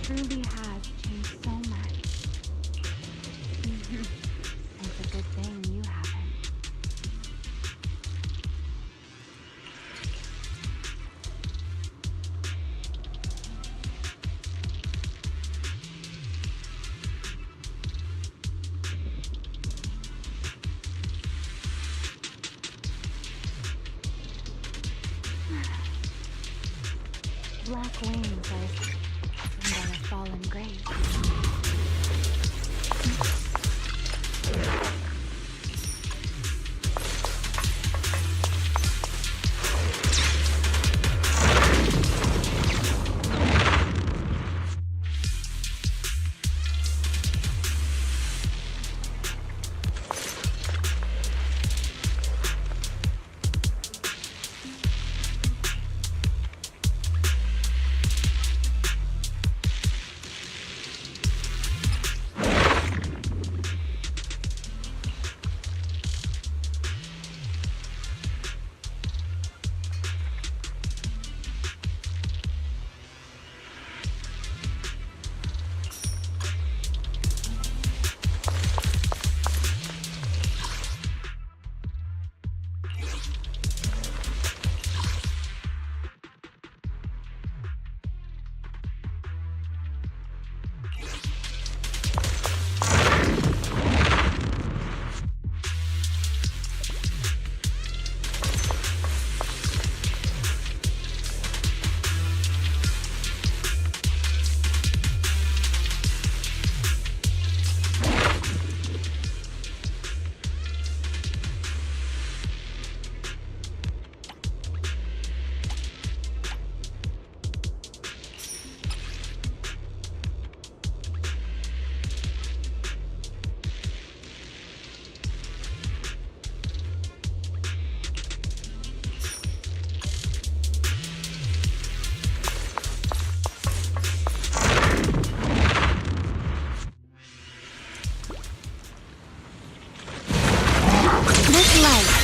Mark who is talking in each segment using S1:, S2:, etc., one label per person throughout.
S1: truly has changed so much. It's a good thing you haven't. Black wings are sitting on a fallen grave.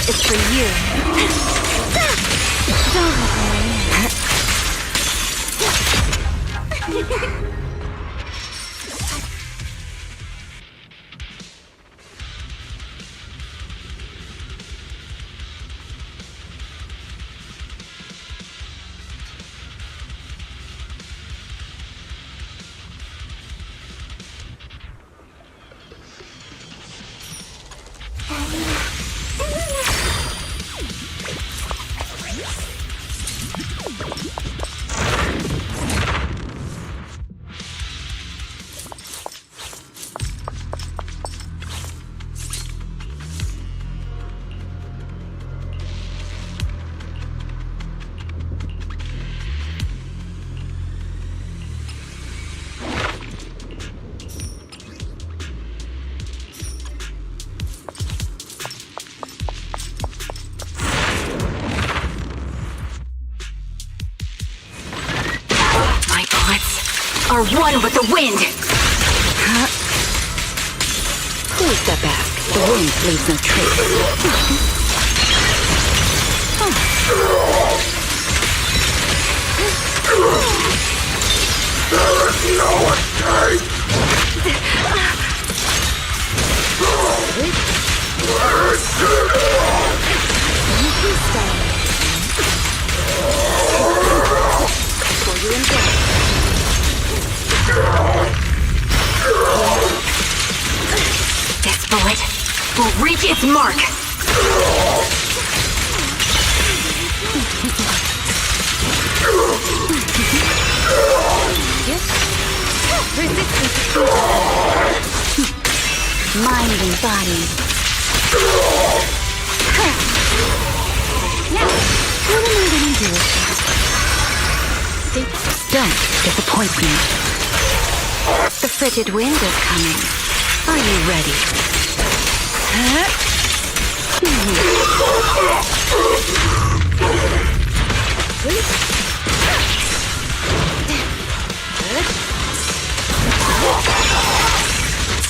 S1: It's for you. Don't look away.
S2: Are one with the wind!
S3: Huh? Please step back. The wind leaves no trace.
S4: There is no escape! Where is it?
S3: You can stay. For you and death.
S2: This bullet will reach its mark.
S3: Resistance. Mind and body. Now, what am I going to do with that? Don't disappoint me. The frigid wind is coming. Are you ready?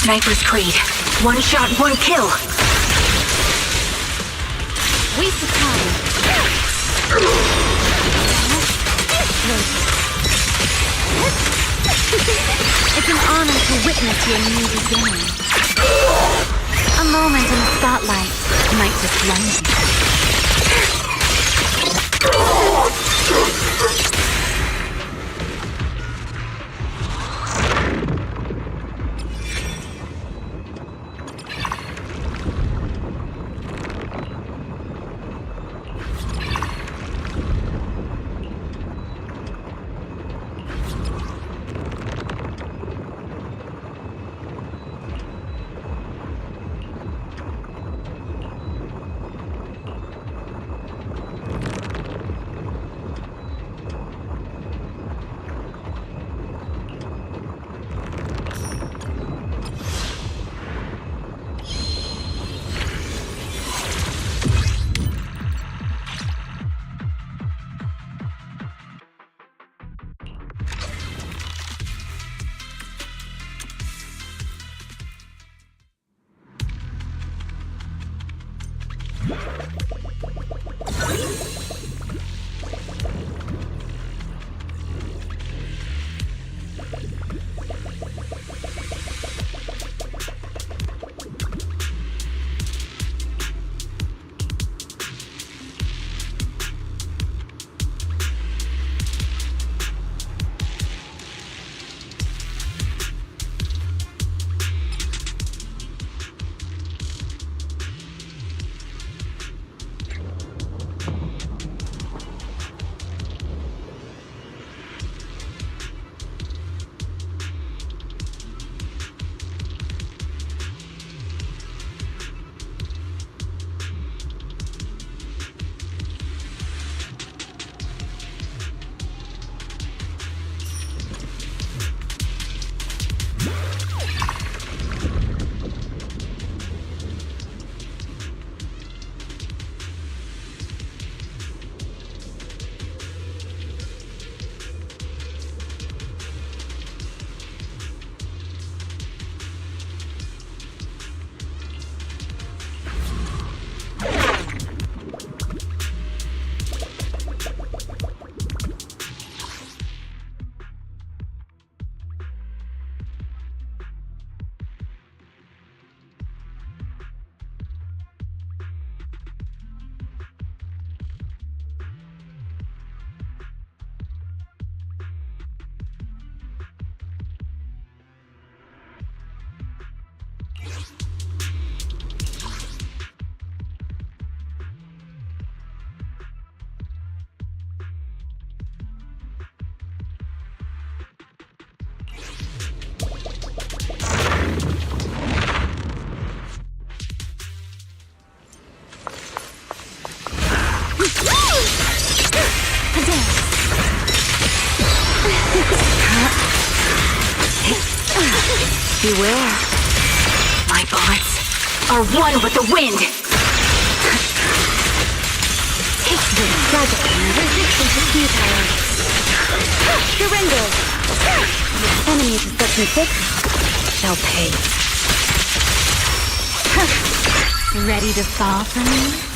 S2: Sniper's Creed. One shot, one kill.
S3: Waste of time.
S1: witness your new beginning.
S3: A moment in the spotlight might just blind you.
S2: Beware. My bullets are one with the wind.
S3: Take this project. Resistance is futile. Surrender. Enemies of such and shall pay.
S1: Ready to fall for me?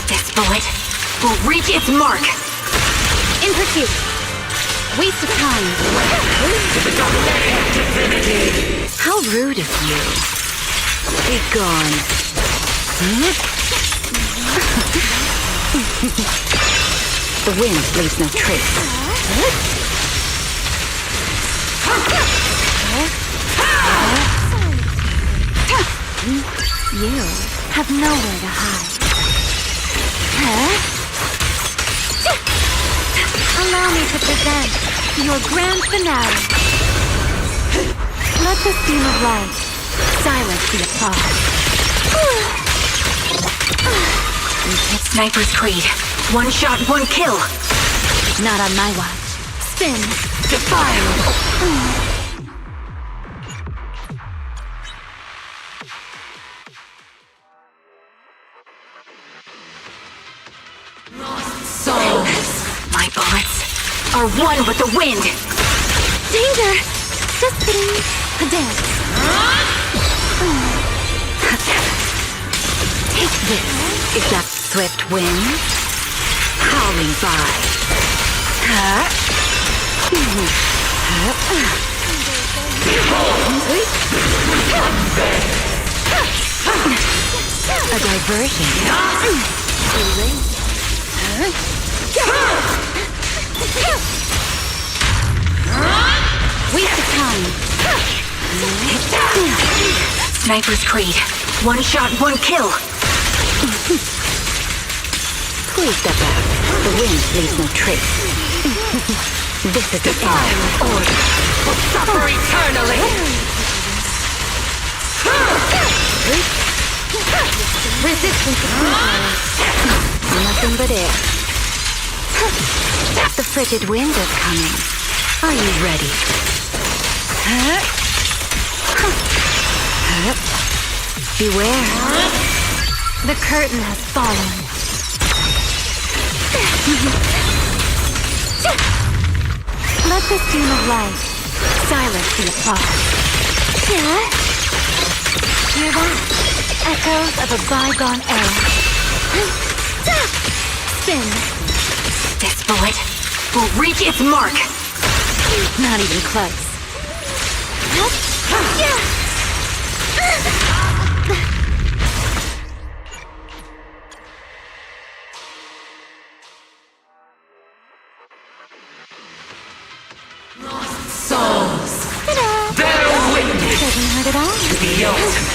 S2: This bullet will reach its mark.
S1: In pursuit. Waste of time.
S3: How rude of you. Be gone. The wind leaves no trace.
S1: You have nowhere to hide. Allow me to present your grand finale. Let the beam of light silence the applause.
S2: Sniper's Creed. One shot, one kill.
S1: Not on my watch. Spin.
S2: Defile. My bullets are one with the wind.
S1: Danger! Just kidding. A dance.
S3: Take this. Is that swift wind? Howling by. A diversion.
S1: Waste of time.
S2: Sniper's Creed. One shot, one kill.
S3: Please step back. The wind leaves no trace. This is the end. Order will suffer eternally. Resistance is futile. Nothing but air. The frigid wind is coming. Are you ready? Beware. The curtain has fallen. Let this beam of light silence the applause. Hear that? Echoes of a bygone era. Spin.
S2: This bullet will reach its mark.
S3: Not even close.
S2: Souls, bear witness
S3: Doesn't hurt at all.
S2: to the ultimate.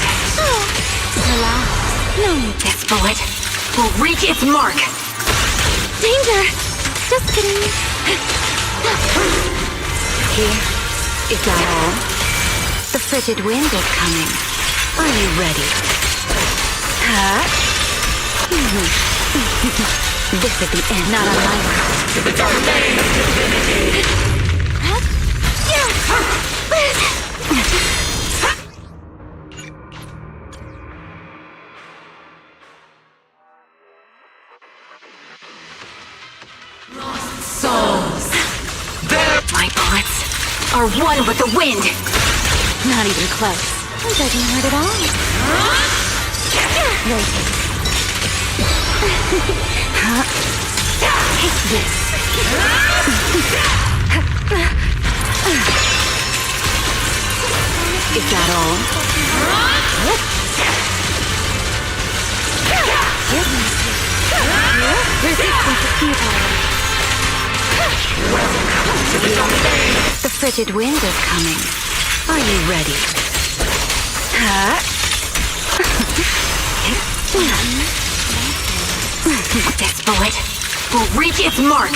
S3: Relax. No need.
S2: This bullet will reach its mark.
S3: Danger! Just kidding. Here. Is that all? The frigid wind is coming. Are you ready? This is the end. Not on my watch.
S2: To the domain of divinity. Souls, my bullets are one with the wind.
S3: Not even close. It doesn't hurt at all. Waiting. Take this. Is that all? Resistance is futile. The frigid wind is coming. Are you ready?
S2: This bullet will reach its mark.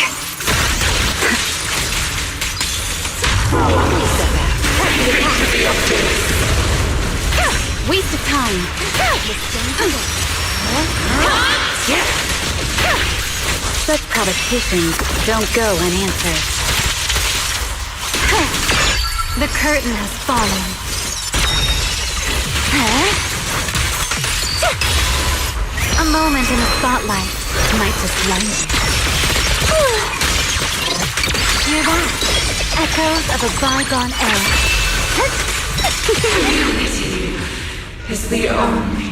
S3: Waste of time. Such provocations don't go unanswered. The curtain has fallen. A moment in the spotlight might just blind you. Hear that? Echoes of a bygone era.
S2: Unity is the only.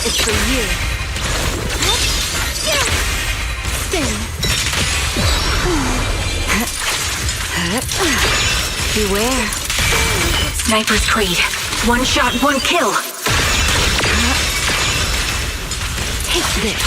S3: It's for you. Spin.
S2: Beware. Sniper's Creed. One shot, one kill.
S3: Take this.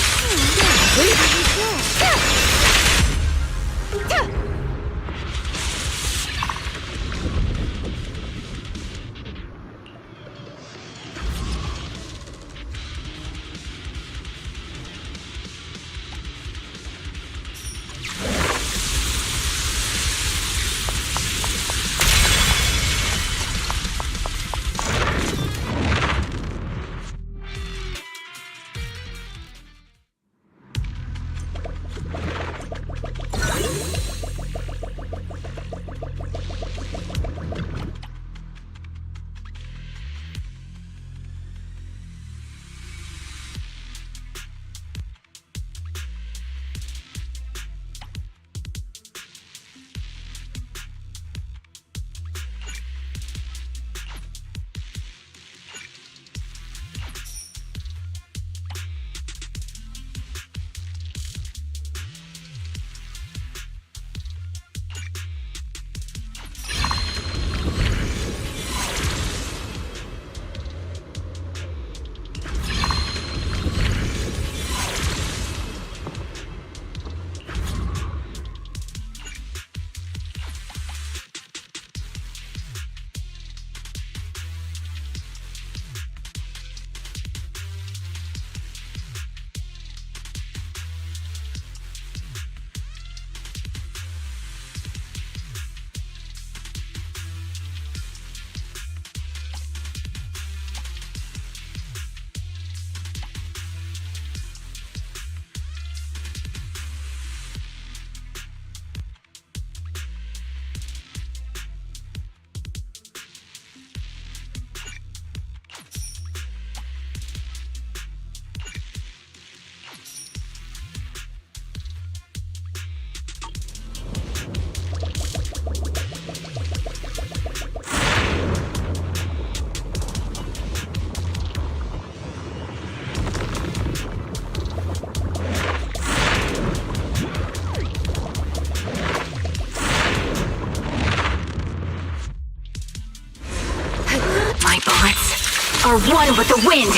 S2: Are one with the wind.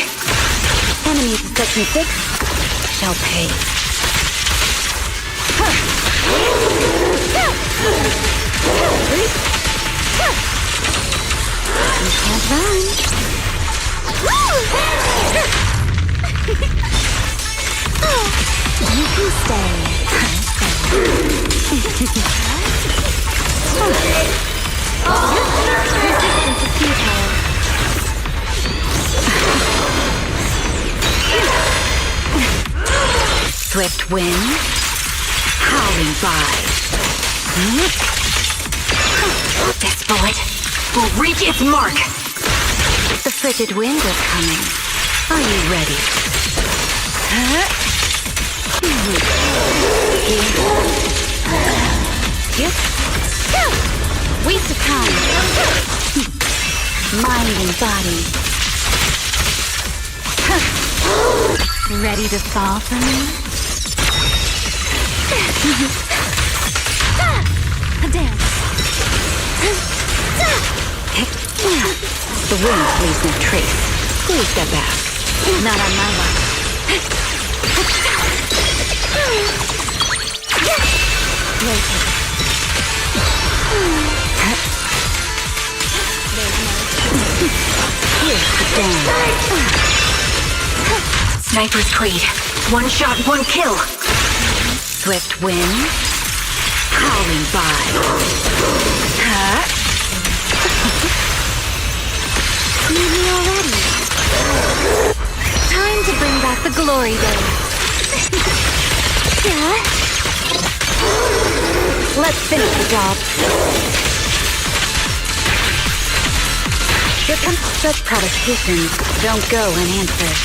S3: Enemies in Section 6 shall pay. You can't run. You can stay.
S2: Swift wind, howling by. This bullet will reach its mark.
S3: The frigid wind is coming.
S2: Are you ready?
S3: Yep. Waste of time. Mind and body. Ready to fall for me? A dance.
S2: The wind leaves no trace. Please step back.
S3: Not on my watch. Rotate.
S2: Here's the dance. Sniper's Creed. One shot, one kill. Swift wind, howling by.
S3: Need me already. Time to bring back the glory days. Yeah. Let's finish the job. Here comes such provocations. Don't go unanswered.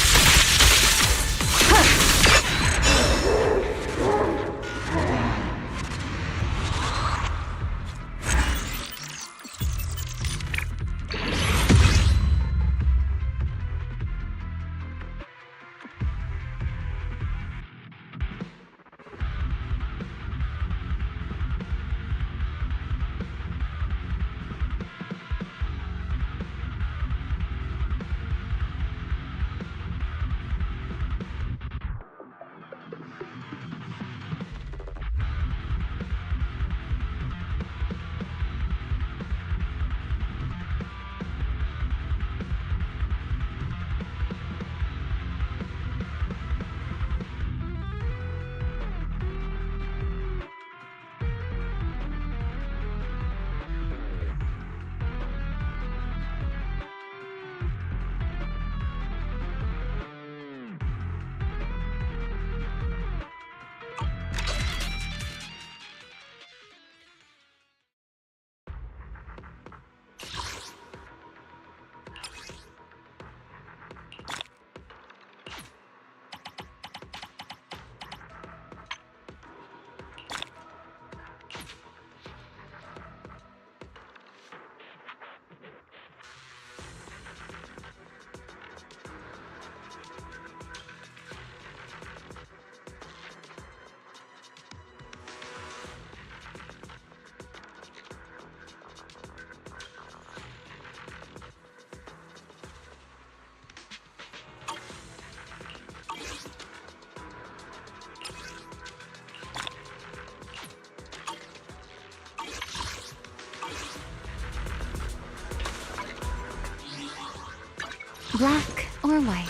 S3: Black or white?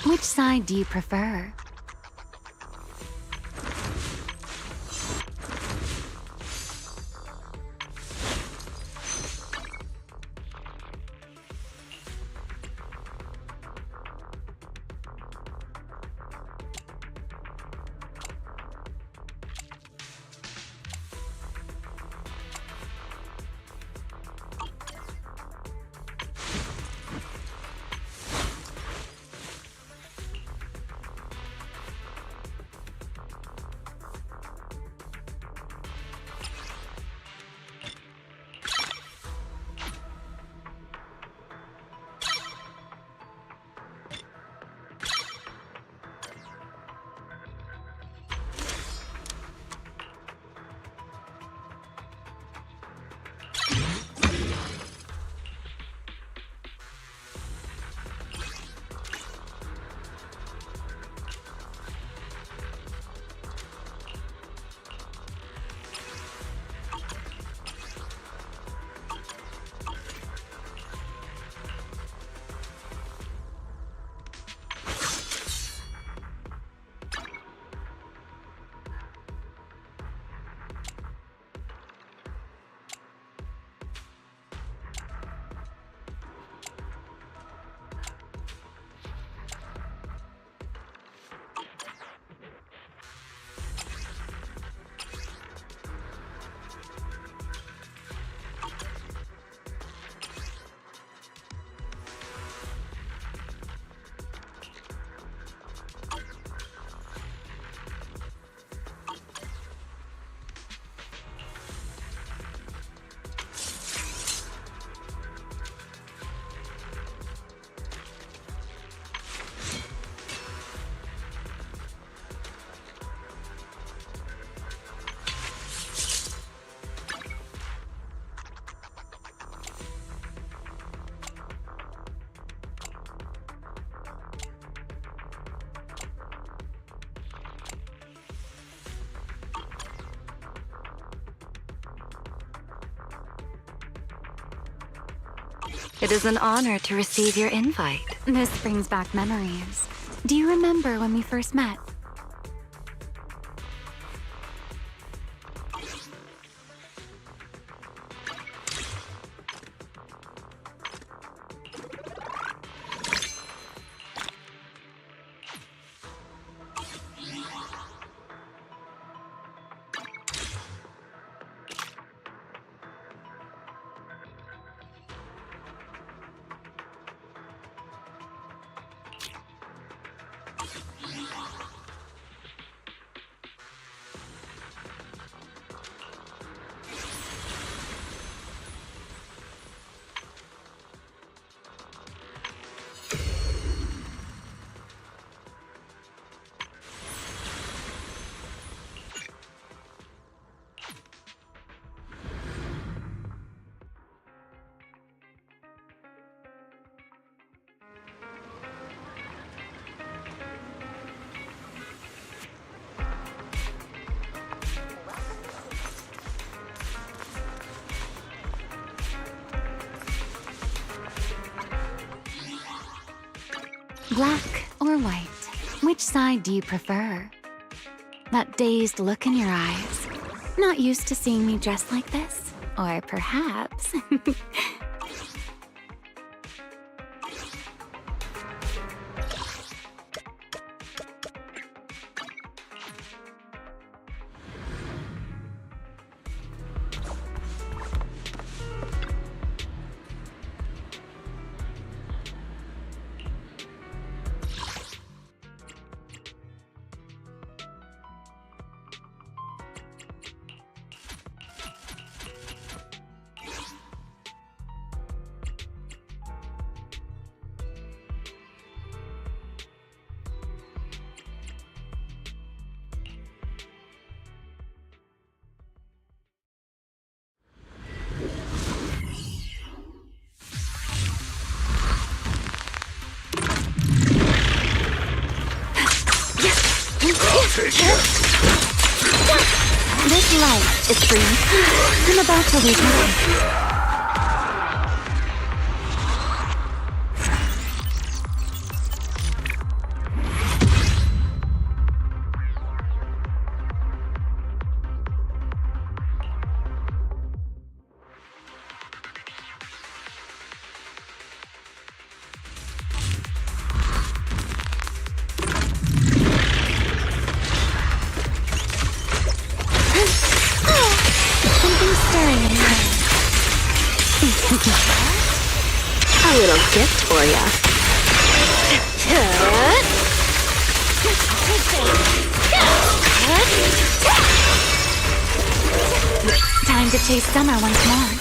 S3: Which side do you prefer? It is an honor to receive your invite.
S1: This brings back memories. Do you remember when we first met? Black or white? Which side do you prefer? That dazed look in your eyes. Not used to seeing me dressed like this? Or perhaps... This light is free. I'm about to lose my...
S3: A little gift for ya.
S1: Time to chase summer once more.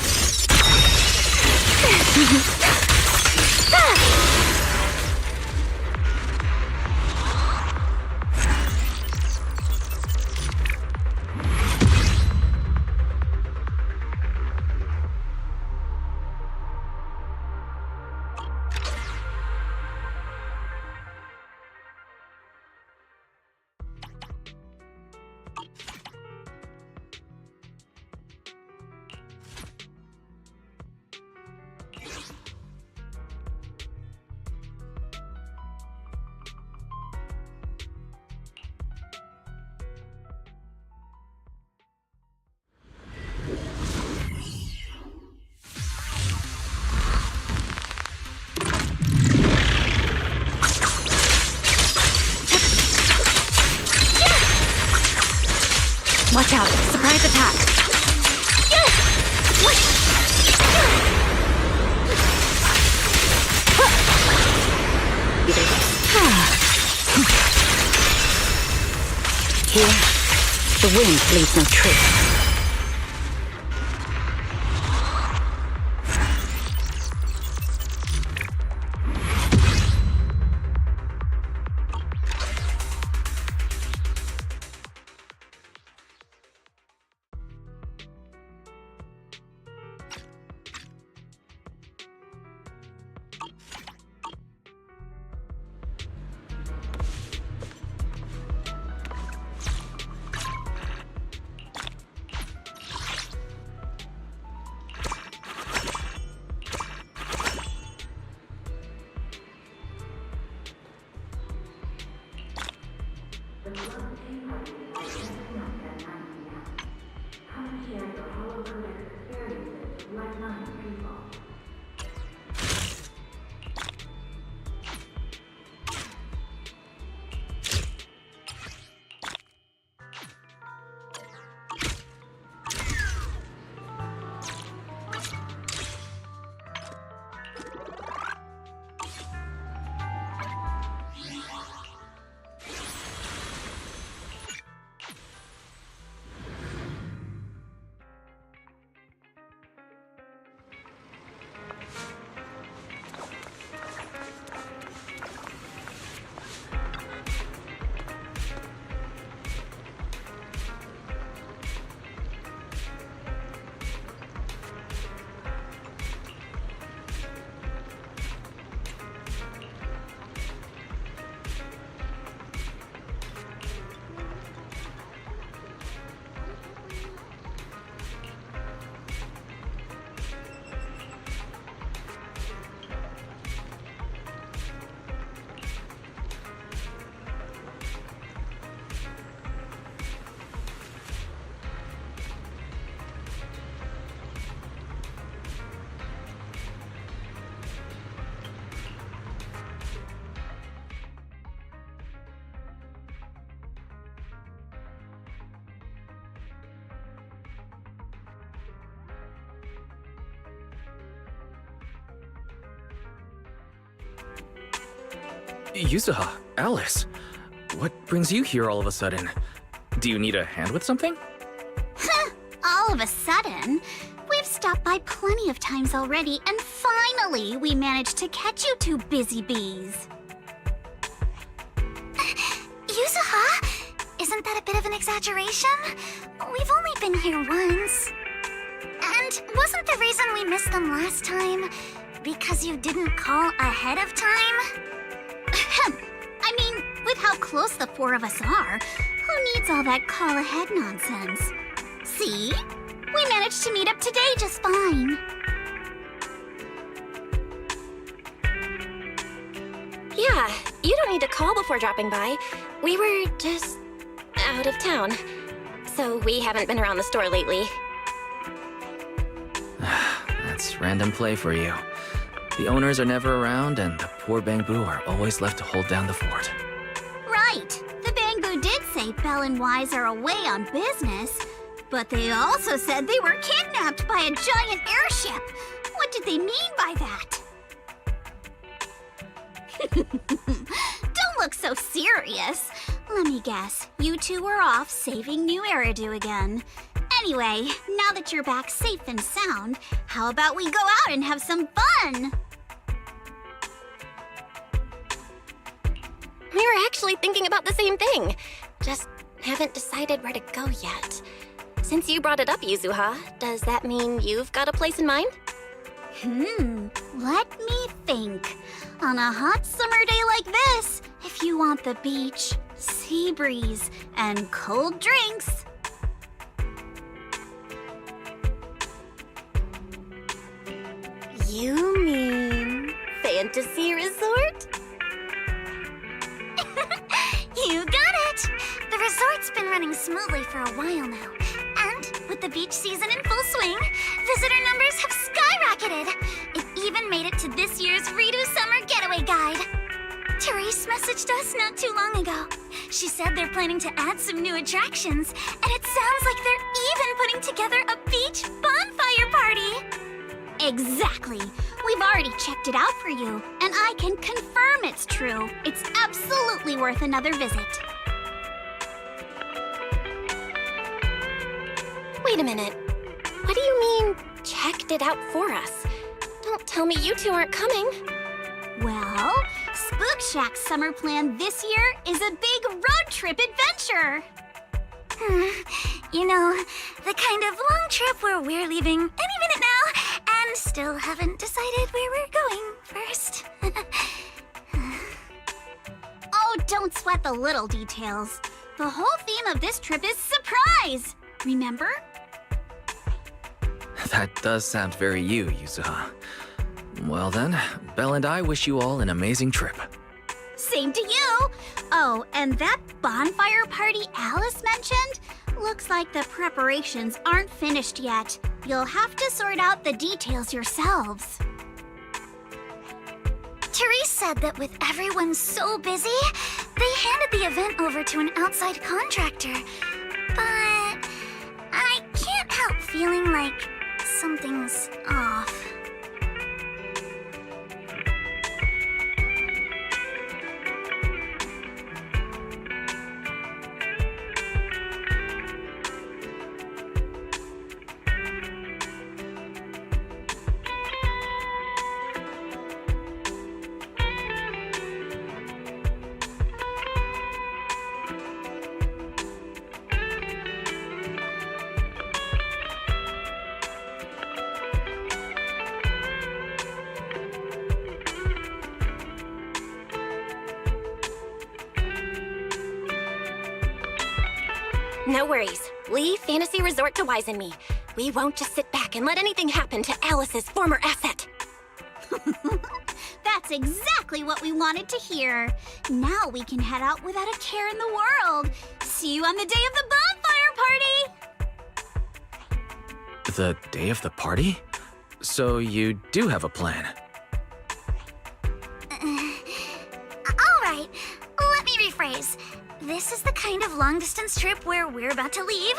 S1: Watch out! Surprise attack!
S2: Here, the wind leaves no trace.
S5: Yuzuha, Alice, what brings you here all of a sudden? Do you need a hand with something?
S3: All of a sudden? We've stopped by plenty of times already, and finally we managed to catch you two busy bees. Yuzuha? Isn't that a bit of an exaggeration? We've only been here once. And wasn't the reason we missed them last time because you didn't call ahead of time? I mean, with how close the four of us are, who needs all that call ahead nonsense? See? We managed to meet up today just fine.
S6: Yeah, you don't need to call before dropping by. We were just out of town, so we haven't been around the store lately.
S5: That's random play for you. The owners are never around, and the poor Bangbu are always left to hold down the fort.
S3: Right. The Bangbu did say Belle and Wise are away on business, but they also said they were kidnapped by a giant airship. What did they mean by that? Don't look so serious. Let me guess, you two were off saving New Eridu again. Anyway, now that you're back safe and sound, how about we go out and have some fun?
S6: We were actually thinking about the same thing. Just haven't decided where to go yet. Since you brought it up, Yuzuha, does that mean you've got a place in mind?
S3: Let me think. On a hot summer day like this, if you want the beach, sea breeze, and cold drinks.
S6: You mean Fantasy Resort?
S3: You got it! The resort's been running smoothly for a while now. And with the beach season in full swing, visitor numbers have skyrocketed. It even made it to this year's Redo Summer Getaway Guide. Therese messaged us not too long ago. She said they're planning to add some new attractions, and it sounds like they're even putting together a beach bonfire party. Exactly. We've already checked it out for you, and I can confirm it's true. It's absolutely worth another visit.
S6: Wait a minute. What do you mean, checked it out for us? Don't tell me you two aren't coming.
S3: Well, Spook Shack's summer plan this year is a big road trip adventure. You know, the kind of long trip where we're leaving any minute now and still haven't decided where we're going first. Oh, don't sweat the little details. The whole theme of this trip is surprise. Remember?
S5: That does sound very you, Yuzuha. Well then, Belle and I wish you all an amazing trip.
S3: Same to you. Oh, and that bonfire party Alice mentioned? Looks like the preparations aren't finished yet. You'll have to sort out the details yourselves. Therese said that with everyone so busy, they handed the event over to an outside contractor. But I can't help feeling like something's off.
S6: No worries. Leave Fantasy Resort to Wise and me. We won't just sit back and let anything happen to Alice's former asset.
S3: That's exactly what we wanted to hear. Now we can head out without a care in the world. See you on the day of the bonfire party!
S5: The day of the party? So you do have a plan?
S3: All right, let me rephrase. This is the kind of long-distance trip where we're about to leave.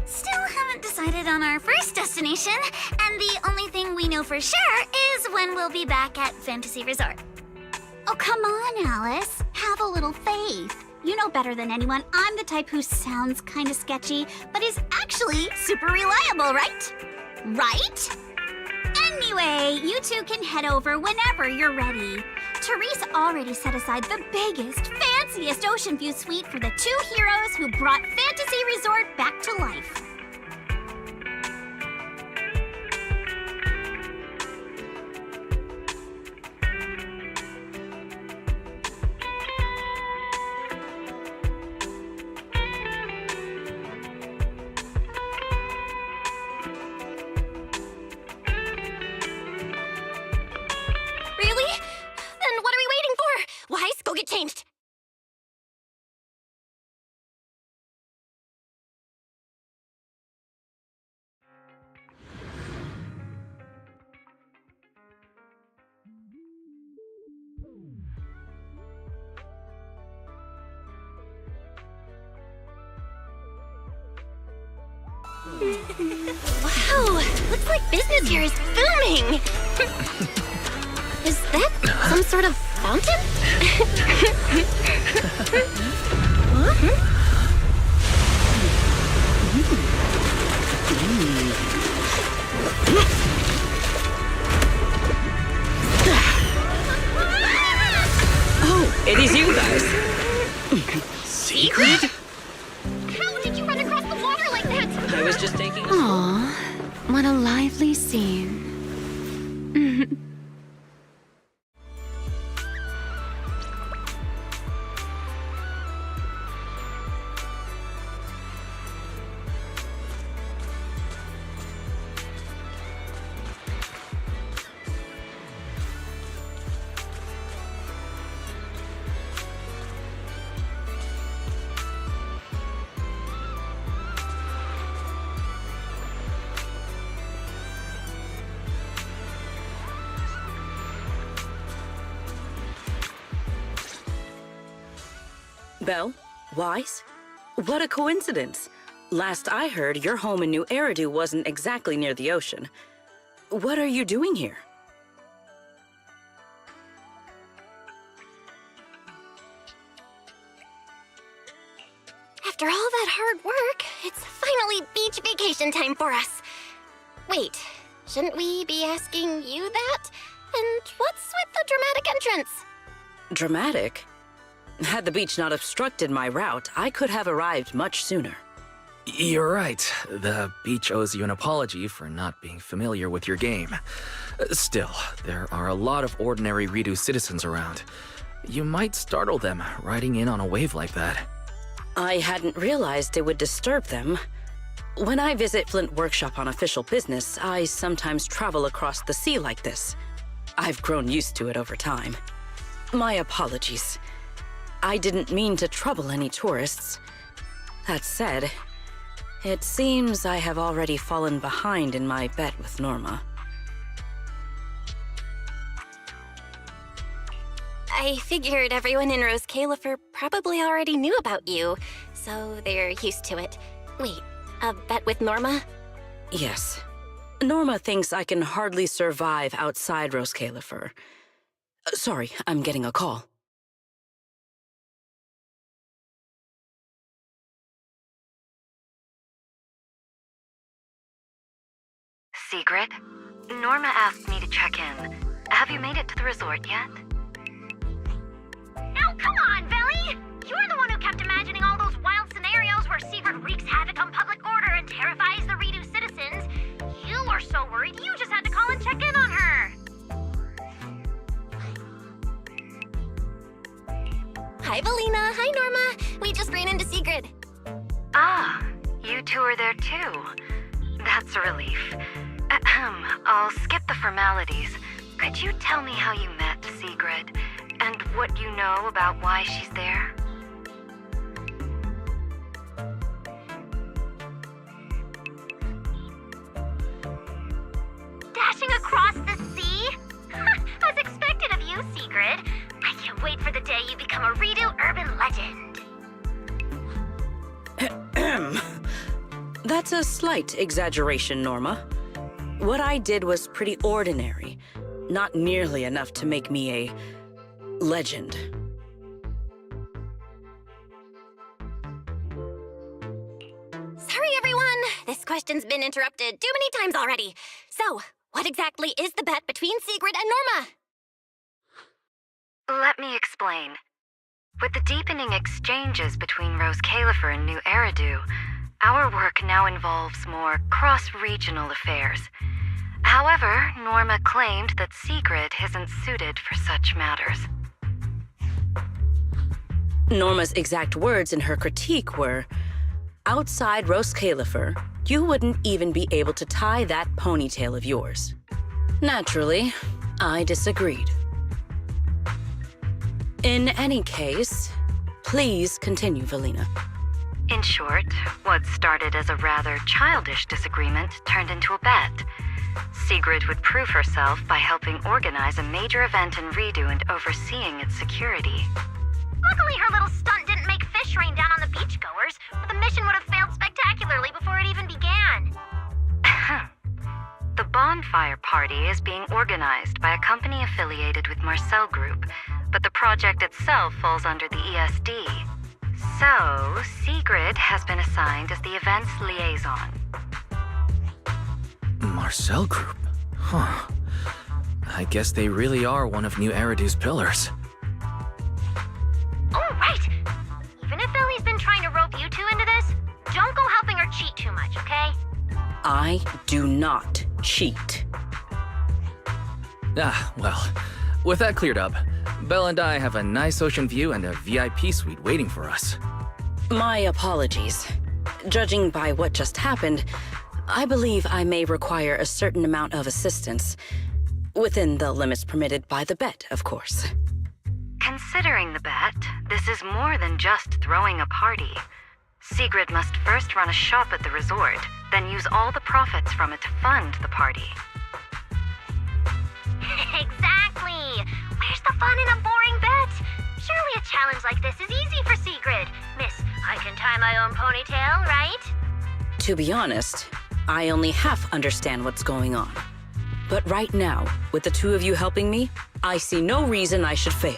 S3: Still haven't decided on our first destination, and the only thing we know for sure is when we'll be back at Fantasy Resort. Oh, come on, Alice. Have a little faith. You know better than anyone I'm the type who sounds kind of sketchy, but is actually super reliable, right? Right? Anyway, you two can head over whenever you're ready. Therese already set aside the biggest, fanciest ocean view suite for the two heroes who brought Fantasy Resort back to life.
S6: Really? Then what are we waiting for? Wise, go get changed. Wow, looks like business here is booming. Is that some sort of fountain?
S7: Oh, it is you guys.
S6: Sigrid? How did you run across the water like that?
S7: I was just taking a...
S1: Aw, what a lively scene.
S2: Belle? Wise? What a coincidence. Last I heard, your home in New Eridu wasn't exactly near the ocean. What are you doing here?
S6: After all that hard work, it's finally beach vacation time for us. Wait, shouldn't we be asking you that? And what's with the dramatic entrance?
S2: Dramatic? Had the beach not obstructed my route, I could have arrived much sooner.
S5: You're right. The beach owes you an apology for not being familiar with your game. Still, there are a lot of ordinary Redo citizens around. You might startle them riding in on a wave like that.
S2: I hadn't realized it would disturb them. When I visit Flint Workshop on official business, I sometimes travel across the sea like this. I've grown used to it over time. My apologies. I didn't mean to trouble any tourists. That said, it seems I have already fallen behind in my bet with Norma.
S6: I figured everyone in Rose Califer probably already knew about you, so they're used to it. Wait, a bet with Norma?
S2: Yes. Norma thinks I can hardly survive outside Rose Califer. Sorry, I'm getting a call.
S8: Sigrid? Norma asked me to check in. Have you made it to the resort yet?
S3: Now, come on, Belly! You're the one who kept imagining all those wild scenarios where Sigrid wreaks havoc on public order and terrifies the Redo citizens. You were so worried you just had to call and check in on her.
S6: Hi, Belina. Hi, Norma. We just ran into Sigrid.
S8: Ah, you two are there too. That's a relief. I'll skip the formalities. Could you tell me how you met Sigrid? And what you know about why she's there?
S3: Dashing across the sea? As expected of you, Sigrid. I can't wait for the day you become a Redo urban legend.
S2: That's a slight exaggeration, Norma. What I did was pretty ordinary. Not nearly enough to make me a legend.
S6: Sorry, everyone. This question's been interrupted too many times already. So, what exactly is the bet between Sigrid and Norma?
S8: Let me explain. With the deepening exchanges between Rose Califer and New Eridu, our work now involves more cross-regional affairs. However, Norma claimed that Sigrid isn't suited for such matters.
S2: Norma's exact words in her critique were, outside Rose Califer, you wouldn't even be able to tie that ponytail of yours. Naturally, I disagreed. In any case, please continue, Valina.
S8: In short, what started as a rather childish disagreement turned into a bet. Sigrid would prove herself by helping organize a major event in Redo and overseeing its security.
S3: Luckily, her little stunt didn't make fish rain down on the beachgoers, but the mission would have failed spectacularly before it even began.
S8: The bonfire party is being organized by a company affiliated with Marcel Group, but the project itself falls under the ESD. So, Sigrid has been assigned as the event's liaison.
S5: Marcel Group? Huh. I guess they really are one of New Eridu's pillars.
S3: Oh, right! Even if Ellie's been trying to rope you two into this, don't go helping her cheat too much, okay?
S2: I do not cheat.
S5: Ah, well, with that cleared up, Belle and I have a nice ocean view and a VIP suite waiting for us.
S2: My apologies. Judging by what just happened, I believe I may require a certain amount of assistance. Within the limits permitted by the bet, of course.
S8: Considering the bet, this is more than just throwing a party. Sigrid must first run a shop at the resort, then use all the profits from it to fund the party.
S3: Exactly! Where's the fun in a boring bet? Surely a challenge like this is easy for Sigrid. Miss, I can tie my own ponytail, right?
S2: To be honest, I only half understand what's going on. But right now, with the two of you helping me, I see no reason I should fail.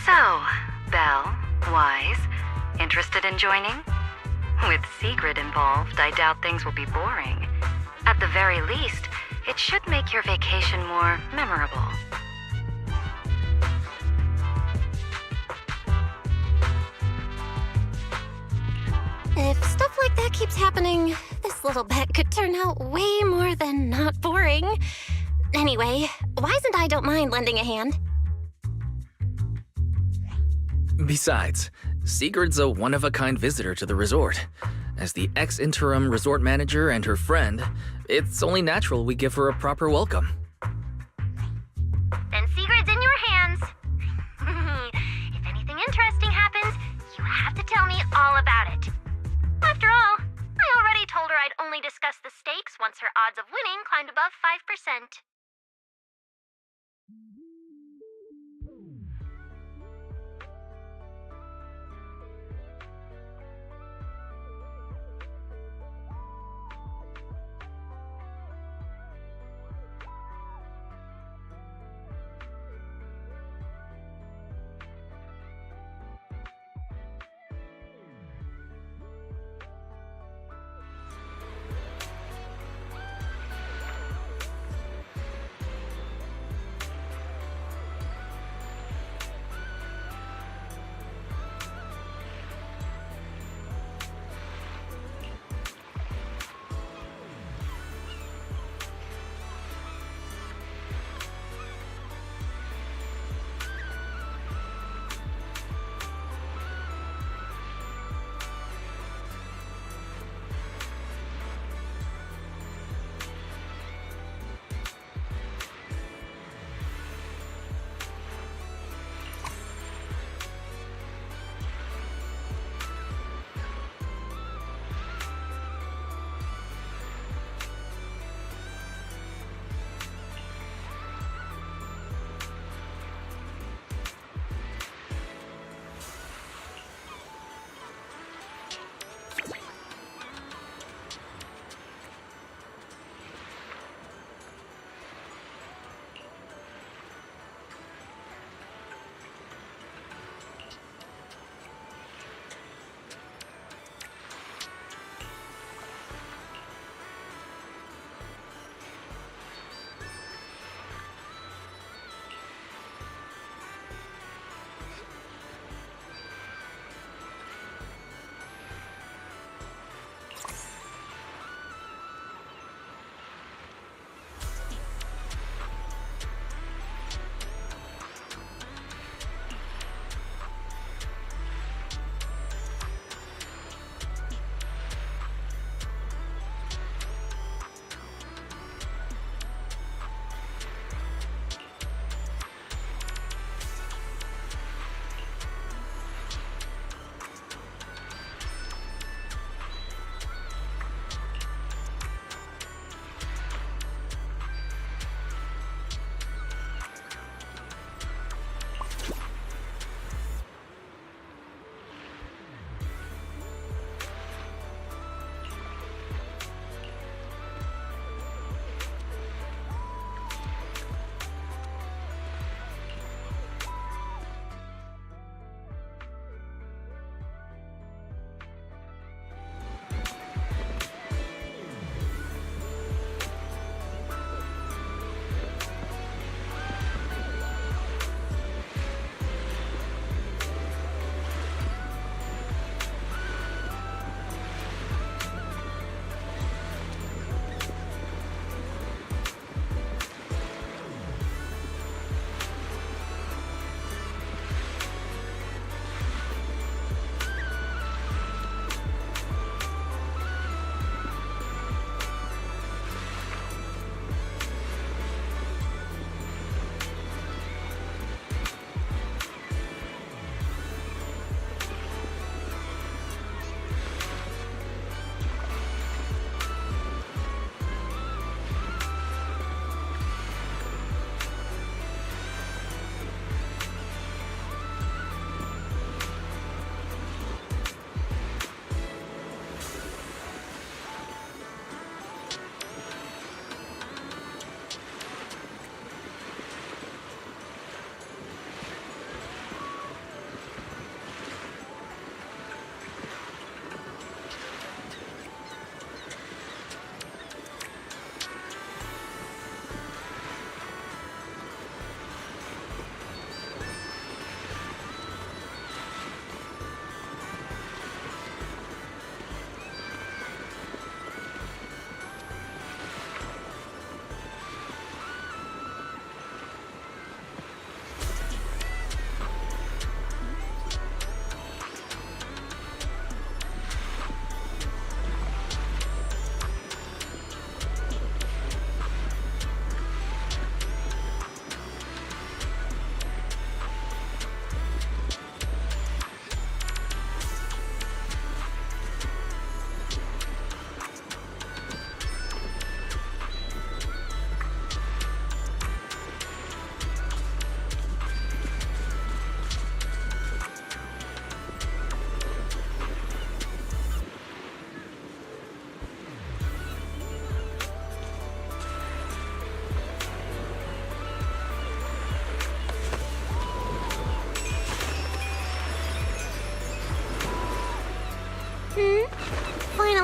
S8: So, Belle, Wise, interested in joining? With Sigrid involved, I doubt things will be boring. At the very least, it should make your vacation more memorable.
S6: If stuff like that keeps happening, this little bet could turn out way more than not boring. Anyway, Wise and I don't mind lending a hand.
S5: Besides, Sigrid's a one-of-a-kind visitor to the resort. As the ex-interim resort manager and her friend, it's only natural we give her a proper welcome.
S3: Then Sigrid's in your hands. If anything interesting happens, you have to tell me all about it. After all, I already told her I'd only discuss the stakes once her odds of winning climbed above 5%.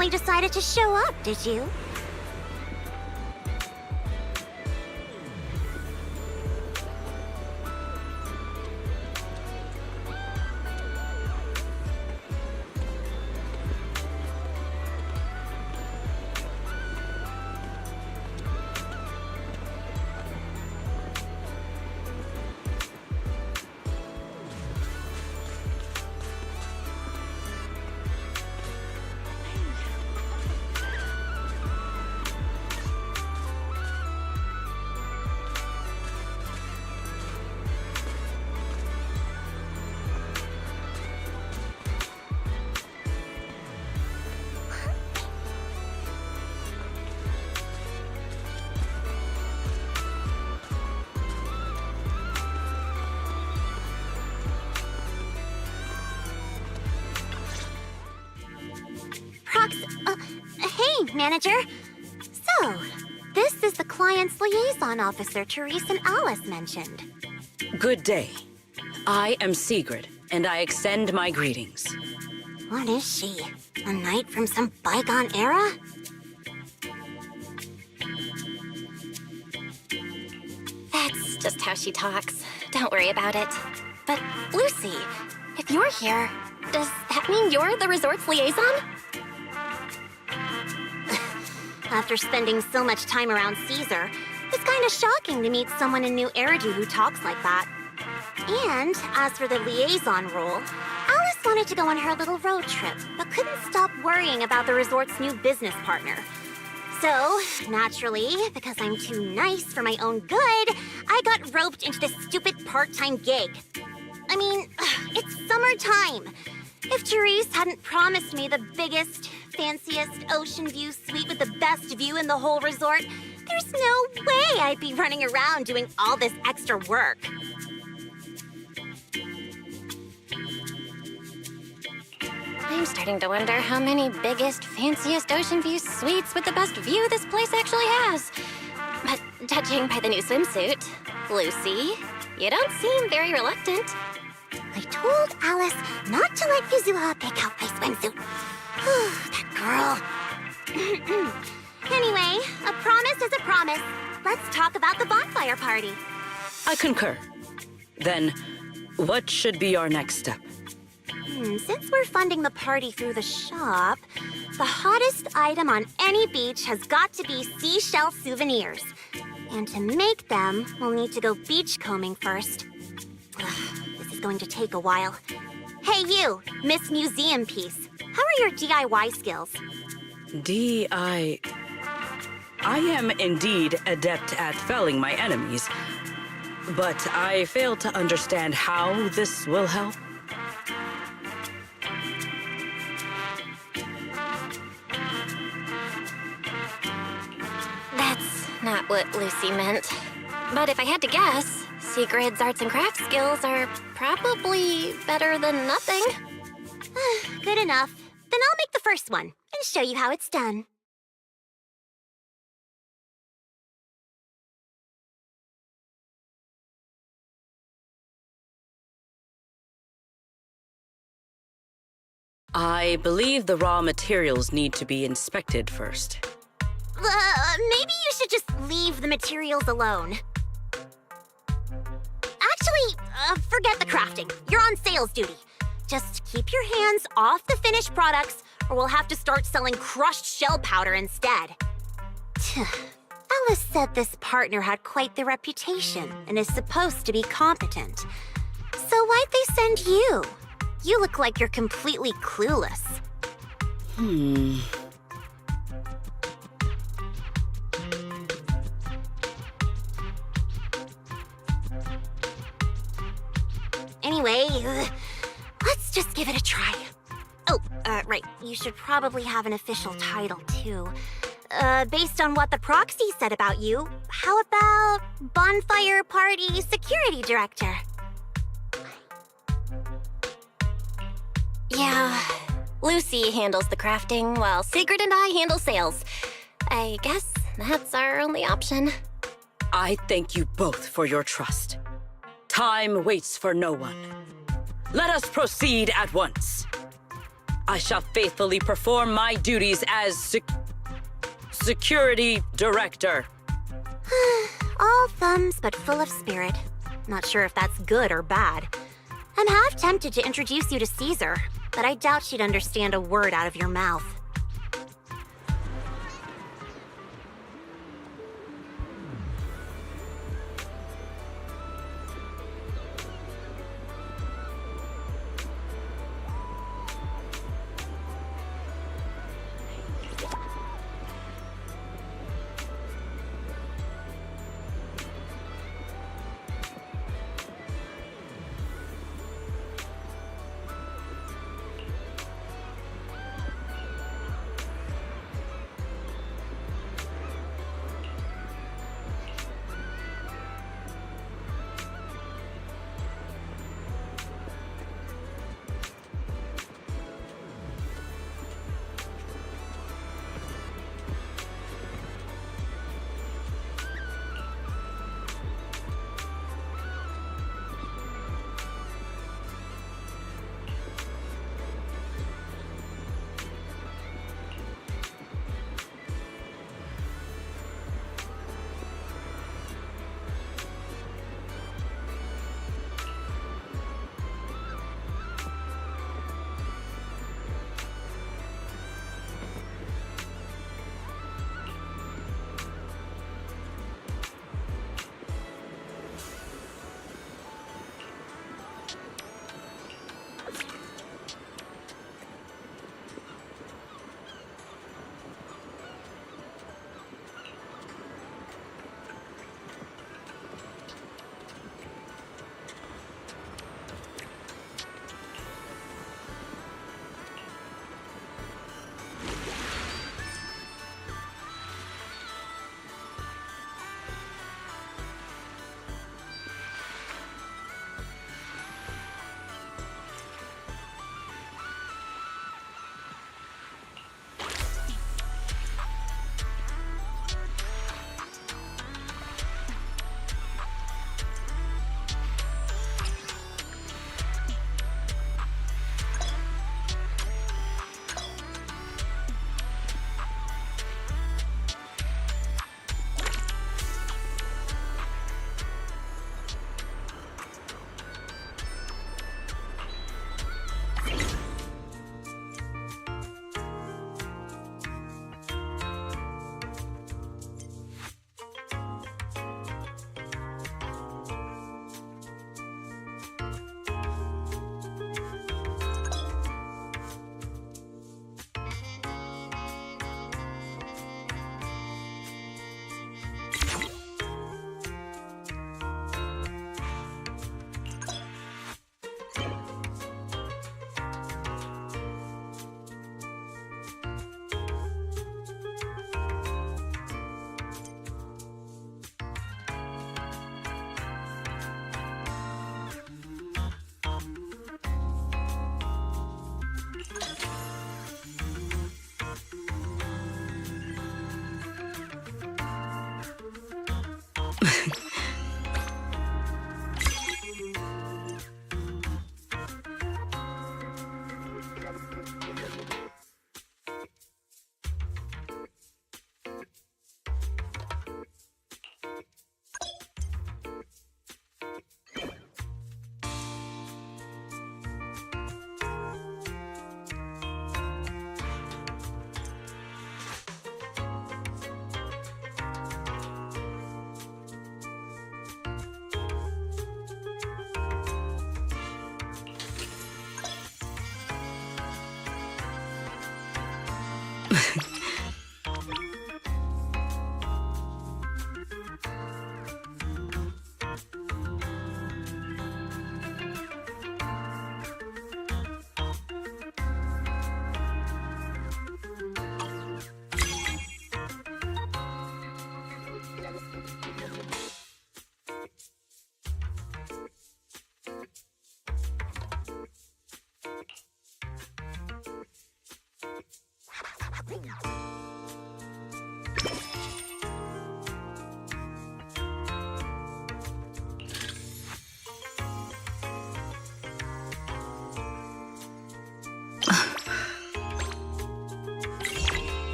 S3: finally decided to show up, did you? Hey, manager. So, this is the client's liaison officer Therese and Alice mentioned.
S2: Good day. I am Sigrid, and I extend my greetings.
S3: What is she? A knight from some bygone era?
S6: That's just how she talks. Don't worry about it. But, Lucy, if you're here, does that mean you're the resort's liaison?
S3: After spending so much time around Caesar, it's kind of shocking to meet someone in New Eridu who talks like that. And as for the liaison role, Alice wanted to go on her little road trip, but couldn't stop worrying about the resort's new business partner. So, naturally, because I'm too nice for my own good, I got roped into this stupid part-time gig. I mean, it's summertime. If Therese hadn't promised me the biggest, fanciest ocean view suite with the best view in the whole resort, there's no way I'd be running around doing all this extra work.
S6: I'm starting to wonder how many biggest, fanciest ocean view suites with the best view this place actually has. But judging by the new swimsuit, Lucy, you don't seem very reluctant.
S3: I told Alice not to let Yuzuha pick out my swimsuit. That girl. Anyway, a promise is a promise. Let's talk about the bonfire party.
S2: I concur. Then, what should be our next step?
S3: Since we're funding the party through the shop, the hottest item on any beach has got to be seashell souvenirs. And to make them, we'll need to go beachcombing first. This is going to take a while. Hey you, Miss Museum Piece. How are your DIY skills?
S2: I am indeed adept at felling my enemies, but I fail to understand how this will help.
S6: That's not what Lucy meant. But if I had to guess, Sigrid's arts and crafts skills are probably better than nothing.
S3: Good enough. Then I'll make the first one and show you how it's done.
S2: I believe the raw materials need to be inspected first.
S3: Maybe you should just leave the materials alone. Actually, forget the crafting. You're on sales duty. Just keep your hands off the finished products, or we'll have to start selling crushed shell powder instead. Alice said this partner had quite the reputation and is supposed to be competent. So why'd they send you? You look like you're completely clueless. Anyway, let's just give it a try. Oh, right. You should probably have an official title, too. Based on what the proxy said about you, how about Bonfire Party Security Director?
S6: Yeah, Lucy handles the crafting while Sigrid and I handle sales. I guess that's our only option.
S2: I thank you both for your trust. Time waits for no one. Let us proceed at once. I shall faithfully perform my duties as security director.
S6: All thumbs but full of spirit. Not sure if that's good or bad. I'm half tempted to introduce you to Caesar, but I doubt she'd understand a word out of your mouth.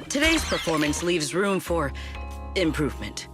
S2: Today's performance leaves room for improvement.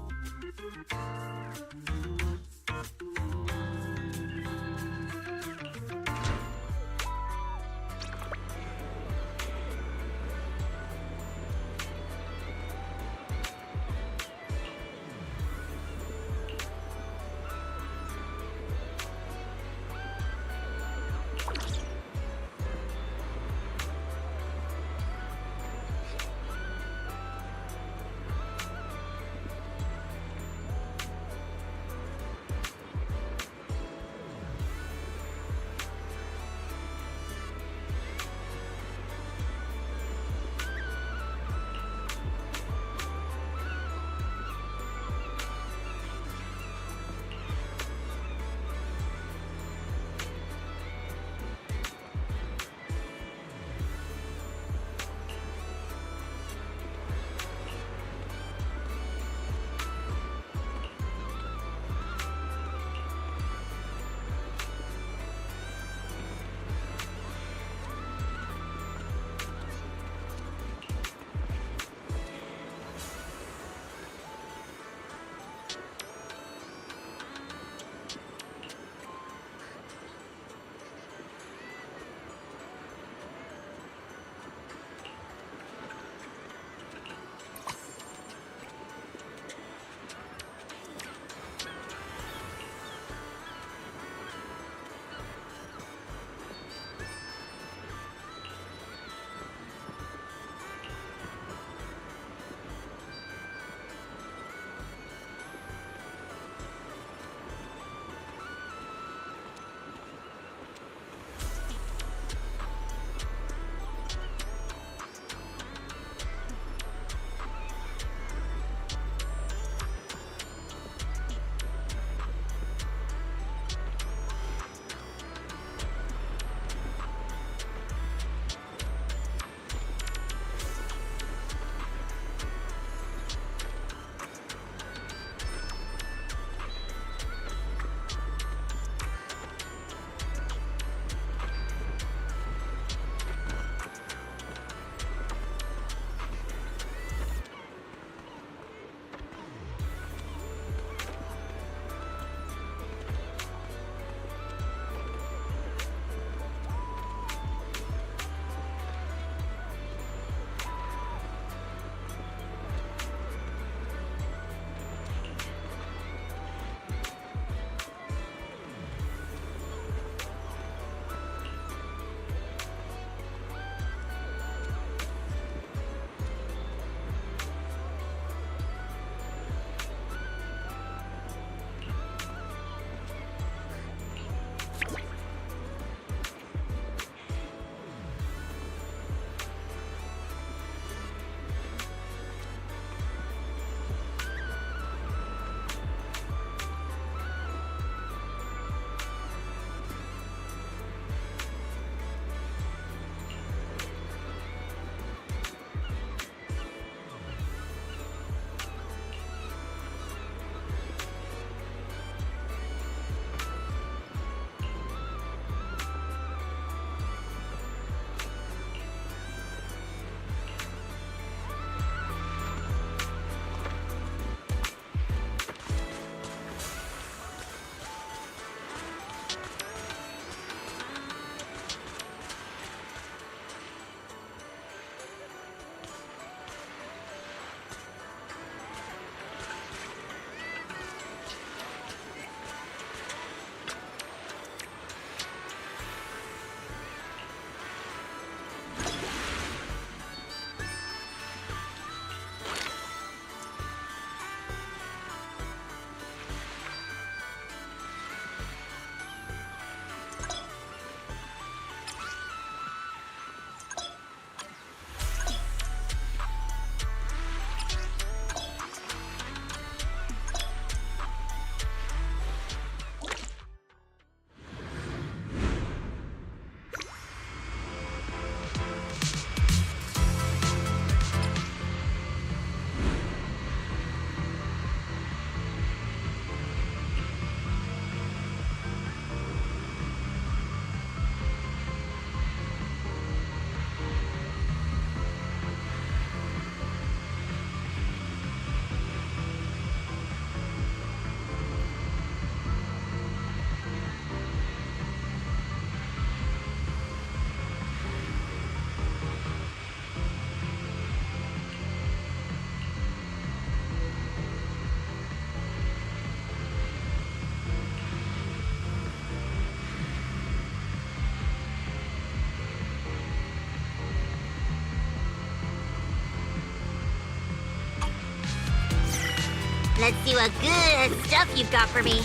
S3: Let's see what good stuff you've got for me.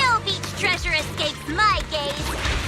S3: No beach treasure escapes my gaze.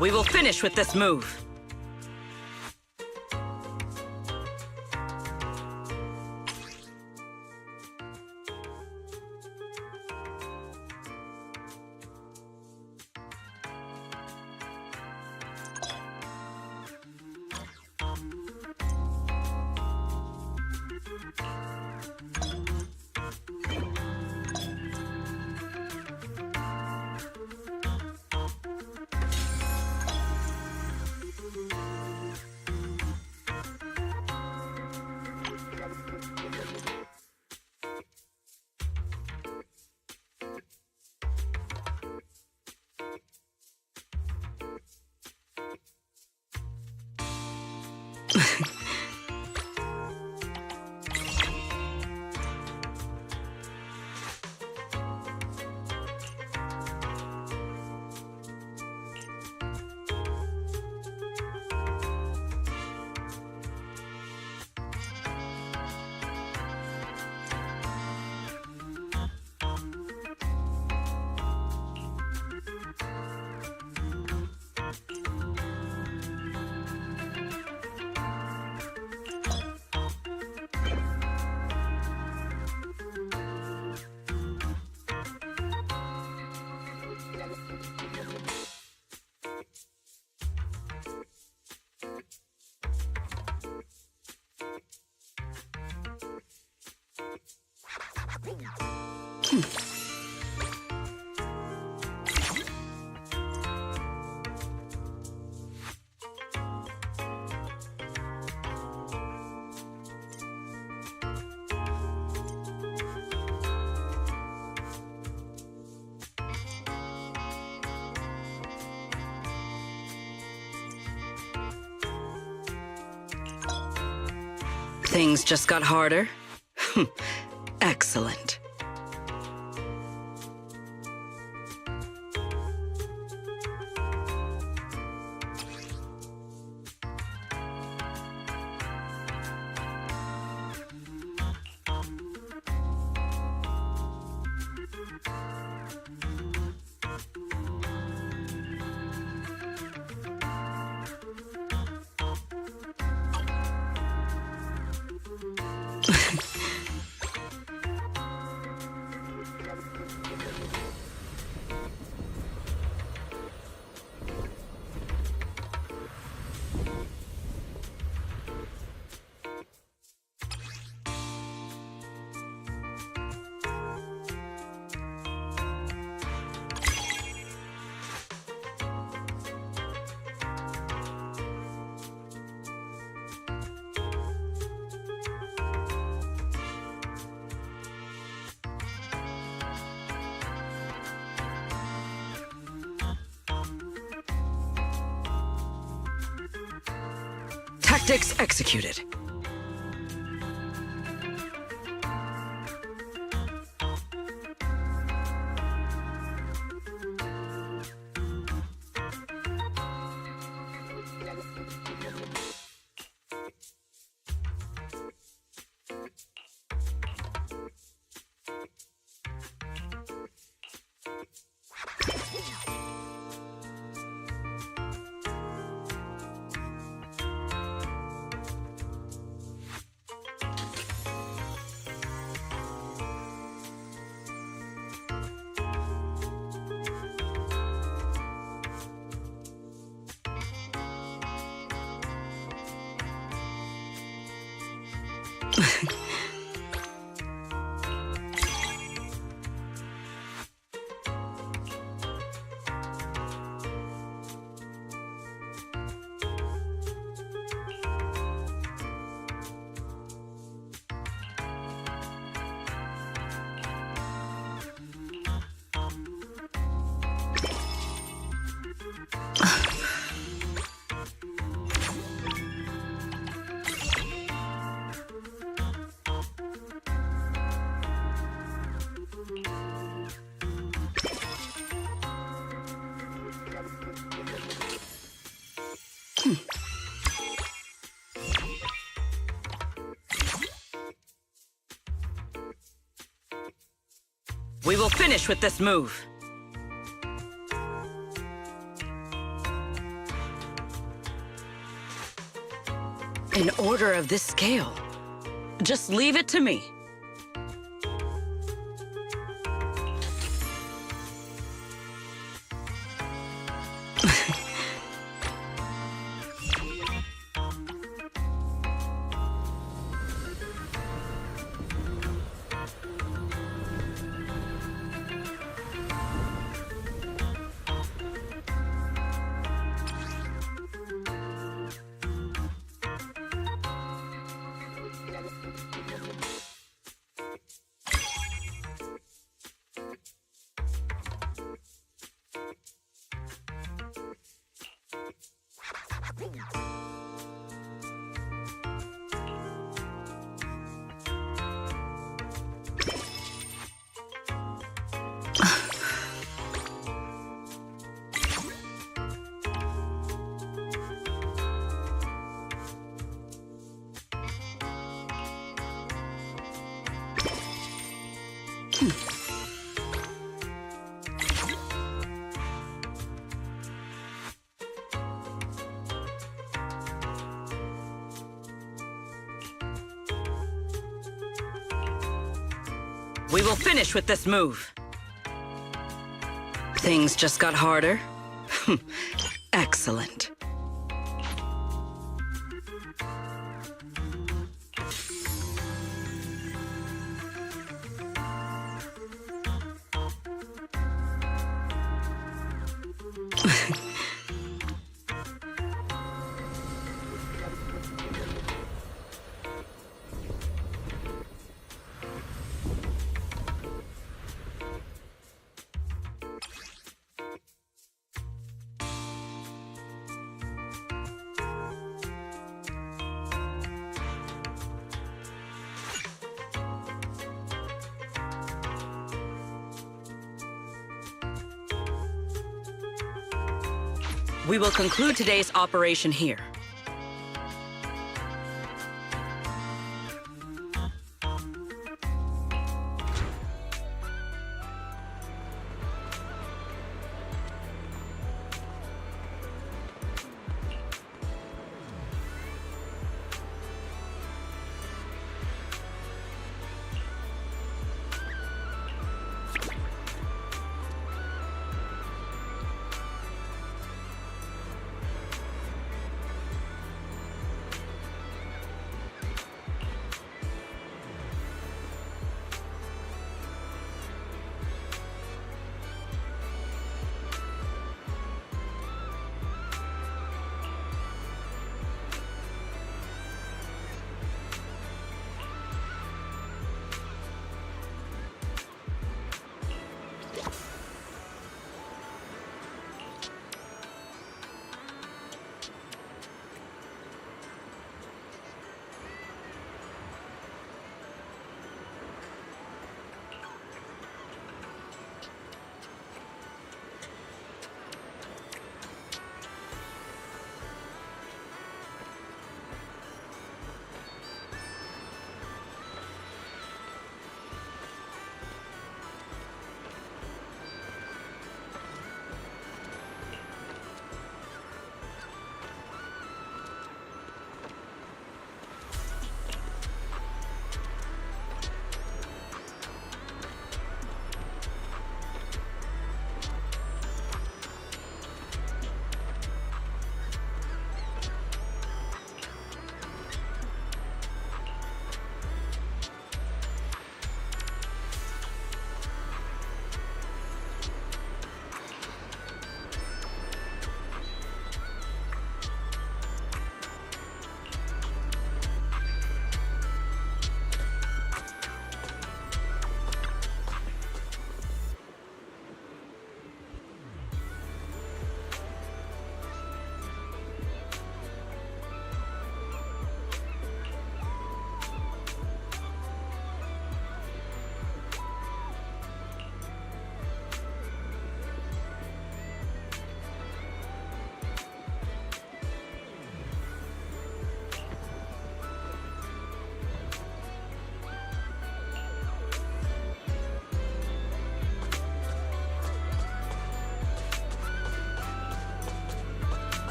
S2: We will finish with this move. Things just got harder? Excellent. Tactics executed. We will finish with this move. An order of this scale. Just leave it to me. We will finish with this move. Things just got harder? Excellent. We will conclude today's operation here.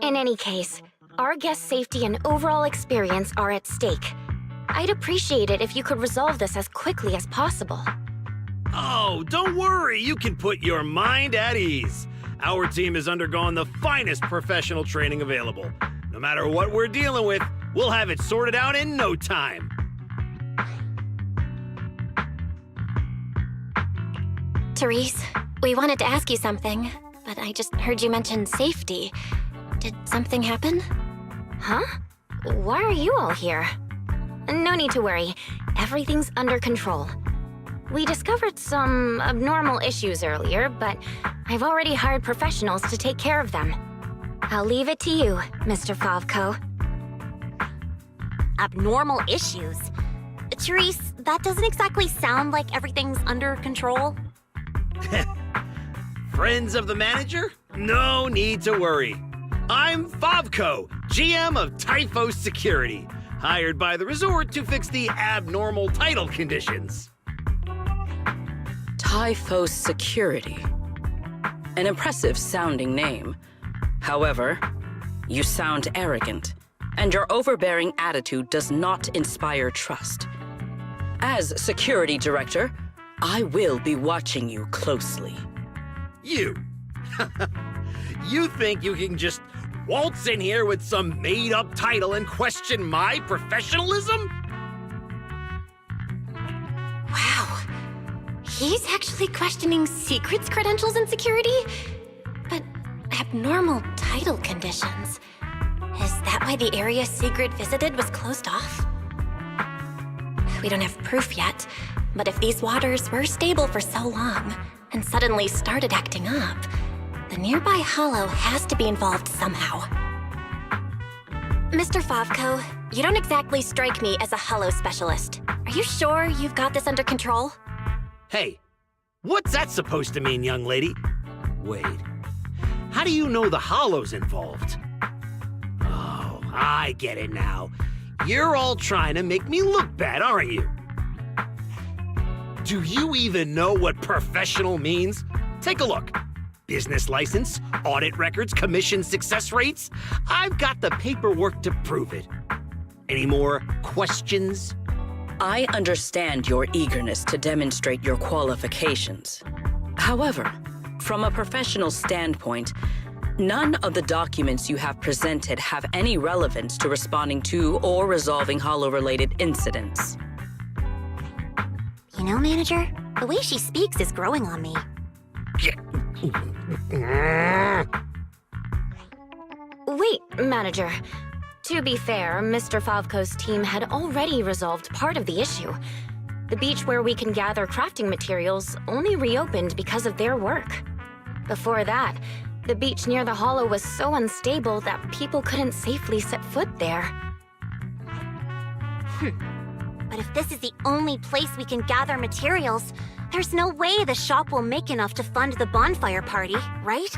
S6: In any case, our guest safety and overall experience are at stake. I'd appreciate it if you could resolve this as quickly as possible.
S9: Oh, don't worry. You can put your mind at ease. Our team has undergone the finest professional training available. No matter what we're dealing with, we'll have it sorted out in no time.
S6: Therese, we wanted to ask you something, but I just heard you mention safety. Did something happen? Huh? Why are you all here? No need to worry. Everything's under control. We discovered some abnormal issues earlier, but I've already hired professionals to take care of them. I'll leave it to you, Mr. Favko.
S3: Abnormal issues? Therese, that doesn't exactly sound like everything's under control.
S9: Friends of the manager? No need to worry. I'm Favko, GM of Typhos Security, hired by the resort to fix the abnormal title conditions.
S2: Typhos Security. An impressive sounding name. However, you sound arrogant, and your overbearing attitude does not inspire trust. As security director, I will be watching you closely.
S9: You. You think you can just waltz in here with some made-up title and question my professionalism?
S6: Wow. He's actually questioning Secret's credentials and security? But abnormal title conditions. Is that why the area Sigrid visited was closed off? We don't have proof yet, but if these waters were stable for so long and suddenly started acting up, the nearby hollow has to be involved somehow. Mr. Favko, you don't exactly strike me as a hollow specialist. Are you sure you've got this under control?
S9: Hey, what's that supposed to mean, young lady? Wait, how do you know the hollow's involved? Oh, I get it now. You're all trying to make me look bad, aren't you? Do you even know what professional means? Take a look. Business license, audit records, commission success rates. I've got the paperwork to prove it. Any more questions?
S2: I understand your eagerness to demonstrate your qualifications. However, from a professional standpoint, none of the documents you have presented have any relevance to responding to or resolving hollow-related incidents.
S3: You know, Manager, the way she speaks is growing on me.
S10: Wait, Manager. To be fair, Mr. Favko's team had already resolved part of the issue. The beach where we can gather crafting materials only reopened because of their work. Before that, the beach near the hollow was so unstable that people couldn't safely set foot there.
S3: But if this is the only place we can gather materials, there's no way the shop will make enough to fund the bonfire party, right?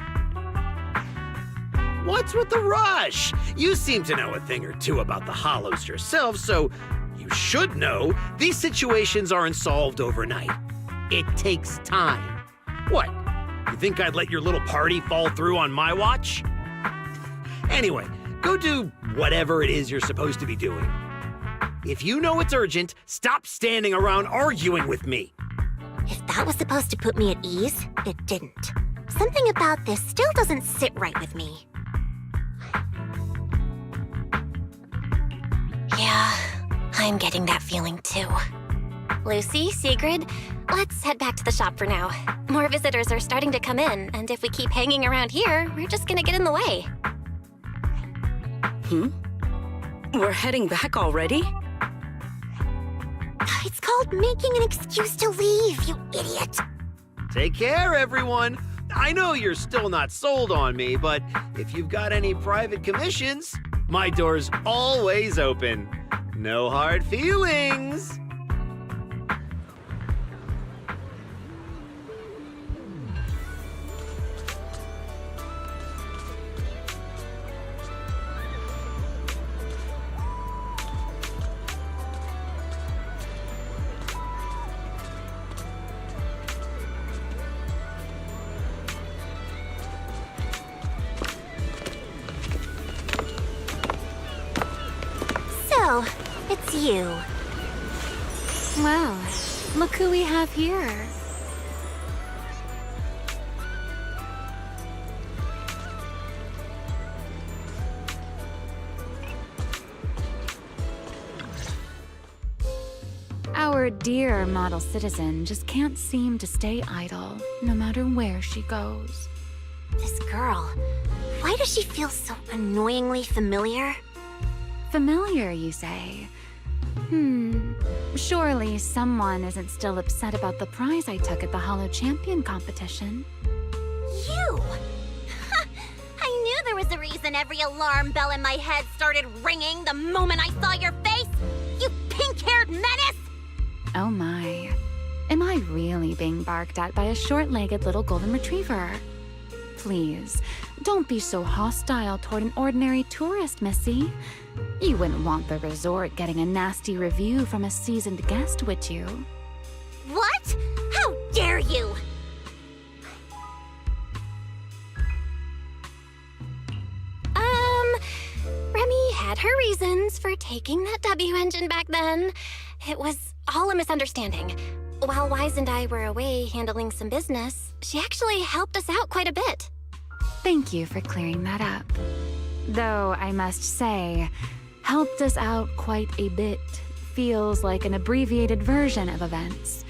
S9: What's with the rush? You seem to know a thing or two about the hollows yourself, so you should know these situations aren't solved overnight. It takes time. What? You think I'd let your little party fall through on my watch? Anyway, go do whatever it is you're supposed to be doing. If you know it's urgent, stop standing around arguing with me.
S3: If that was supposed to put me at ease, it didn't. Something about this still doesn't sit right with me.
S6: Yeah, I'm getting that feeling too. Lucy, Sigrid, let's head back to the shop for now. More visitors are starting to come in, and if we keep hanging around here, we're just gonna get in the way.
S2: We're heading back already?
S3: It's called making an excuse to leave, you idiot.
S9: Take care, everyone. I know you're still not sold on me, but if you've got any private commissions, my door's always open. No hard feelings.
S3: So, it's you.
S1: Well, look who we have here. Our dear model citizen just can't seem to stay idle, no matter where she goes.
S3: This girl, why does she feel so annoyingly familiar?
S1: Familiar, you say? Surely someone isn't still upset about the prize I took at the Hollow Champion competition.
S3: You! I knew there was a reason every alarm bell in my head started ringing the moment I saw your face! You pink-haired menace!
S1: Oh my. Am I really being barked at by a short-legged little golden retriever? Please, don't be so hostile toward an ordinary tourist, Missy. You wouldn't want the resort getting a nasty review from a seasoned guest, would you?
S3: What? How dare you!
S6: Remy had her reasons for taking that W engine back then. It was all a misunderstanding. While Wise and I were away handling some business, she actually helped us out quite a bit.
S1: Thank you for clearing that up. Though I must say, helped us out quite a bit feels like an abbreviated version of events.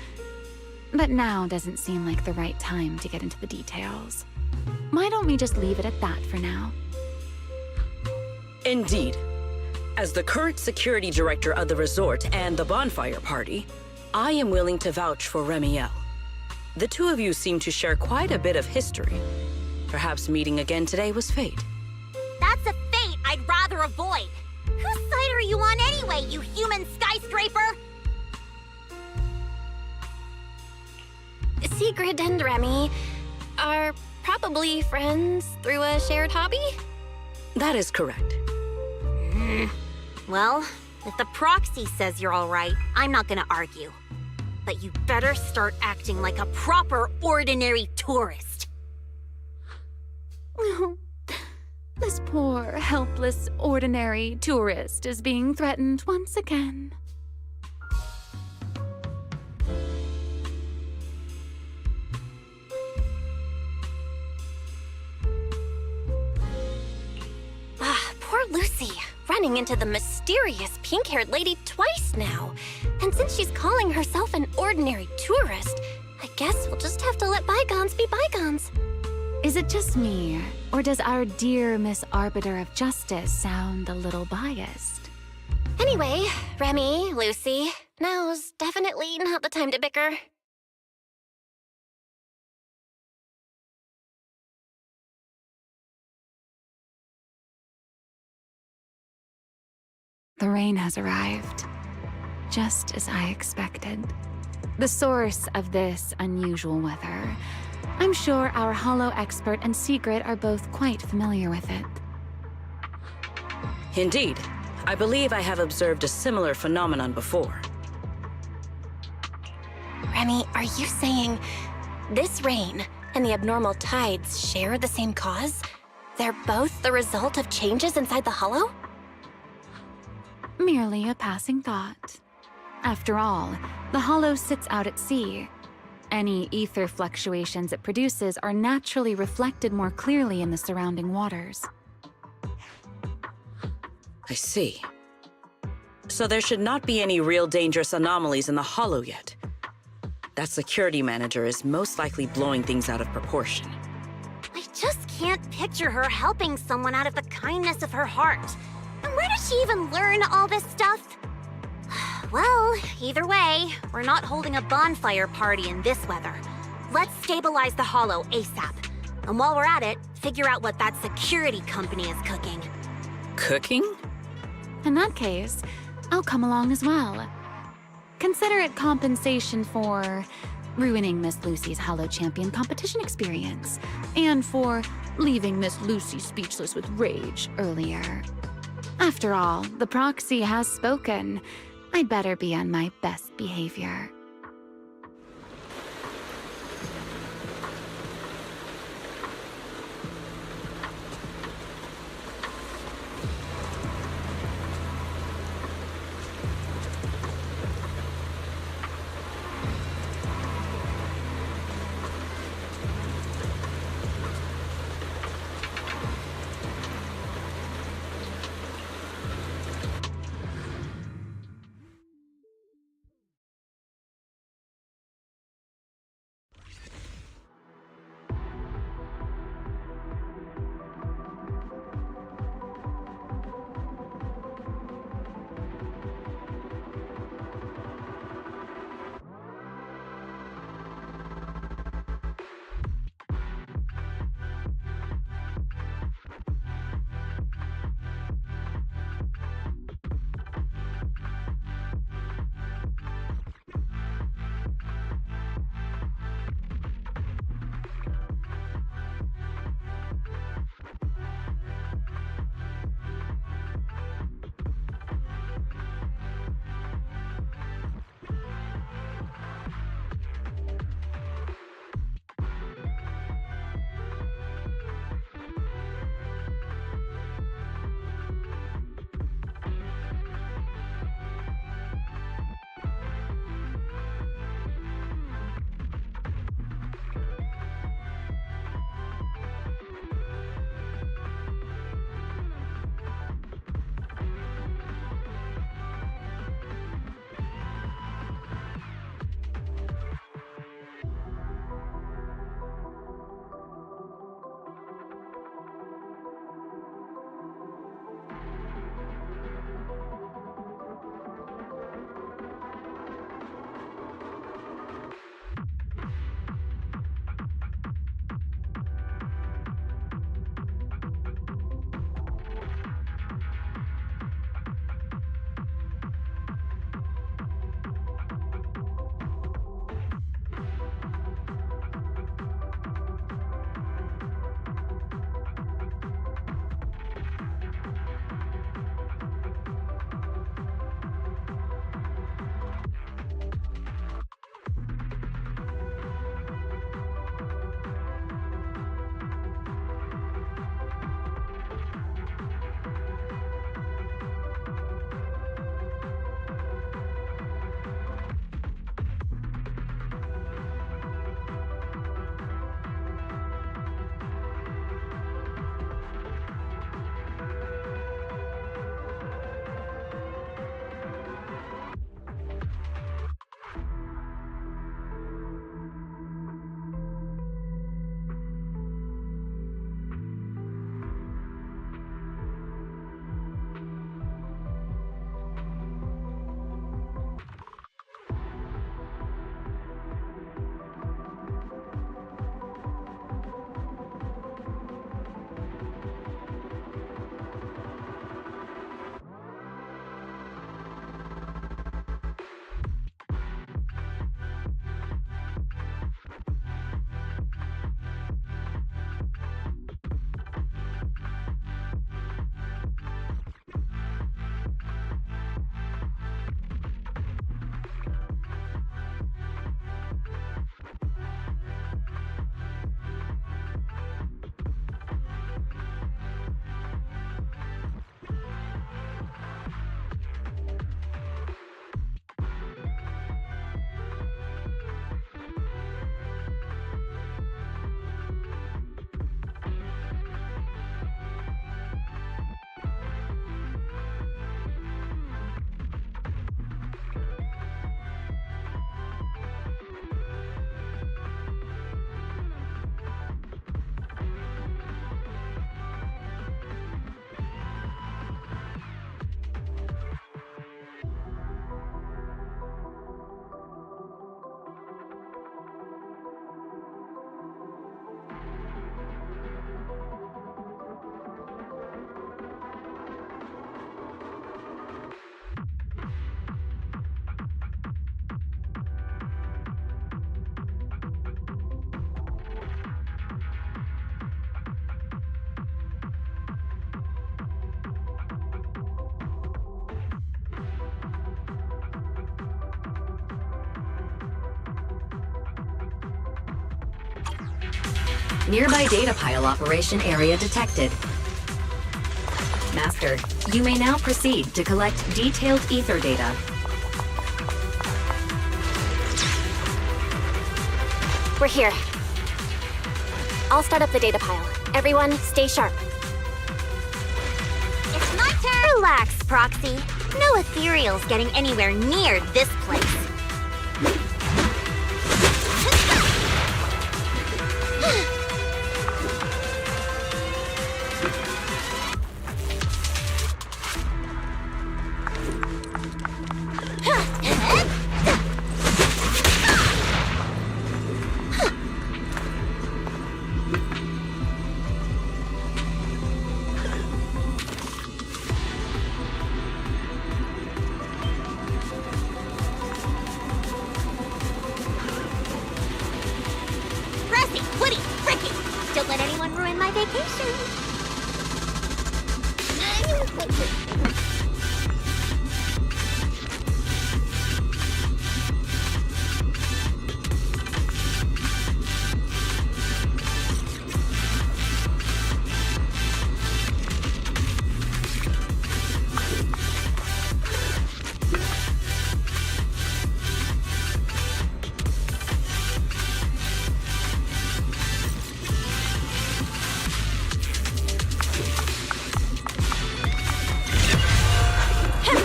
S1: But now doesn't seem like the right time to get into the details. Why don't we just leave it at that for now?
S2: Indeed. As the current security director of the resort and the bonfire party, I am willing to vouch for Remielle. The two of you seem to share quite a bit of history. Perhaps meeting again today was fate.
S3: That's a fate I'd rather avoid. Whose side are you on anyway, you human skyscraper?
S6: Sigrid and Remy are probably friends through a shared hobby?
S2: That is correct.
S3: Well, if the proxy says you're all right, I'm not gonna argue. But you better start acting like a proper, ordinary tourist.
S1: This poor, helpless, ordinary tourist is being threatened once again.
S6: Poor Lucy, running into the mysterious pink-haired lady twice now. And since she's calling herself an ordinary tourist, I guess we'll just have to let bygones be bygones.
S1: Is it just me, or does our dear Miss Arbiter of Justice sound a little biased?
S6: Anyway, Remy, Lucy, now's definitely not the time to bicker.
S1: The rain has arrived, just as I expected. The source of this unusual weather. I'm sure our hollow expert and Sigrid are both quite familiar with it.
S2: Indeed. I believe I have observed a similar phenomenon before.
S6: Remy, are you saying this rain and the abnormal tides share the same cause? They're both the result of changes inside the hollow?
S1: Merely a passing thought. After all, the hollow sits out at sea. Any ether fluctuations it produces are naturally reflected more clearly in the surrounding waters.
S2: I see. So there should not be any real dangerous anomalies in the hollow yet. That security manager is most likely blowing things out of proportion.
S3: I just can't picture her helping someone out of the kindness of her heart. And where did she even learn all this stuff? Well, either way, we're not holding a bonfire party in this weather. Let's stabilize the hollow ASAP. And while we're at it, figure out what that security company is cooking.
S2: Cooking?
S1: In that case, I'll come along as well. Consider it compensation for ruining Miss Lucy's Hollow Champion competition experience, and for leaving Miss Lucy speechless with rage earlier. After all, the proxy has spoken. I'd better be on my best behavior.
S11: Nearby data pile operation area detected. Master, you may now proceed to collect detailed ether data.
S6: We're here. I'll start up the data pile. Everyone, stay sharp.
S3: It's my turn! Relax, Proxy. No ethereals getting anywhere near this place. Don't let anyone ruin my vacation.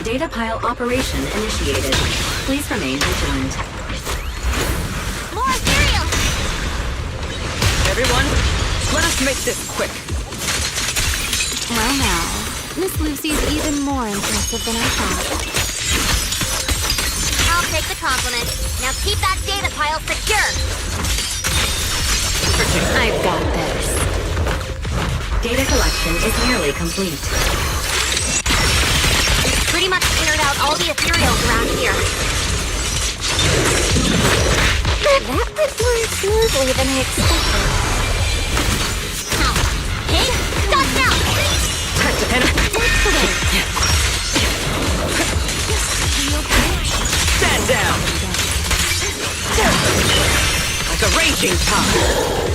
S11: Data pile operation initiated. Please remain vigilant.
S3: More ethereal!
S7: Everyone, let us make this quick.
S1: Well now, Miss Lucy's even more impressive than I thought.
S3: I'll take the compliment. Now keep that data pile secure.
S1: I've got this.
S11: Data collection is nearly complete.
S3: Pretty much cleared out all the ethereals around here.
S1: That went more smoothly than I expected.
S3: Hey, stop now!
S7: Time to pin him.
S1: That's the way.
S7: Stand down. Like a raging tide.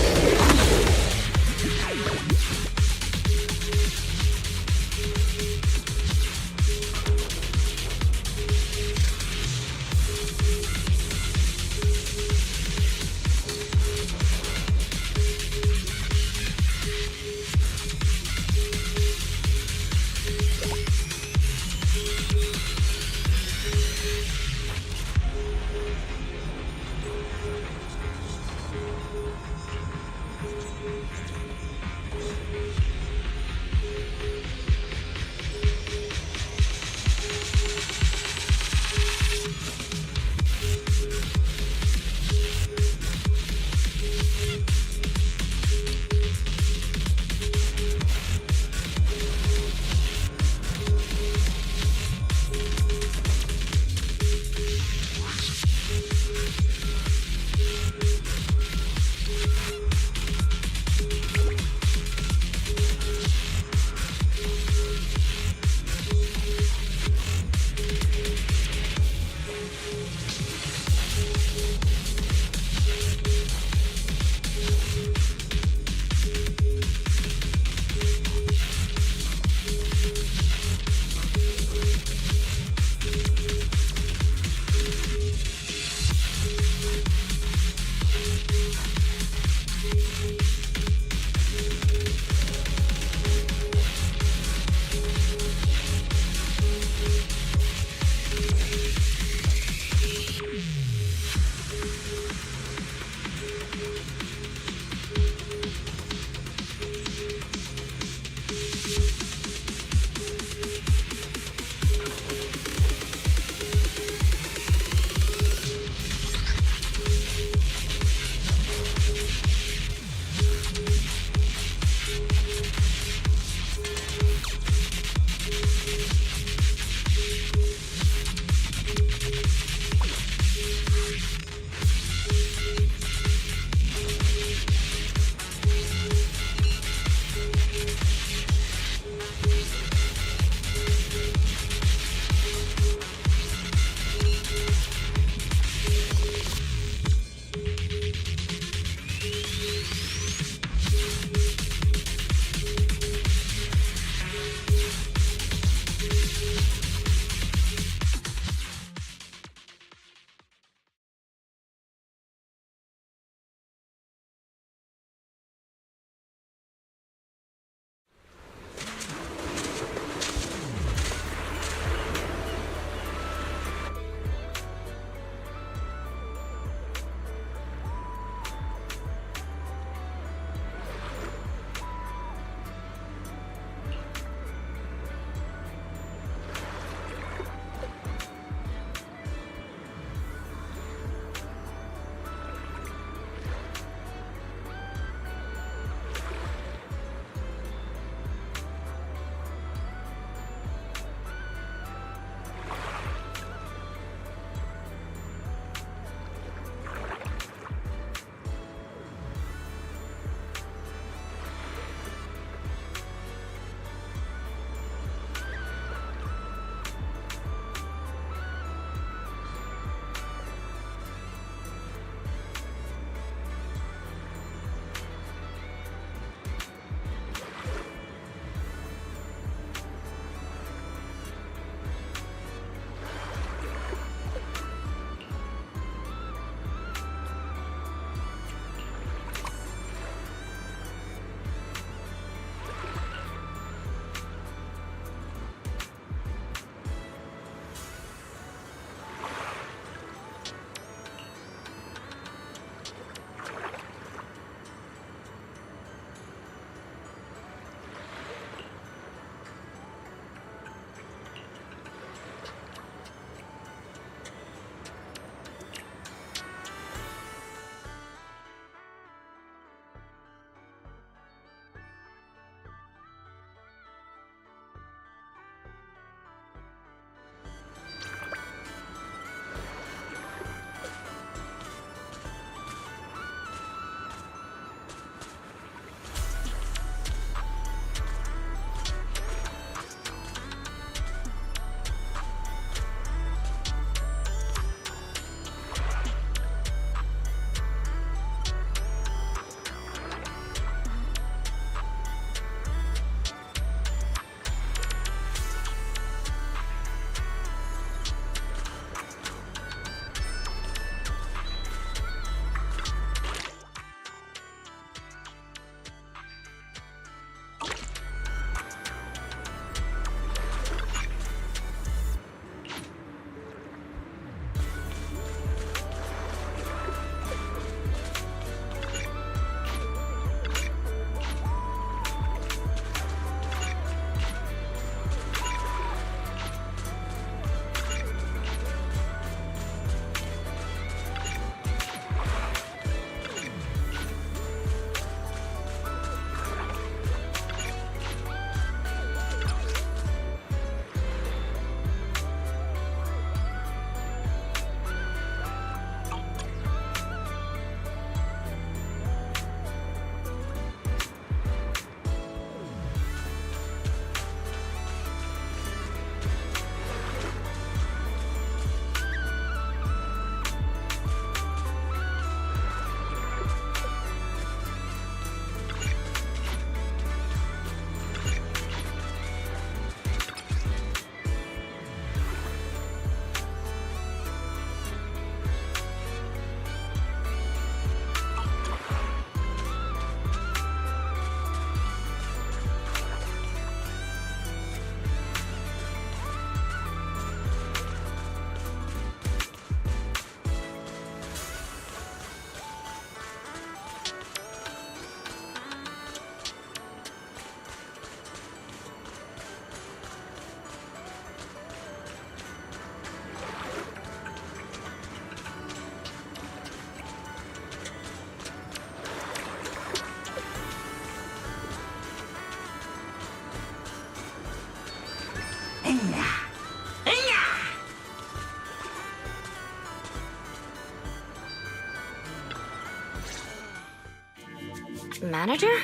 S10: Manager?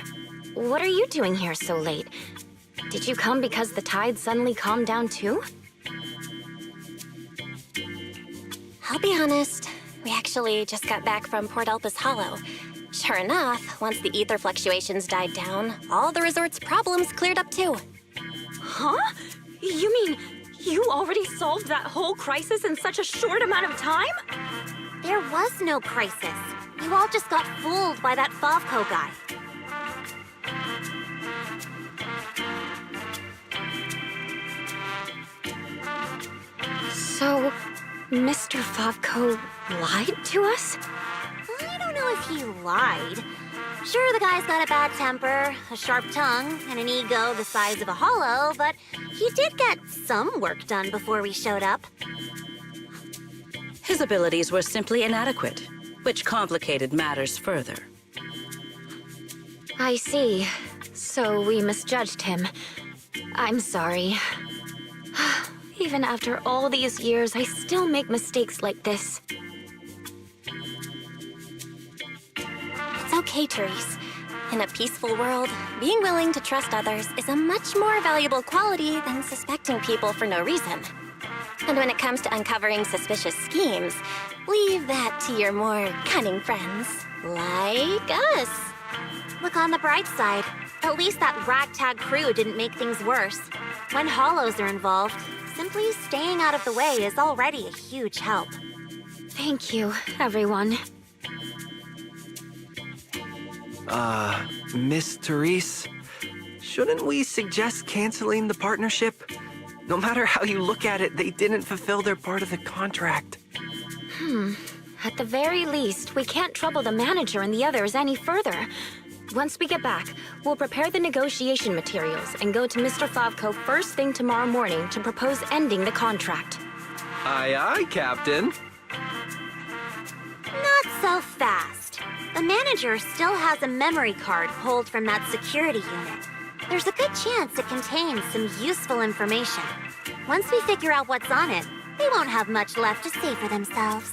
S10: What are you doing here so late? Did you come because the tide suddenly calmed down too?
S6: I'll be honest. We actually just got back from Port Elpis Hollow. Sure enough, once the ether fluctuations died down, all the resort's problems cleared up too.
S10: Huh? You mean you already solved that whole crisis in such a short amount of time?
S3: There was no crisis. You all just got fooled by that Favco guy.
S10: So, Mr. Favco lied to us?
S3: I don't know if he lied. Sure, the guy's got a bad temper, a sharp tongue, and an ego the size of a hollow, but he did get some work done before we showed up.
S2: His abilities were simply inadequate, which complicated matters further.
S10: I see. So we misjudged him. I'm sorry. Even after all these years, I still make mistakes like this.
S6: It's okay, Therese. In a peaceful world, being willing to trust others is a much more valuable quality than suspecting people for no reason. And when it comes to uncovering suspicious schemes, leave that to your more cunning friends, like us.
S3: Look on the bright side. At least that ragtag crew didn't make things worse. When hollows are involved, simply staying out of the way is already a huge help.
S10: Thank you, everyone.
S12: Miss Therese, shouldn't we suggest canceling the partnership? No matter how you look at it, they didn't fulfill their part of the contract.
S10: At the very least, we can't trouble the manager and the others any further. Once we get back, we'll prepare the negotiation materials and go to Mr. Favco first thing tomorrow morning to propose ending the contract.
S12: Aye, aye, Captain.
S3: Not so fast. The manager still has a memory card pulled from that security unit. There's a good chance it contains some useful information. Once we figure out what's on it, they won't have much left to say for themselves.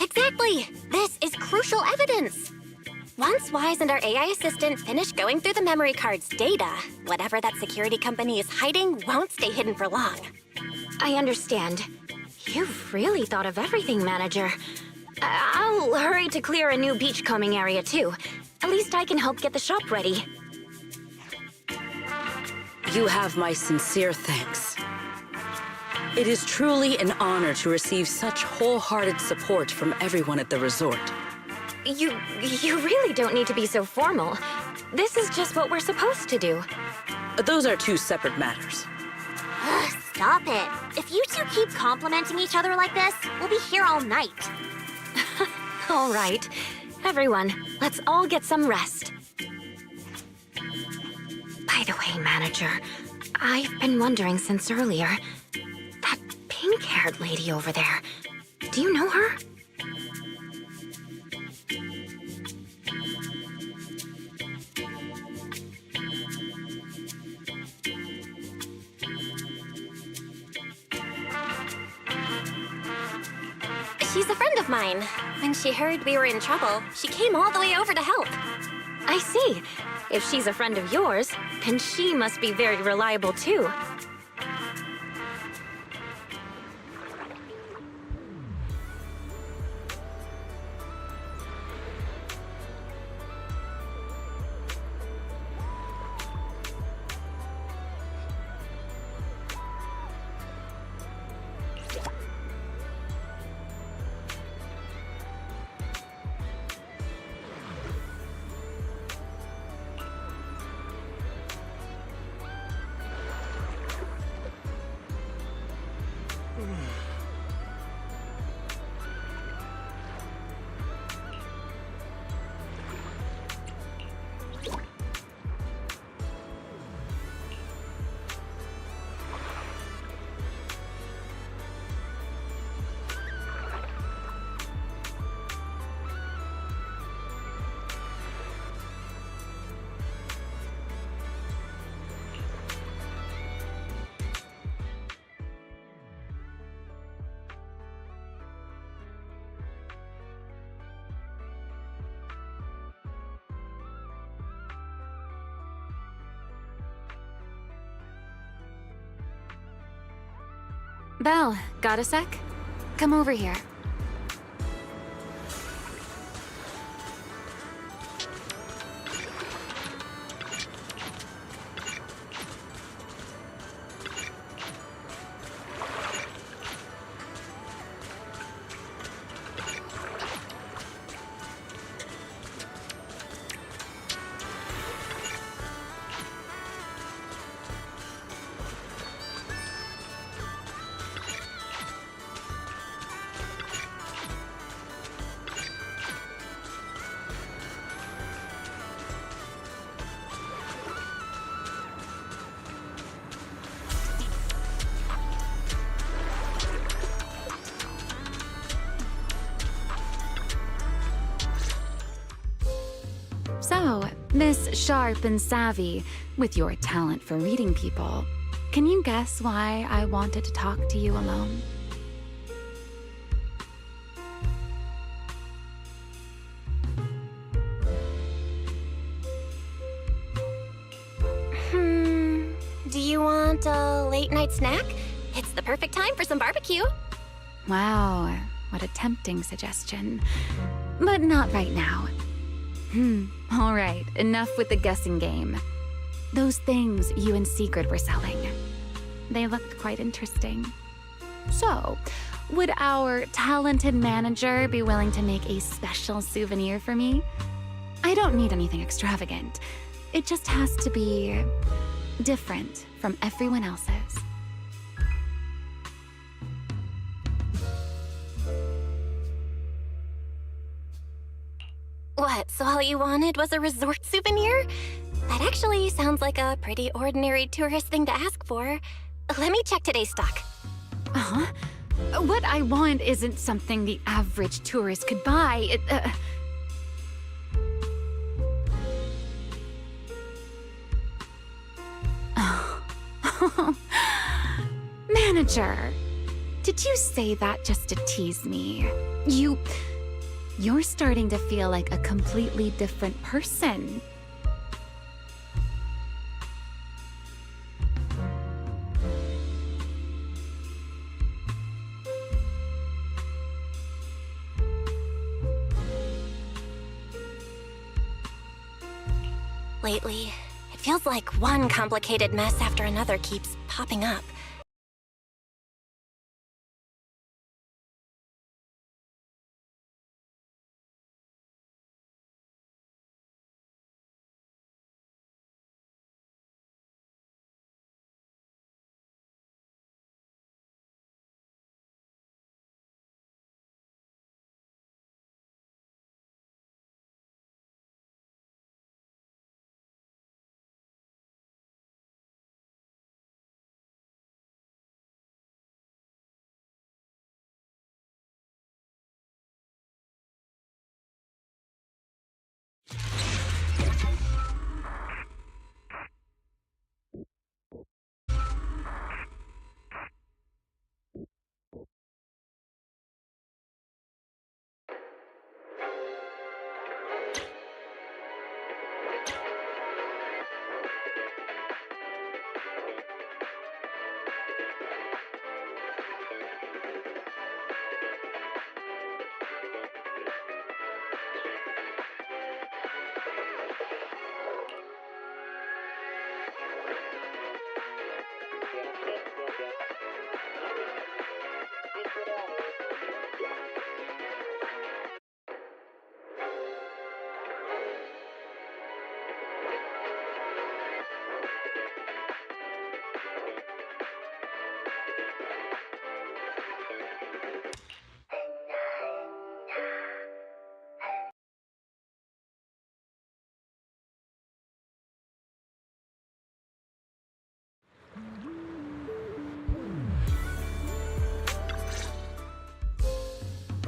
S6: Exactly! This is crucial evidence! Once Wise and our AI assistant finish going through the memory card's data, whatever that security company is hiding won't stay hidden for long.
S10: I understand. You've really thought of everything, Manager. I'll hurry to clear a new beachcombing area, too. At least I can help get the shop ready.
S2: You have my sincere thanks. It is truly an honor to receive such wholehearted support from everyone at the resort.
S10: You really don't need to be so formal. This is just what we're supposed to do.
S2: Those are two separate matters.
S3: Ugh, stop it. If you two keep complimenting each other like this, we'll be here all night.
S10: All right. Everyone, let's all get some rest. By the way, Manager, I've been wondering since earlier. That pink-haired lady over there, do you know her?
S6: She's a friend of mine. When she heard we were in trouble, she came all the way over to help.
S10: I see. If she's a friend of yours, then she must be very reliable too.
S1: Belle, got a sec? Come over here. So, Miss Sharp and Savvy, with your talent for reading people, can you guess why I wanted to talk to you alone?
S6: Do you want a late night snack? It's the perfect time for some barbecue.
S1: Wow, what a tempting suggestion. But not right now. All right, enough with the guessing game. Those things you and Sigrid were selling, they looked quite interesting. So, would our talented manager be willing to make a special souvenir for me? I don't need anything extravagant. It just has to be different from everyone else's.
S6: What, so all you wanted was a resort souvenir? That actually sounds like a pretty ordinary tourist thing to ask for. Let me check today's stock.
S1: Uh-huh. What I want isn't something the average tourist could buy. Manager, did you say that just to tease me? You're starting to feel like a completely different person.
S6: Lately, it feels like one complicated mess after another keeps popping up.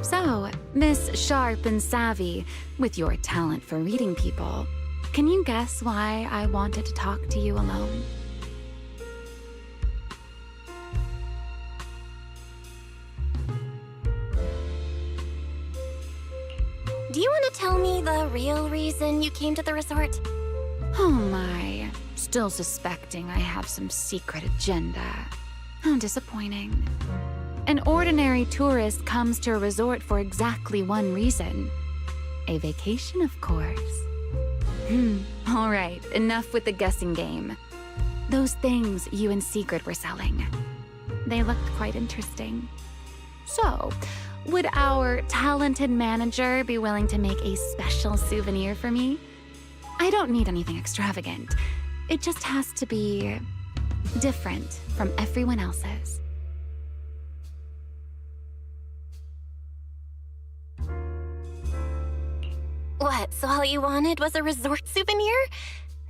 S1: So, Miss Sharp and Savvy, with your talent for reading people, can you guess why I wanted to talk to you alone?
S6: Do you want to tell me the real reason you came to the resort?
S1: Oh my, still suspecting I have some secret agenda. How disappointing. An ordinary tourist comes to a resort for exactly one reason. A vacation, of course. All right, enough with the guessing game. Those things you and Sigrid were selling, they looked quite interesting. So, would our talented manager be willing to make a special souvenir for me? I don't need anything extravagant. It just has to be different from everyone else's.
S6: What, so all you wanted was a resort souvenir?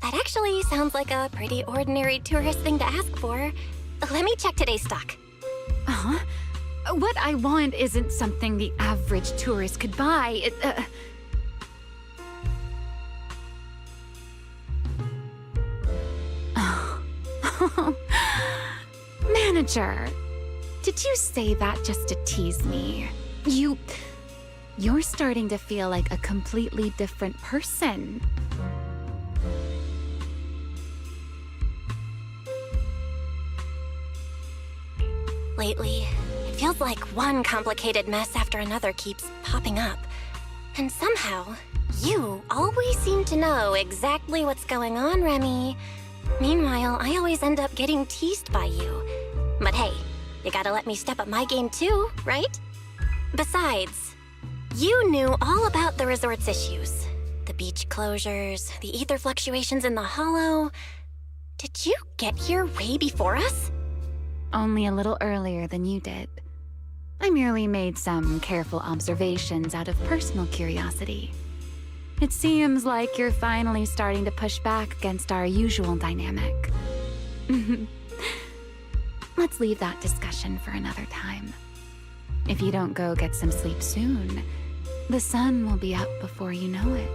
S6: That actually sounds like a pretty ordinary tourist thing to ask for. Let me check today's stock.
S1: Uh-huh. What I want isn't something the average tourist could buy. Manager! Did you say that just to tease me? You're starting to feel like a completely different person.
S6: Lately, it feels like one complicated mess after another keeps popping up. And somehow, you always seem to know exactly what's going on, Remy. Meanwhile, I always end up getting teased by you. But hey, you gotta let me step up my game too, right? Besides, you knew all about the resort's issues. The beach closures, the ether fluctuations in the hollow. Did you get here way before us?
S1: Only a little earlier than you did. I merely made some careful observations out of personal curiosity. It seems like you're finally starting to push back against our usual dynamic. Let's leave that discussion for another time. If you don't go get some sleep soon, the sun will be up before you know it.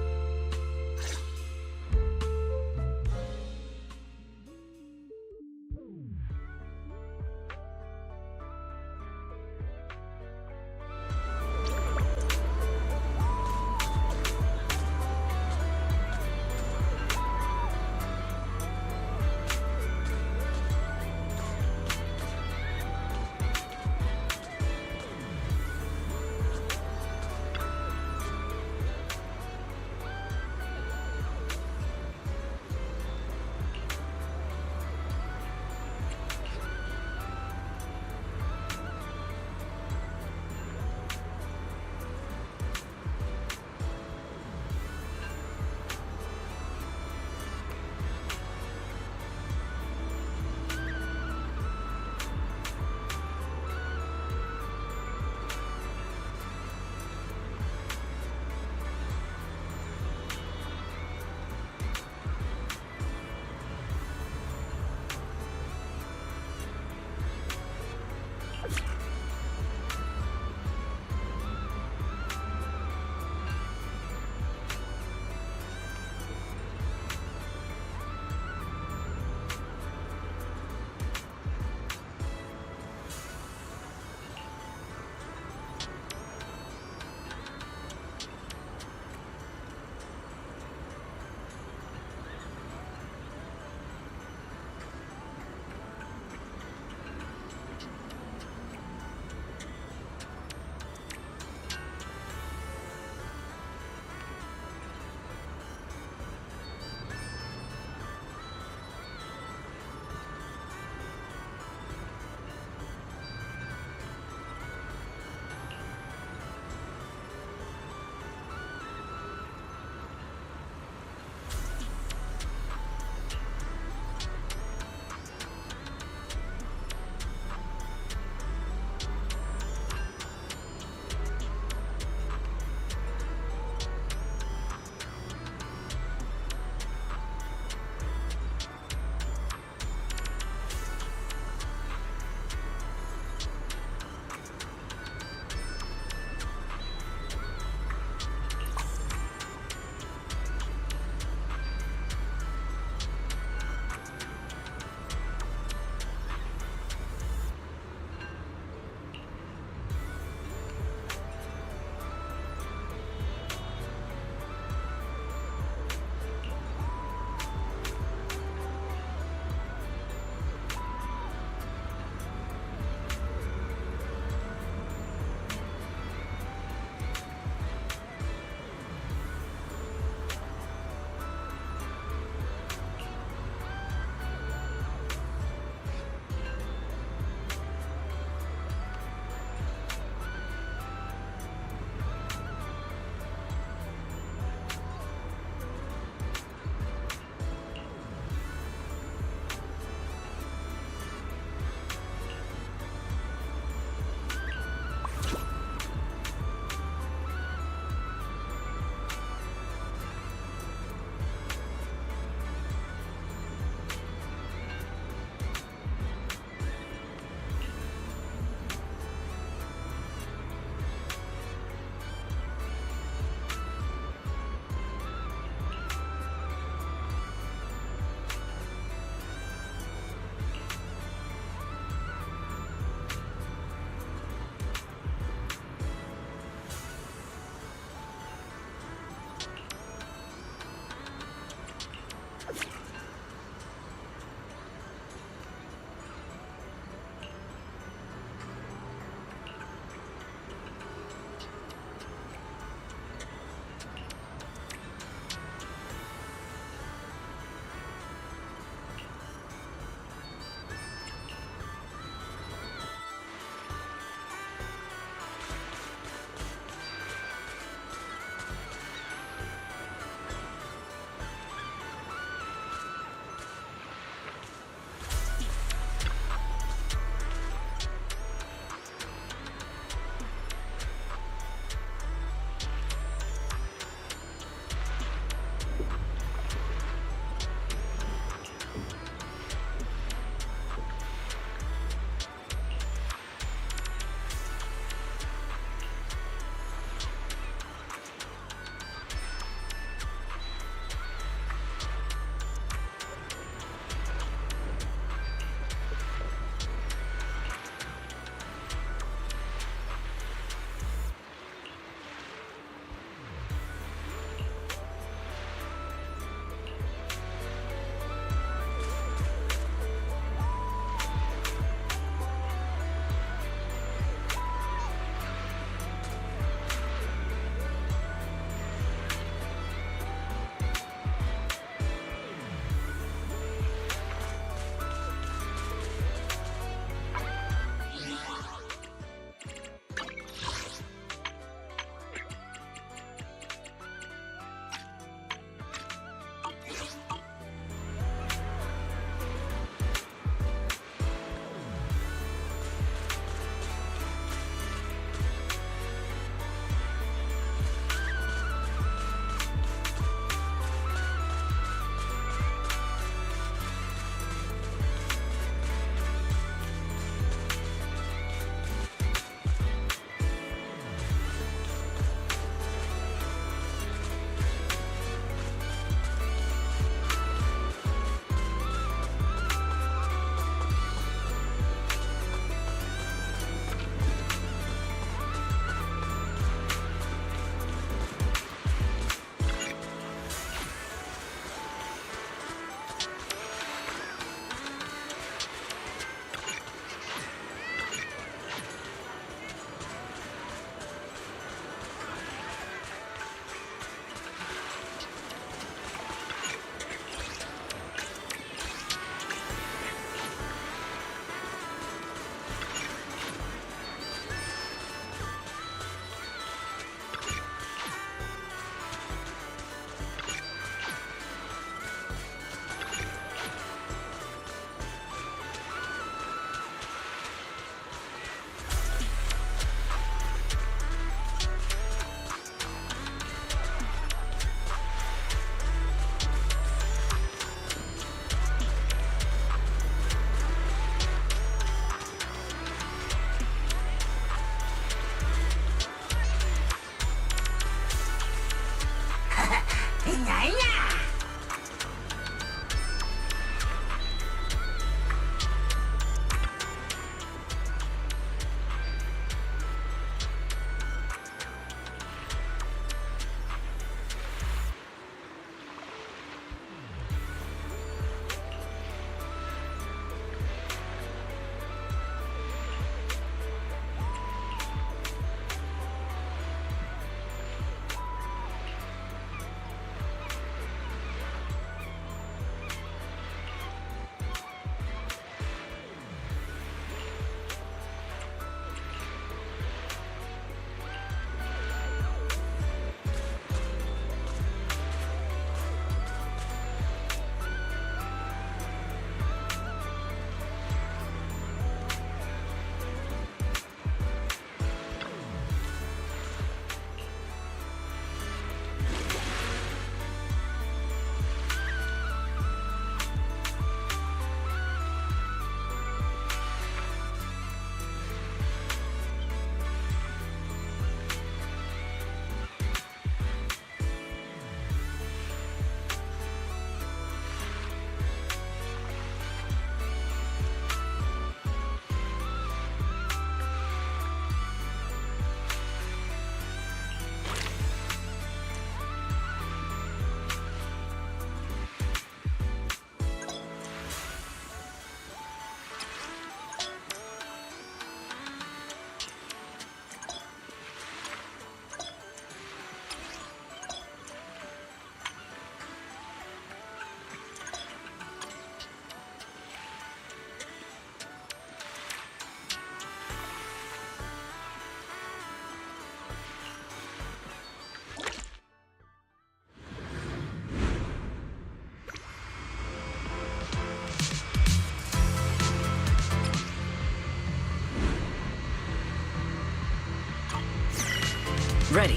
S7: Ready.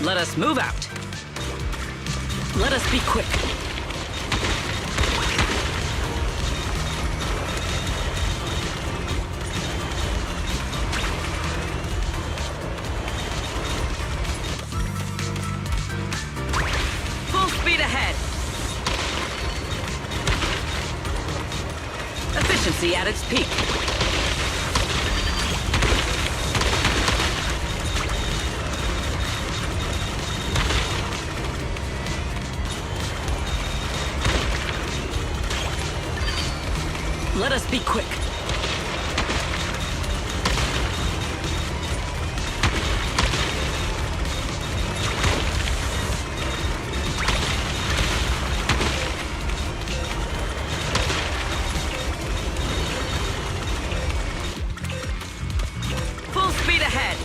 S7: Let us move out. Let us be quick. Full speed ahead. Efficiency at its peak. Let us be quick. Full speed ahead.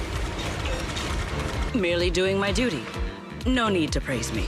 S7: Merely doing my duty. No need to praise me.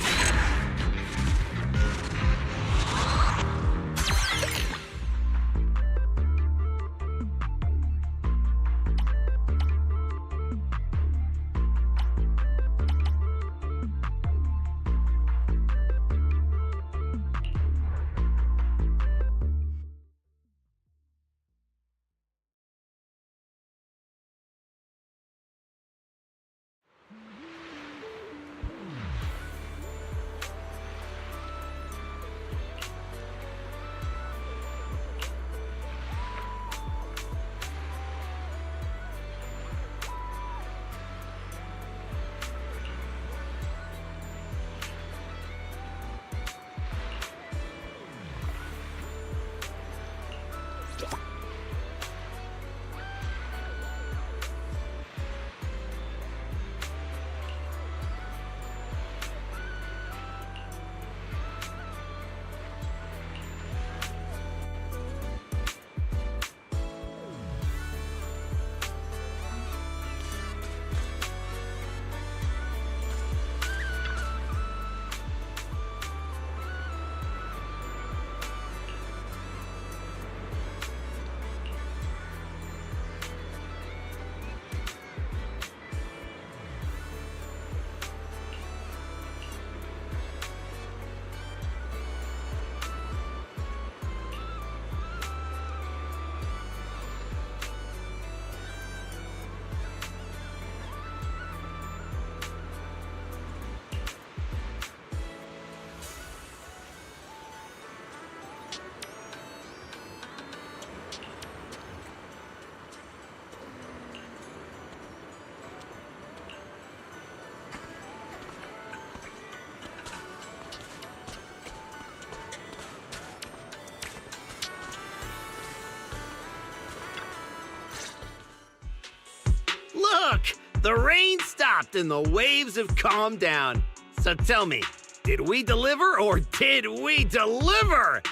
S9: rain stopped and the waves have calmed down. So tell me, did we deliver or did we deliver?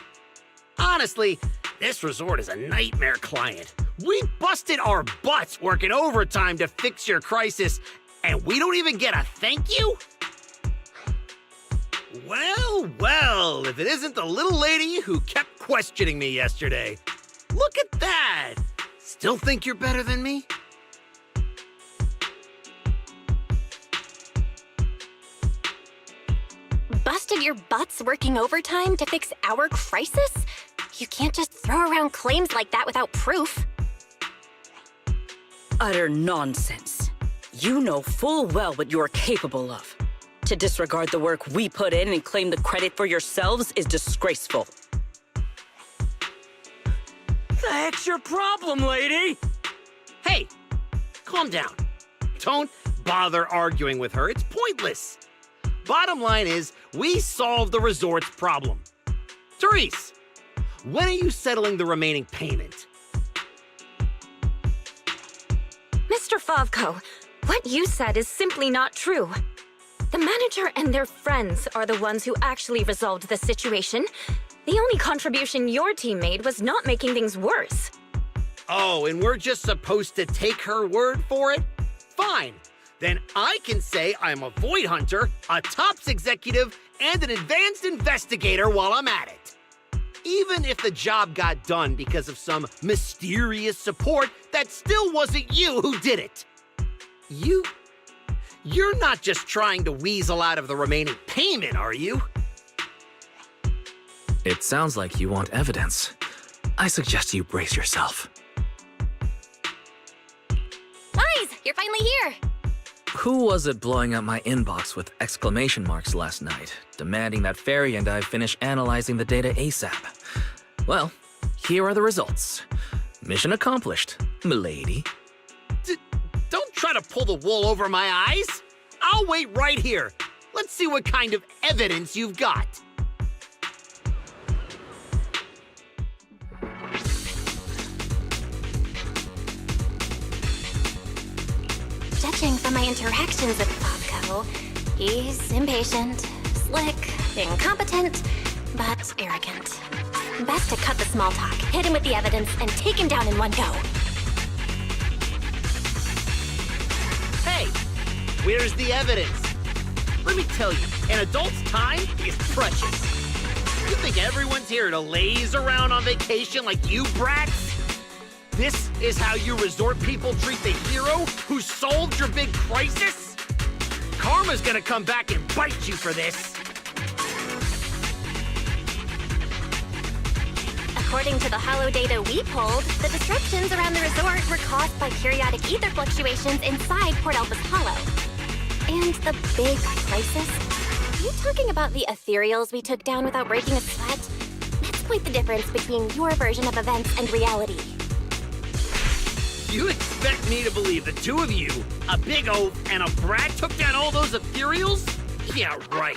S9: Honestly, this resort is a nightmare client. We busted our butts working overtime to fix your crisis, and we don't even get a thank you? Well, well, if it isn't the little lady who kept questioning me yesterday. Look at that! Still think you're better than me?
S6: Busted your butts working overtime to fix our crisis? You can't just throw around claims like that without proof.
S2: Utter nonsense. You know full well what you're capable of. To disregard the work we put in and claim the credit for yourselves is disgraceful.
S7: The heck's your problem, lady?
S9: Hey, calm down. Don't bother arguing with her. It's pointless. Bottom line is, we solved the resort's problem. Therese, when are you settling the remaining payment?
S10: Mr. Favko, what you said is simply not true. The manager and their friends are the ones who actually resolved the situation. The only contribution your team made was not making things worse.
S9: Oh, and we're just supposed to take her word for it? Fine. Then I can say I'm a void hunter, a TOPS executive, and an advanced investigator while I'm at it. Even if the job got done because of some mysterious support, that still wasn't you who did it. You're not just trying to weasel out of the remaining payment, are you?
S5: It sounds like you want evidence. I suggest you brace yourself.
S6: Guys, you're finally here!
S5: Who was it blowing up my inbox with exclamation marks last night, demanding that Fairy and I finish analyzing the data ASAP? Well, here are the results. Mission accomplished, milady.
S9: Don't try to pull the wool over my eyes. I'll wait right here. Let's see what kind of evidence you've got.
S6: Judging from my interactions with Favko, he's impatient, slick, incompetent, but arrogant. Best to cut the small talk, hit him with the evidence, and take him down in one go.
S9: Hey, where's the evidence? Let me tell you, an adult's time is precious. You think everyone's here to laze around on vacation like you brats? This is how you resort people treat the hero who solved your big crisis? Karma's gonna come back and bite you for this.
S6: According to the hollow data we pulled, the disruptions around the resort were caused by periodic ether fluctuations inside Port Elpis Hollow. And the big crisis? Are you talking about the ethereals we took down without breaking a sweat? That's quite the difference between your version of events and reality.
S9: You expect me to believe the two of you, a big oaf and a brat, took down all those ethereals? Yeah, right.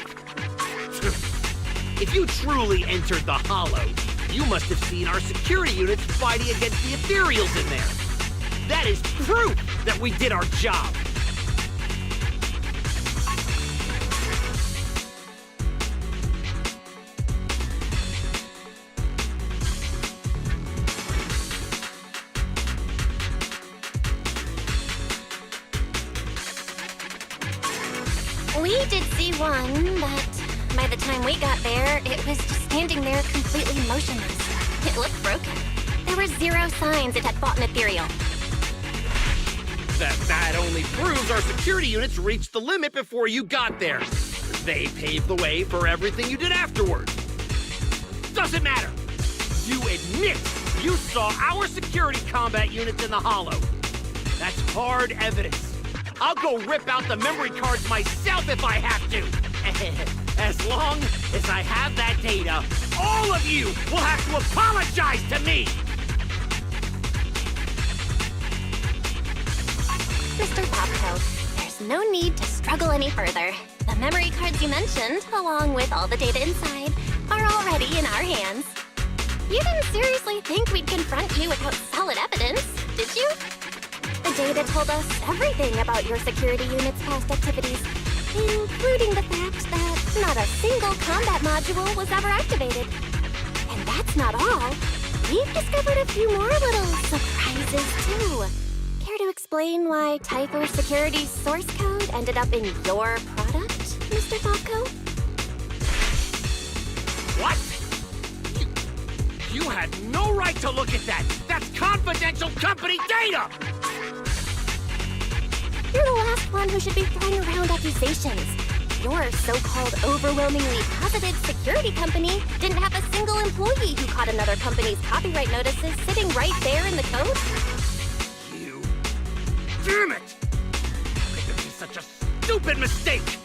S9: If you truly entered the Hollow, you must have seen our security units fighting against the ethereals in there. That is proof that we did our job.
S6: We did see one, but by the time we got there, it was just standing there completely motionless. It looked broken. There were 0 signs it had fought an ethereal.
S9: That only proves our security units reached the limit before you got there. They paved the way for everything you did afterward. Doesn't matter. You admit you saw our security combat units in the Hollow. That's hard evidence. I'll go rip out the memory cards myself if I have to. As long as I have that data, all of you will have to apologize to me.
S6: Mr. Favko, there's no need to struggle any further. The memory cards you mentioned, along with all the data inside, are already in our hands. You didn't seriously think we'd confront you without solid evidence, did you? the data told us everything about your security unit's past activities, including the fact that not a single combat module was ever activated. And that's not all. We've discovered a few more little surprises, too. Care to explain why Typho Security's source code ended up in your product, Mr. Falco?
S13: What? You had no right to look at that! That's confidential company data!
S6: You're the last one who should be throwing around accusations. Your so-called overwhelmingly positive security company didn't have a single employee who caught another company's copyright notices sitting right there in the code.
S13: You... Damn it! How could there be such a stupid mistake?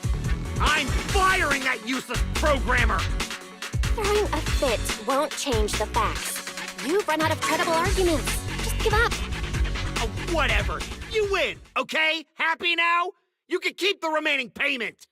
S13: I'm firing that useless programmer!
S6: Throwing a fit won't change the facts. You've run out of credible arguments. Just give up.
S13: Oh, whatever. You win, okay? Happy now? You can keep the remaining payment.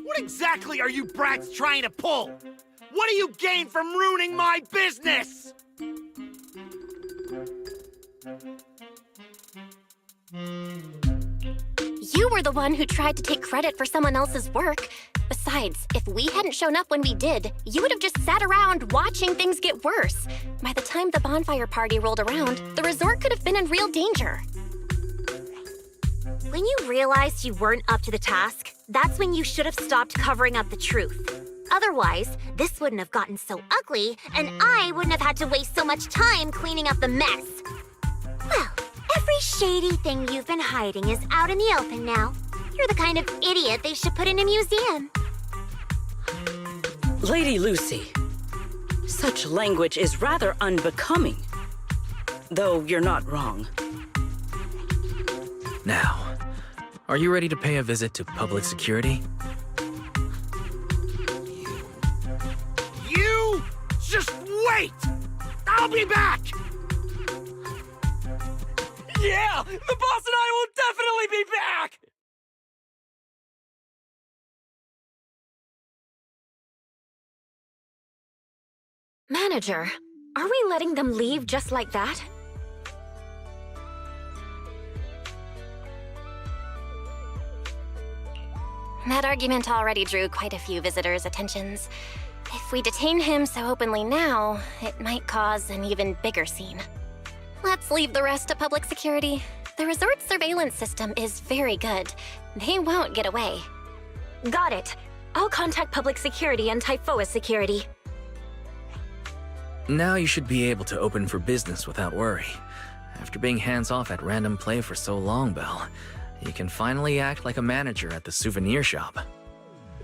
S13: What exactly are you brats trying to pull? What do you gain from ruining my business?
S6: You were the one who tried to take credit for someone else's work. Besides, if we hadn't shown up when we did, you would have just sat around watching things get worse. By the time the bonfire party rolled around, the resort could have been in real danger.
S14: When you realized you weren't up to the task, that's when you should have stopped covering up the truth. Otherwise, this wouldn't have gotten so ugly, and I wouldn't have had to waste so much time cleaning up the mess. Well, every shady thing you've been hiding is out in the open now. You're the kind of idiot they should put in a museum.
S2: Lady Lucy, such language is rather unbecoming. Though you're not wrong.
S5: Now, are you ready to pay a visit to public security?
S13: You just wait! I'll be back!
S12: Yeah! The boss and I will definitely be back!
S10: Manager, are we letting them leave just like that?
S6: That argument already drew quite a few visitors' attentions. If we detain him so openly now, it might cause an even bigger scene. Let's leave the rest to public security. The resort's surveillance system is very good. They won't get away.
S10: Got it. I'll contact public security and Typhoa security.
S5: Now you should be able to open for business without worry. After being hands-off at random play for so long, Belle, you can finally act like a manager at the souvenir shop.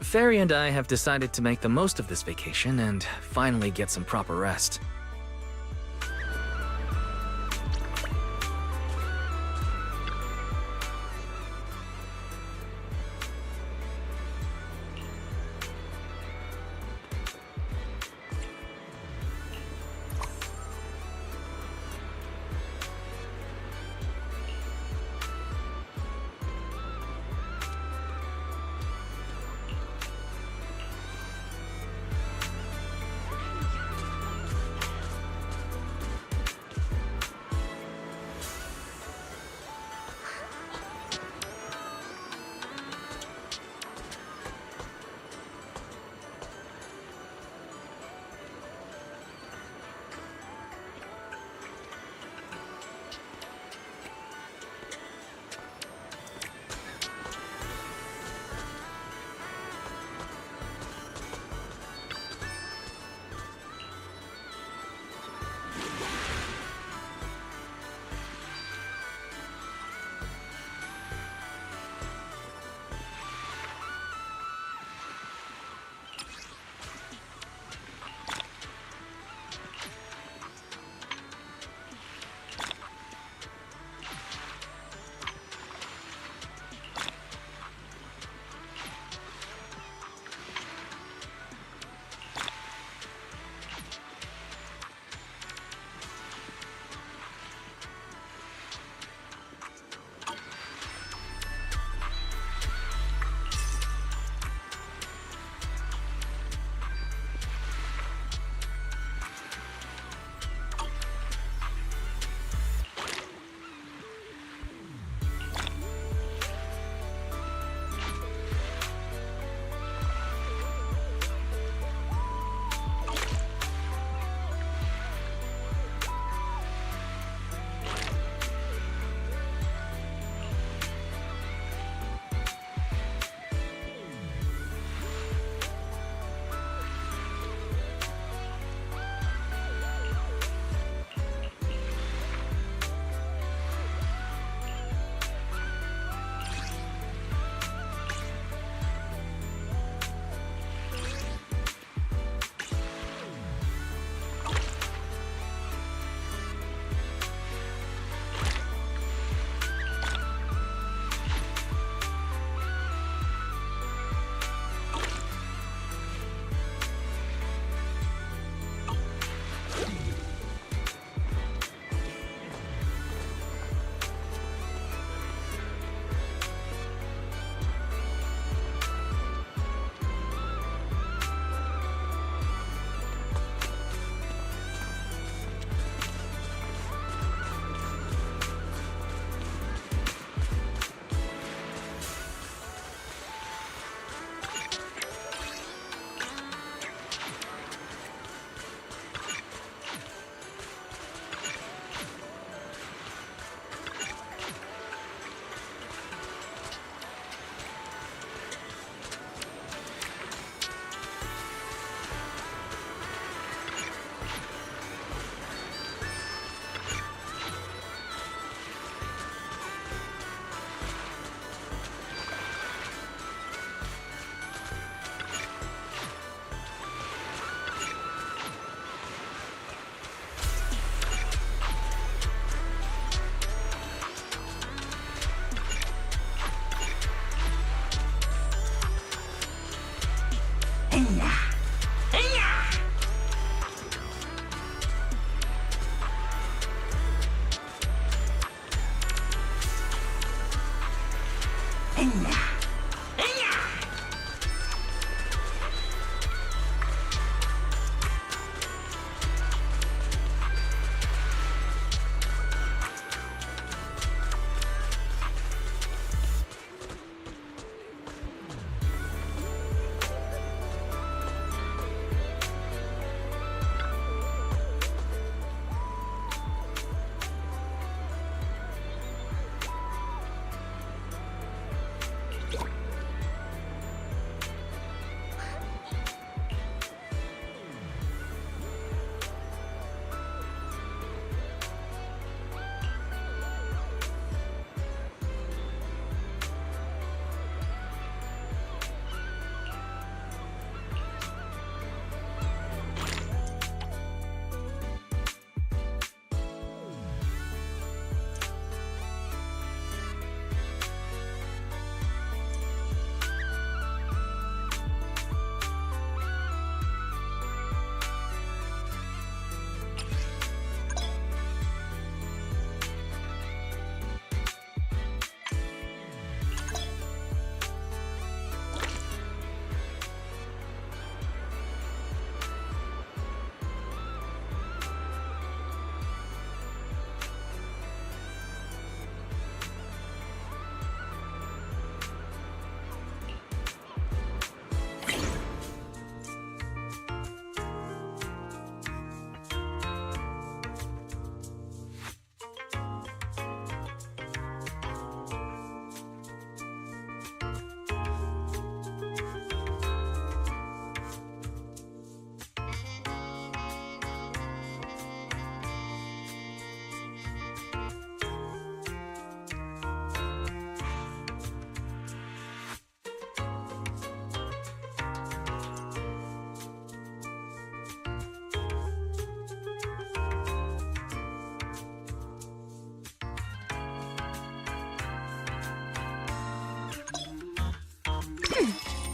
S5: Fairy and I have decided to make the most of this vacation and finally get some proper rest.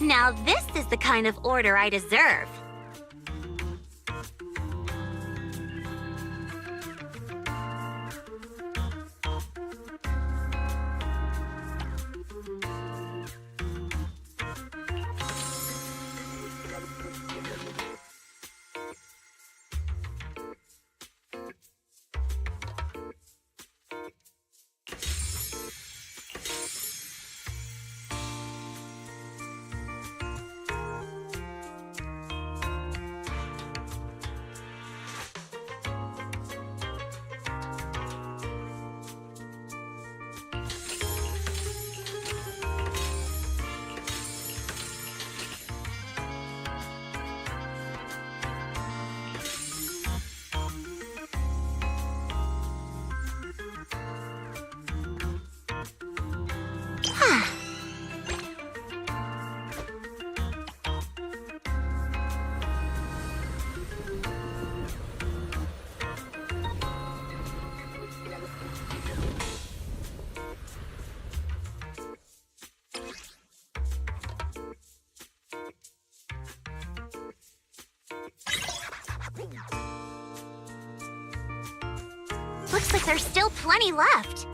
S14: Now this is the kind of order I deserve. Looks like there's still plenty left.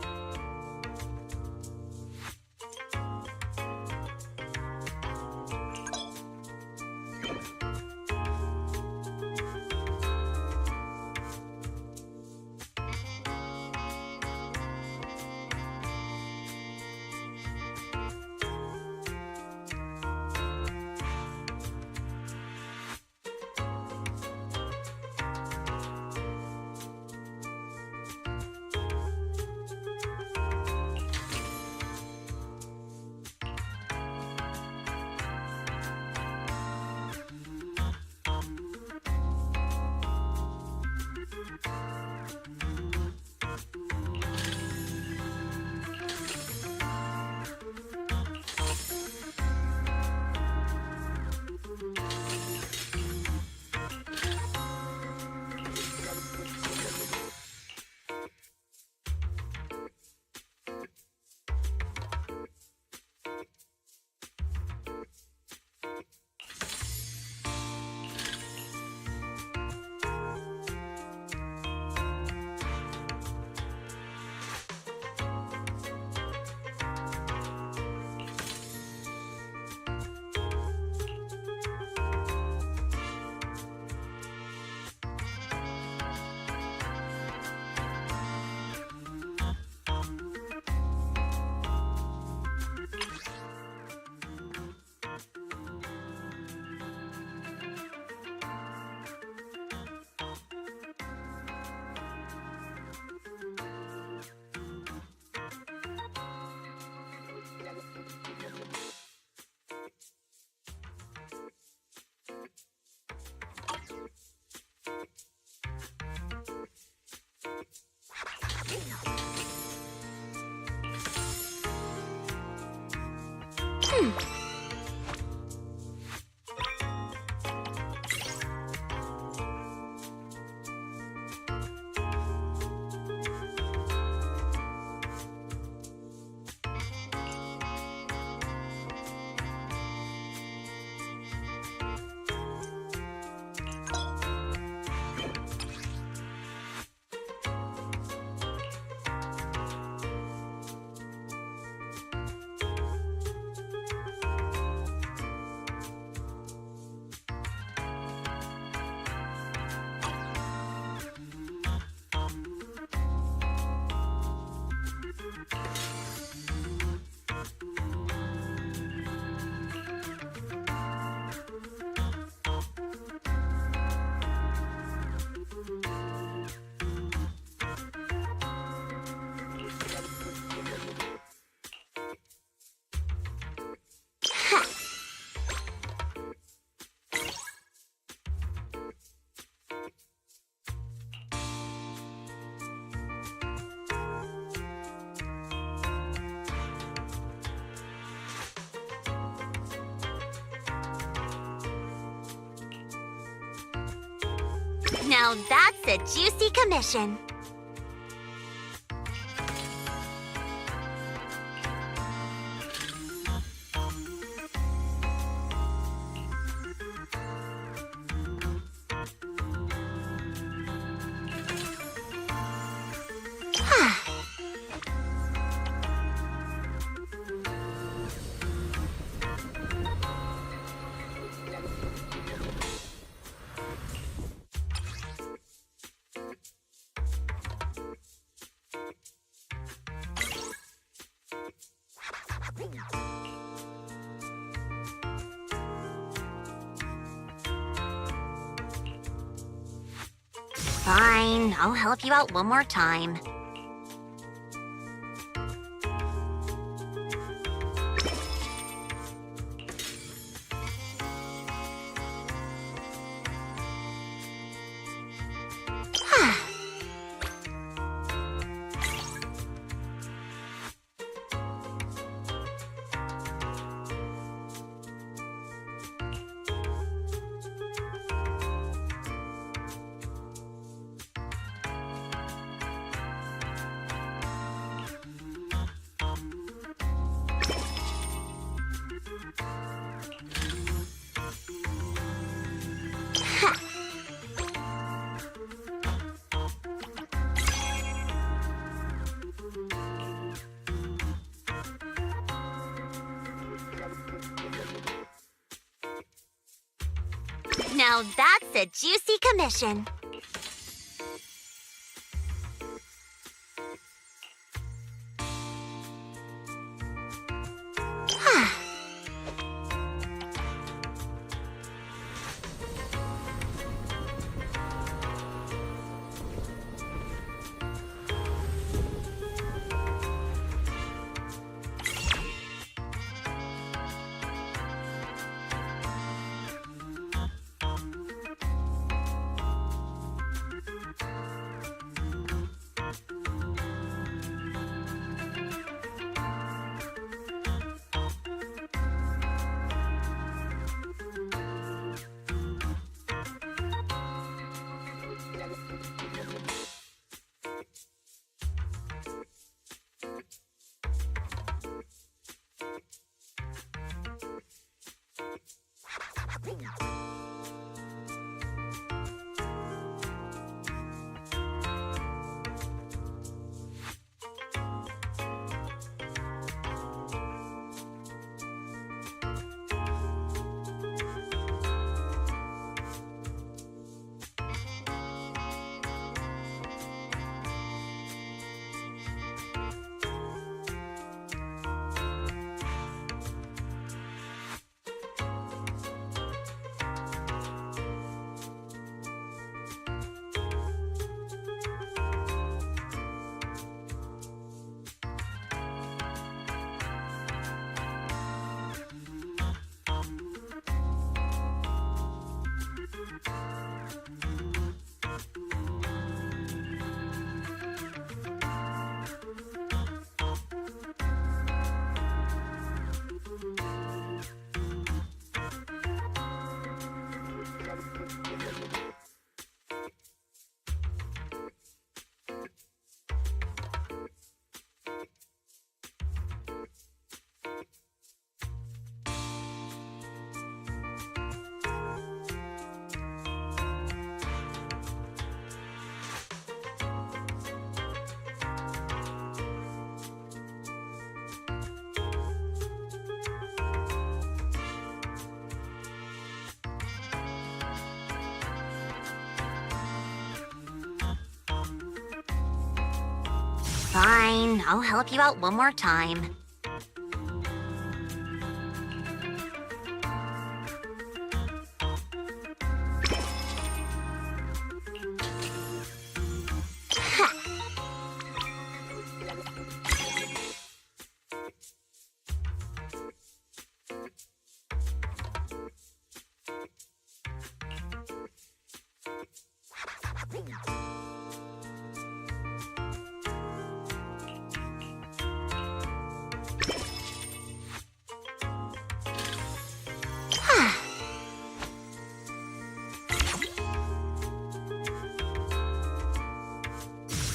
S14: Now that's a juicy commission. Fine, I'll help you out one more time. Now that's a juicy commission. Fine, I'll help you out one more time.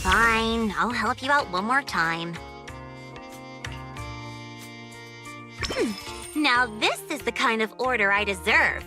S14: Fine, I'll help you out one more time. Now this is the kind of order I deserve.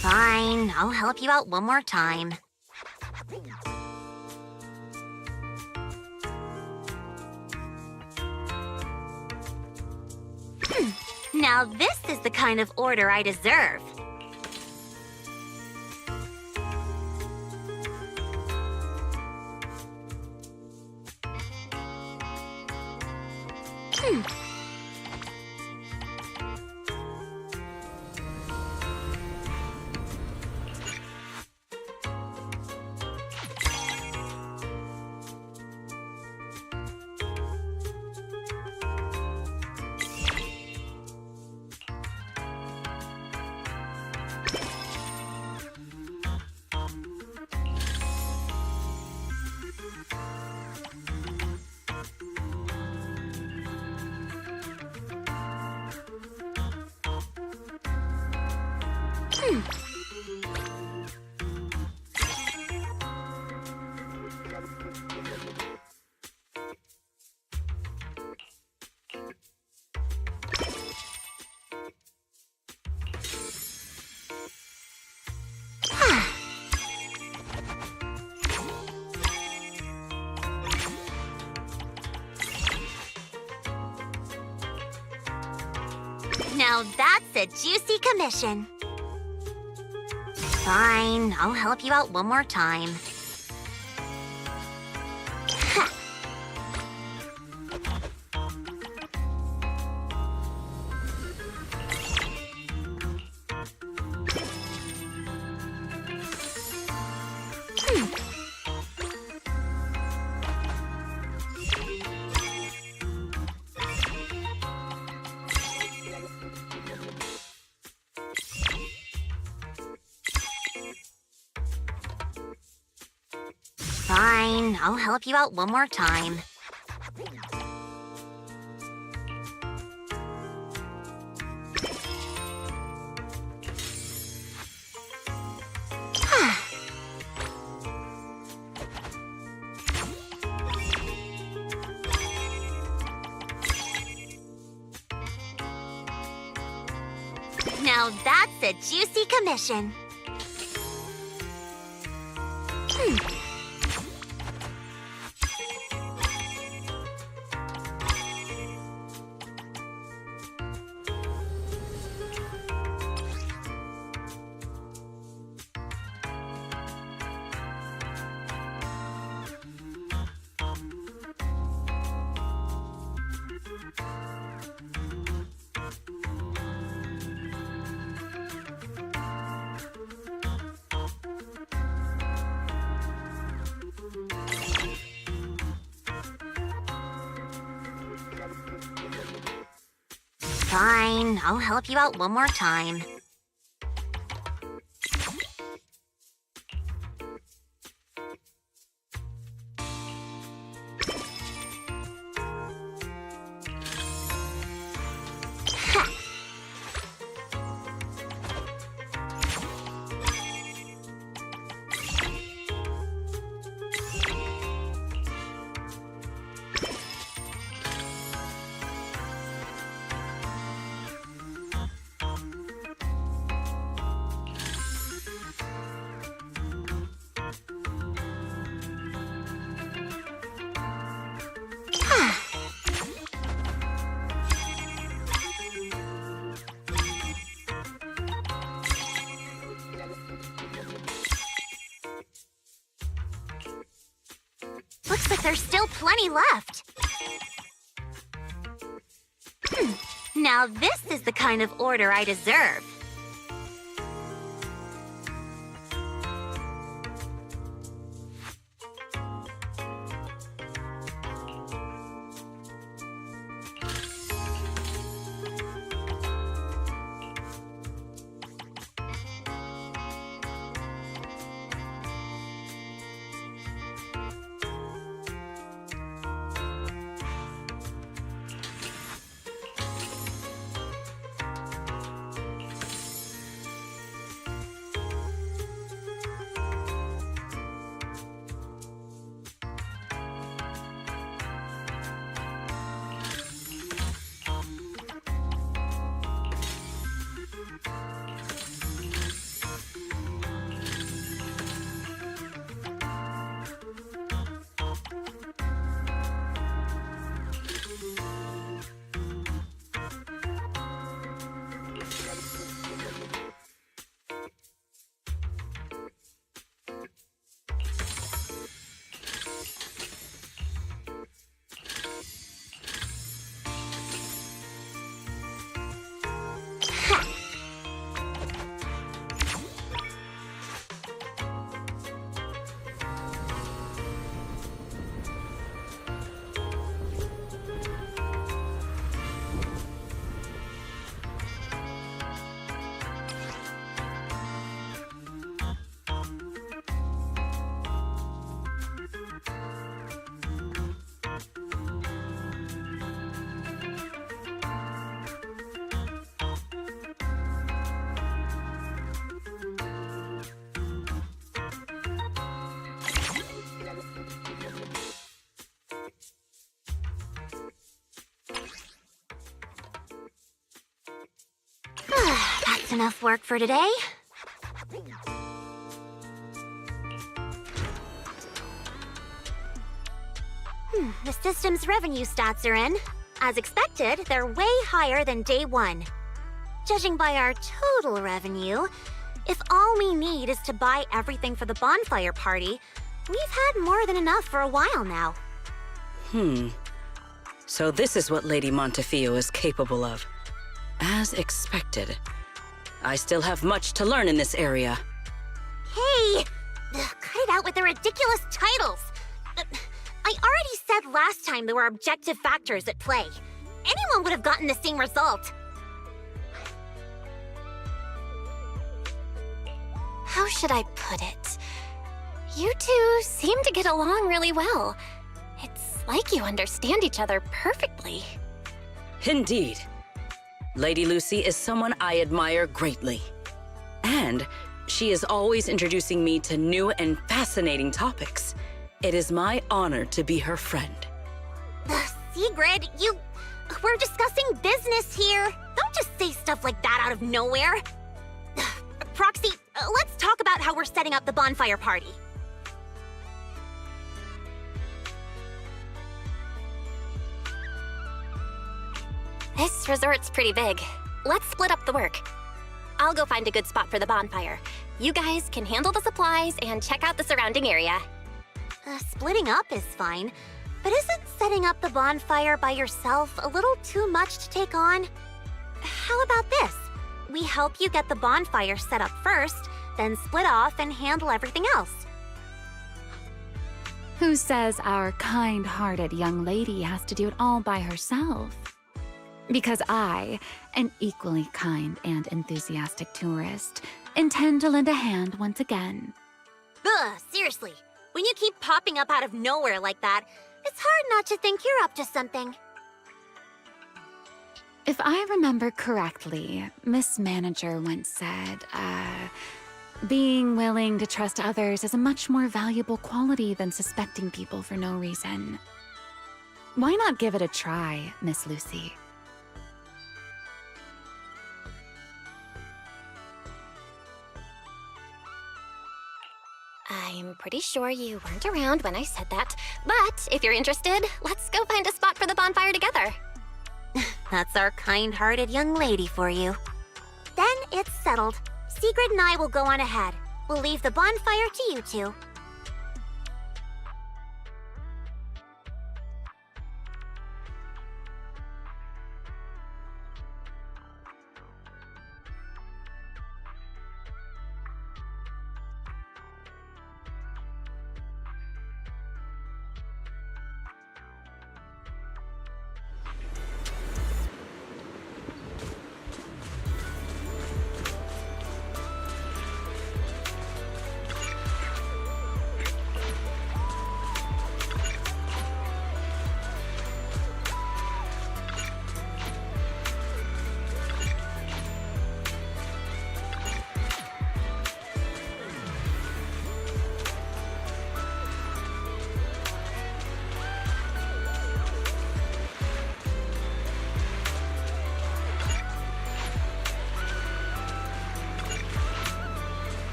S14: Fine, I'll help you out one more time. Now this is the kind of order I deserve. Now that's a juicy commission. Fine, I'll help you out one more time. Fine, I'll help you out one more time. Now that's a juicy commission. Fine, I'll help you out one more time. Looks like there's still plenty left. Now this is the kind of order I deserve. That's enough work for today. The system's revenue stats are in. As expected, they're way higher than day one. Judging by our total revenue, if all we need is to buy everything for the bonfire party, we've had more than enough for a while now.
S2: So this is what Lady Montefiore is capable of. As expected. I still have much to learn in this area.
S14: Hey! Cut it out with the ridiculous titles! I already said last time there were objective factors at play. Anyone would have gotten the same result.
S6: How should I put it? You two seem to get along really well. It's like you understand each other perfectly.
S2: Indeed. Lady Lucy is someone I admire greatly. And she is always introducing me to new and fascinating topics. It is my honor to be her friend.
S14: Sigrid, we're discussing business here. Don't just say stuff like that out of nowhere. Proxy, let's talk about how we're setting up the bonfire party.
S6: This resort's pretty big. Let's split up the work. I'll go find a good spot for the bonfire. You guys can handle the supplies and check out the surrounding area.
S14: Splitting up is fine, but isn't setting up the bonfire by yourself a little too much to take on? How about this? We help you get the bonfire set up first, then split off and handle everything else.
S1: Who says our kind-hearted young lady has to do it all by herself? Because I, an equally kind and enthusiastic tourist, intend to lend a hand once again.
S14: Ugh, seriously. When you keep popping up out of nowhere like that, it's hard not to think you're up to something.
S1: If I remember correctly, Miss Manager once said, being willing to trust others is a much more valuable quality than suspecting people for no reason. Why not give it a try, Miss Lucy?
S6: I'm pretty sure you weren't around when I said that, but if you're interested, let's go find a spot for the bonfire together.
S14: That's our kind-hearted young lady for you. Then it's settled. Sigrid and I will go on ahead. We'll leave the bonfire to you two.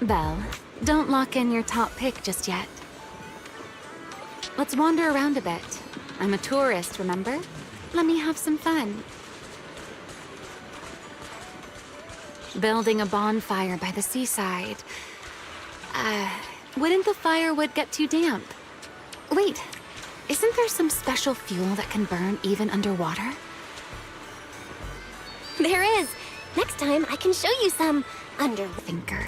S1: Belle, don't lock in your top pick just yet. Let's wander around a bit. I'm a tourist, remember? Let me have some fun. Building a bonfire by the seaside. Wouldn't the firewood get too damp? Wait, isn't there some special fuel that can burn even underwater?
S14: There is. Next time I can show you some
S1: Thinker.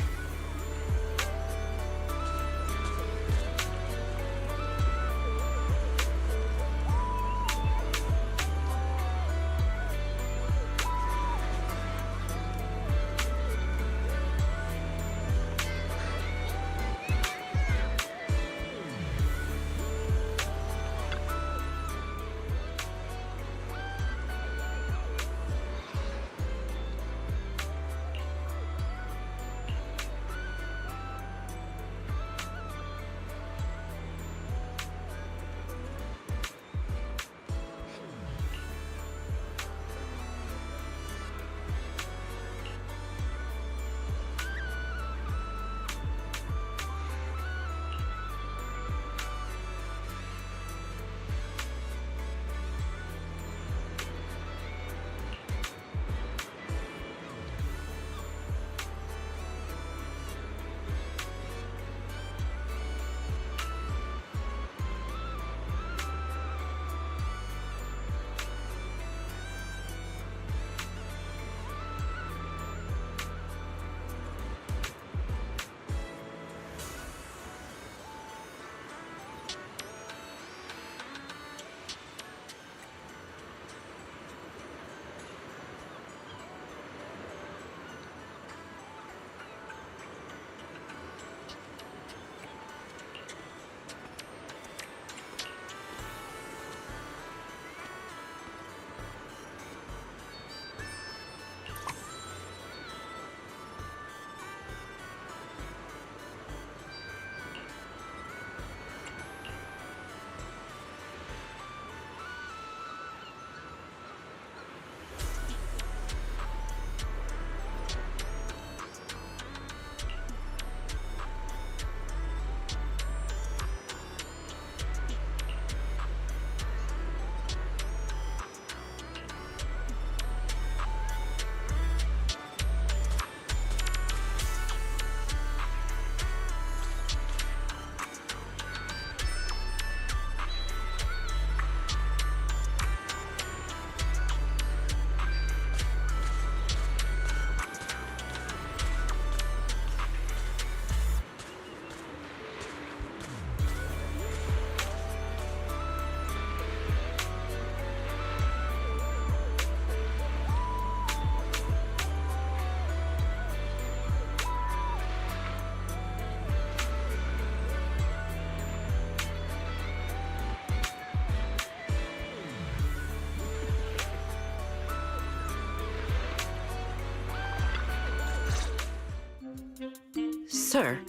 S2: Sir,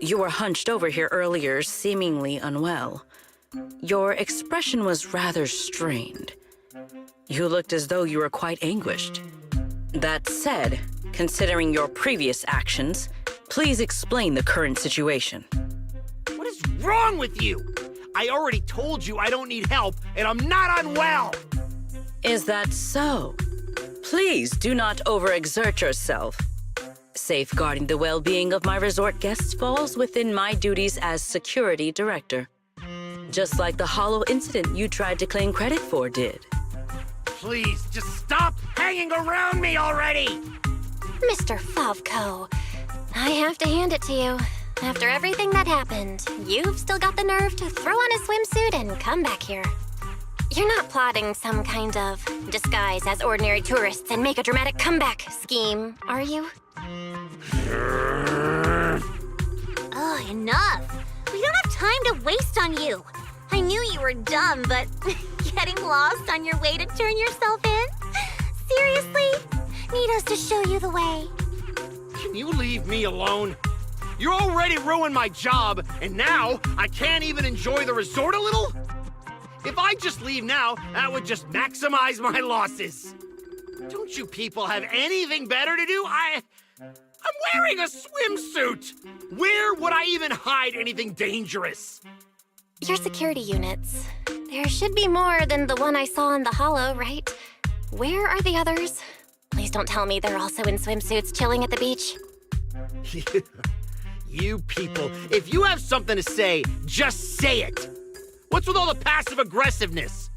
S2: you were hunched over here earlier, seemingly unwell. Your expression was rather strained. You looked as though you were quite anguished. That said, considering your previous actions, please explain the current situation.
S13: What is wrong with you? I already told you I don't need help, and I'm not unwell!
S2: Is that so? Please do not overexert yourself. Safeguarding the well-being of my resort guests falls within my duties as security director. Just like the hollow incident you tried to claim credit for did.
S13: Please, just stop hanging around me already!
S6: Mr. Favko, I have to hand it to you. After everything that happened, you've still got the nerve to throw on a swimsuit and come back here. You're not plotting some kind of disguise as ordinary tourists and make a dramatic comeback scheme, are you?
S14: Ugh, enough! We don't have time to waste on you! I knew you were dumb, but getting lost on your way to turn yourself in? Seriously? Need us to show you the way?
S13: Can you leave me alone? You already ruined my job, and now I can't even enjoy the resort a little? If I just leave now, that would just maximize my losses. Don't you people have anything better to do? I'm wearing a swimsuit! Where would I even hide anything dangerous?
S10: Your security units. There should be more than the one I saw in the hollow, right? Where are the others? Please don't tell me they're also in swimsuits chilling at the beach.
S13: You people, if you have something to say, just say it. What's with all the passive aggressiveness?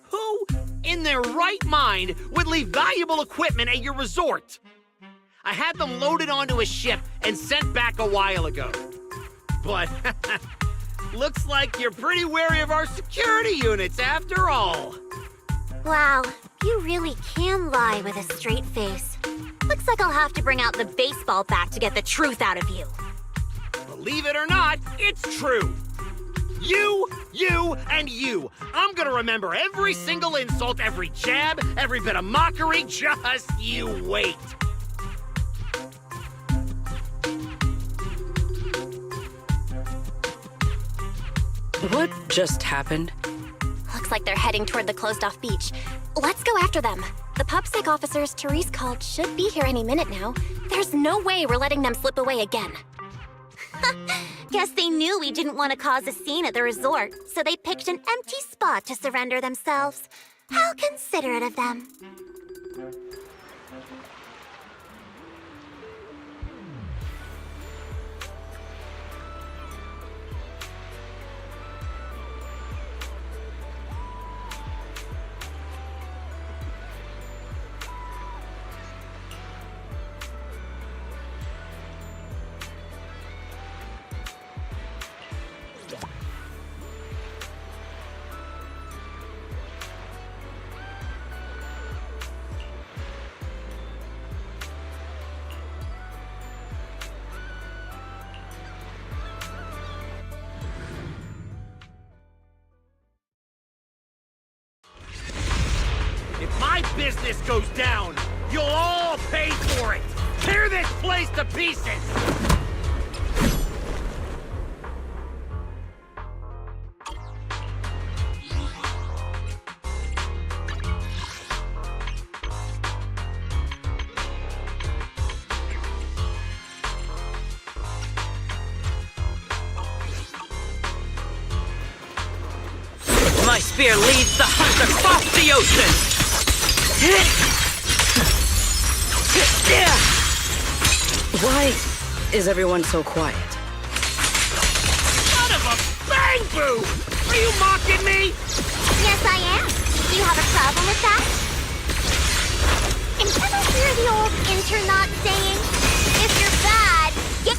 S13: Who in their right mind would leave valuable equipment at your resort? I had them loaded onto a ship and sent back a while ago. But looks like you're pretty wary of our security units after all.
S14: Wow, you really can lie with a straight face. Looks like I'll have to bring out the baseball bat to get the truth out of you.
S13: Believe it or not, it's true. You, and you. I'm gonna remember every single insult, every jab, every bit of mockery. Just you wait.
S2: What just happened?
S10: Looks like they're heading toward the closed-off beach. Let's go after them. The PubSec officers Therese called should be here any minute now. There's no way we're letting them slip away again.
S14: Guess they knew we didn't want to cause a scene at the resort, so they picked an empty spot to surrender themselves. How considerate of them.
S13: If my business goes down, you'll all pay for it. Tear this place to pieces.
S7: My spear leads the hunt across the ocean!
S2: Why is everyone so quiet?
S13: Son of a bang boo! Are you mocking me?
S14: Yes, I am. Do you have a problem with that? And ever hear the old internaut saying, if you're bad, get...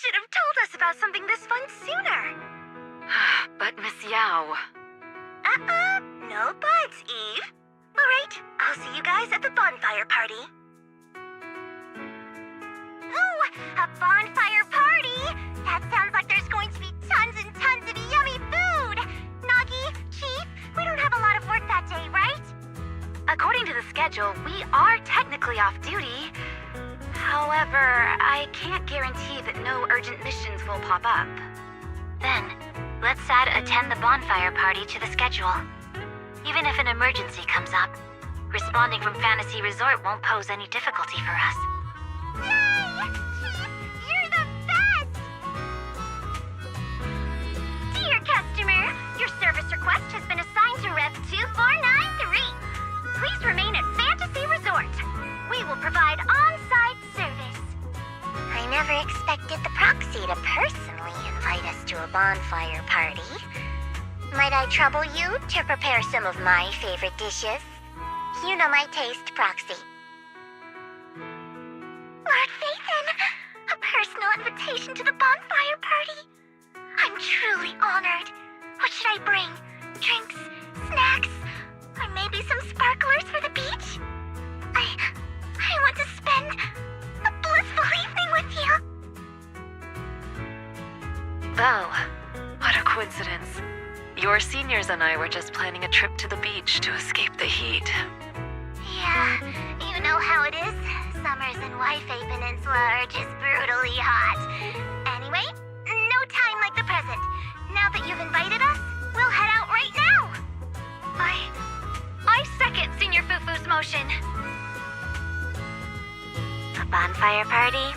S8: should have told us about something this fun sooner. But Miss Yao...
S14: No buts, Eve.
S8: All right, I'll see you guys at the bonfire party.
S14: Ooh, a bonfire party? That sounds like there's going to be tons and tons of yummy food. Nagi, Chief, we don't have a lot of work that day, right?
S8: According to the schedule, we are technically off duty. However, I can't guarantee that no urgent missions will pop up. Then, let's add attend the bonfire party to the schedule. Even if an emergency comes up, responding from Fantasy Resort won't pose any difficulty for us.
S14: Yay! Chief, you're the best! Dear customer, your service request has been assigned to Rev 2493. Please remain at Fantasy Resort. We will provide on-site service. I never expected the proxy to personally invite us to a bonfire party. Might I trouble you to prepare some of my favorite dishes? You know my taste, Proxy. Lord Phaethon, a personal invitation to the bonfire party. I'm truly honored. What should I bring? Drinks, snacks, or maybe some sparklers for the beach? I want to spend a blissful evening with you.
S8: Belle, what a coincidence. Your seniors and I were just planning a trip to the beach to escape the heat.
S14: Yeah, you know how it is. Summers in Wi-Fi Peninsula are just brutally hot. Anyway, no time like the present. Now that you've invited us, we'll head out right now.
S8: I second Senior Fufu's motion.
S14: A bonfire party?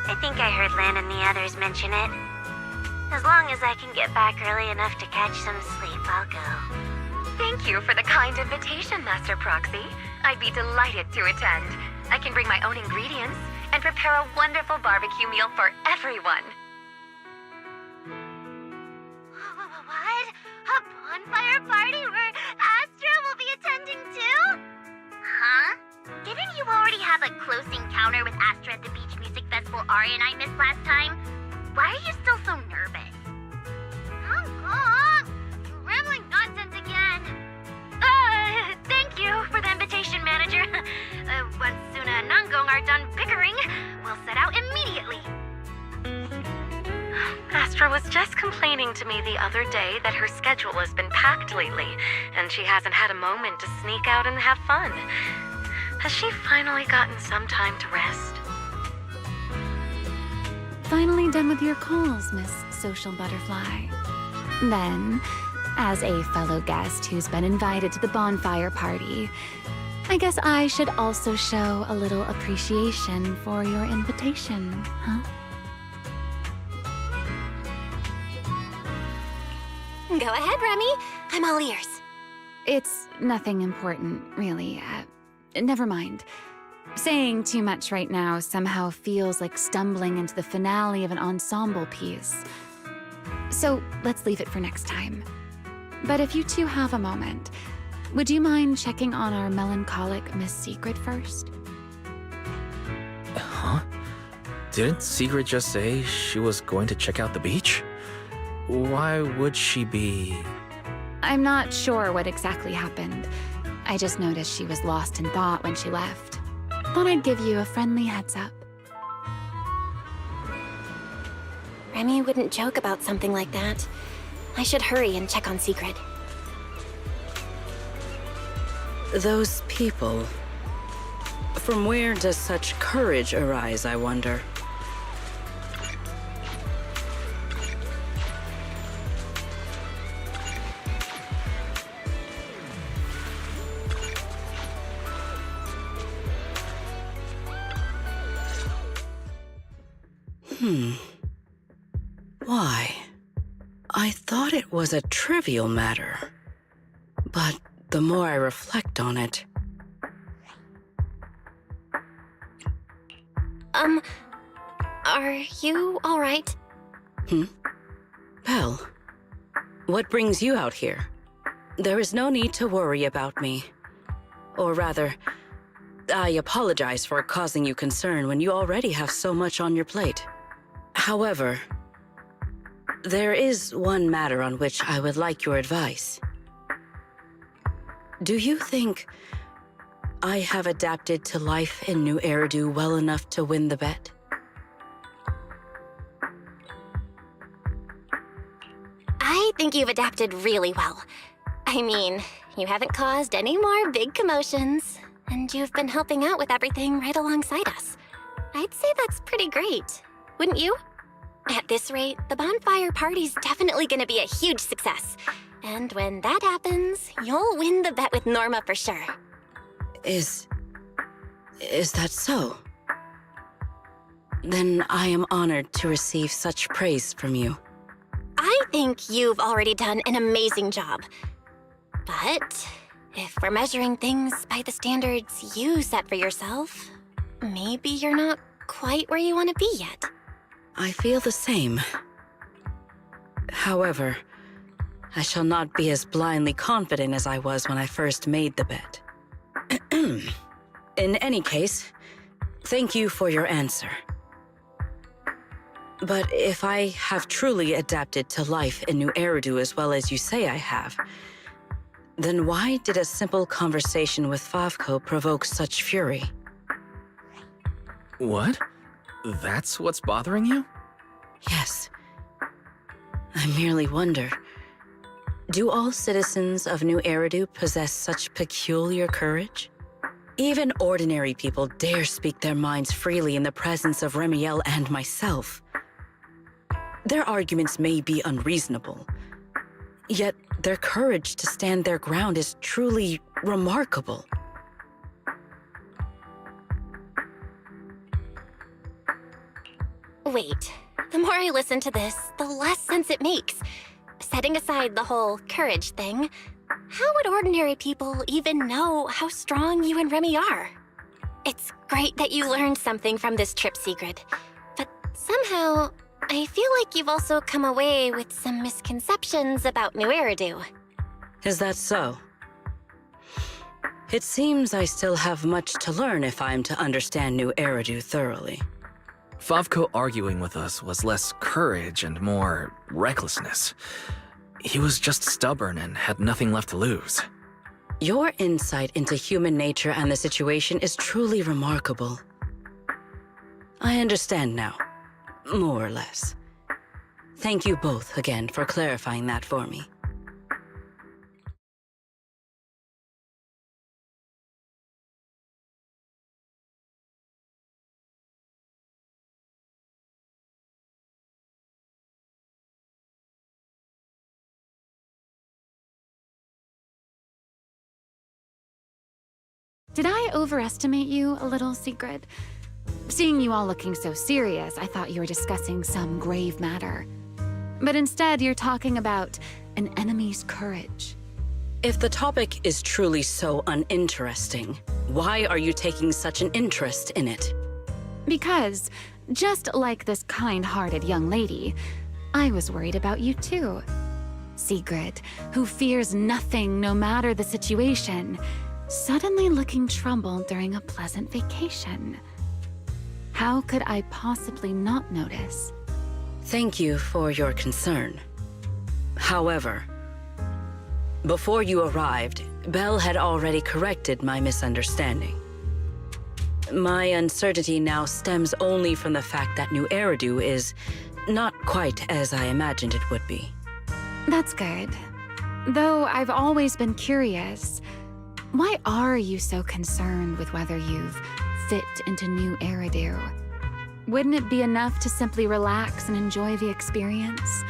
S14: I think I heard Lan and the others mention it. As long as I can get back early enough to catch some sleep, I'll go.
S8: Thank you for the kind invitation, Master Proxy. I'd be delighted to attend. I can bring my own ingredients and prepare a wonderful barbecue meal for everyone.
S14: What? A bonfire party where Astra will be attending too? Huh? Didn't you already have a close encounter with Astra at the Beach Music Festival Ari and I missed last time? Why are you still so nervous? You're rambling nonsense again.
S8: Thank you for the invitation, Manager. Once Suna and Nangong are done bickering, we'll set out immediately. Astra was just complaining to me the other day that her schedule has been packed lately, and she hasn't had a moment to sneak out and have fun. Has she finally gotten some time to rest?
S1: Finally done with your calls, Miss Social Butterfly. Then, as a fellow guest who's been invited to the bonfire party, I guess I should also show a little appreciation for your invitation, huh?
S6: Go ahead, Remy. I'm all ears.
S1: It's nothing important, really. Never mind. Saying too much right now somehow feels like stumbling into the finale of an ensemble piece. So let's leave it for next time. But if you two have a moment, would you mind checking on our melancholic Miss Sigrid first?
S5: Huh? Didn't Sigrid just say she was going to check out the beach? Why would she be...
S1: I'm not sure what exactly happened. I just noticed she was lost in thought when she left. Thought I'd give you a friendly heads up.
S6: Remy wouldn't joke about something like that. I should hurry and check on Sigrid.
S2: Those people... From where does such courage arise, I wonder? Why? I thought it was a trivial matter. But the more I reflect on it...
S6: Are you all right?
S2: Belle, what brings you out here? There is no need to worry about me. Or rather, I apologize for causing you concern when you already have so much on your plate. However, there is one matter on which I would like your advice. Do you think I have adapted to life in New Eridu well enough to win the bet?
S6: I think you've adapted really well. I mean, you haven't caused any more big commotions, and you've been helping out with everything right alongside us. I'd say that's pretty great, wouldn't you? At this rate, the bonfire party's definitely gonna be a huge success. And when that happens, you'll win the bet with Norma for sure.
S2: Is that so? Then I am honored to receive such praise from you.
S6: I think you've already done an amazing job. But if we're measuring things by the standards you set for yourself, maybe you're not quite where you want to be yet.
S2: I feel the same. However, I shall not be as blindly confident as I was when I first made the bet. In any case, thank you for your answer. But if I have truly adapted to life in New Eridu as well as you say I have, then why did a simple conversation with Favko provoke such fury?
S5: What? That's what's bothering you?
S2: Yes. I merely wonder, do all citizens of New Eridu possess such peculiar courage? Even ordinary people dare speak their minds freely in the presence of Remielle and myself. Their arguments may be unreasonable, yet their courage to stand their ground is truly remarkable.
S6: Wait, the more I listen to this, the less sense it makes. Setting aside the whole courage thing, how would ordinary people even know how strong you and Remy are? It's great that you learned something from this trip, Sigrid, but somehow I feel like you've also come away with some misconceptions about New Eridu.
S2: Is that so? It seems I still have much to learn if I'm to understand New Eridu thoroughly.
S5: Favko arguing with us was less courage and more recklessness. He was just stubborn and had nothing left to lose.
S2: Your insight into human nature and the situation is truly remarkable. I understand now, more or less. Thank you both again for clarifying that for me.
S1: Did I overestimate you a little, Sigrid? Seeing you all looking so serious, I thought you were discussing some grave matter. But instead, you're talking about an enemy's courage.
S2: If the topic is truly so uninteresting, why are you taking such an interest in it?
S1: Because, just like this kind-hearted young lady, I was worried about you too. Sigrid, who fears nothing no matter the situation, suddenly looking troubled during a pleasant vacation. How could I possibly not notice?
S2: Thank you for your concern. However, before you arrived, Belle had already corrected my misunderstanding. My uncertainty now stems only from the fact that New Eridu is not quite as I imagined it would be.
S1: That's good. Though I've always been curious, why are you so concerned with whether you've fit into New Eridu? Wouldn't it be enough to simply relax and enjoy the experience?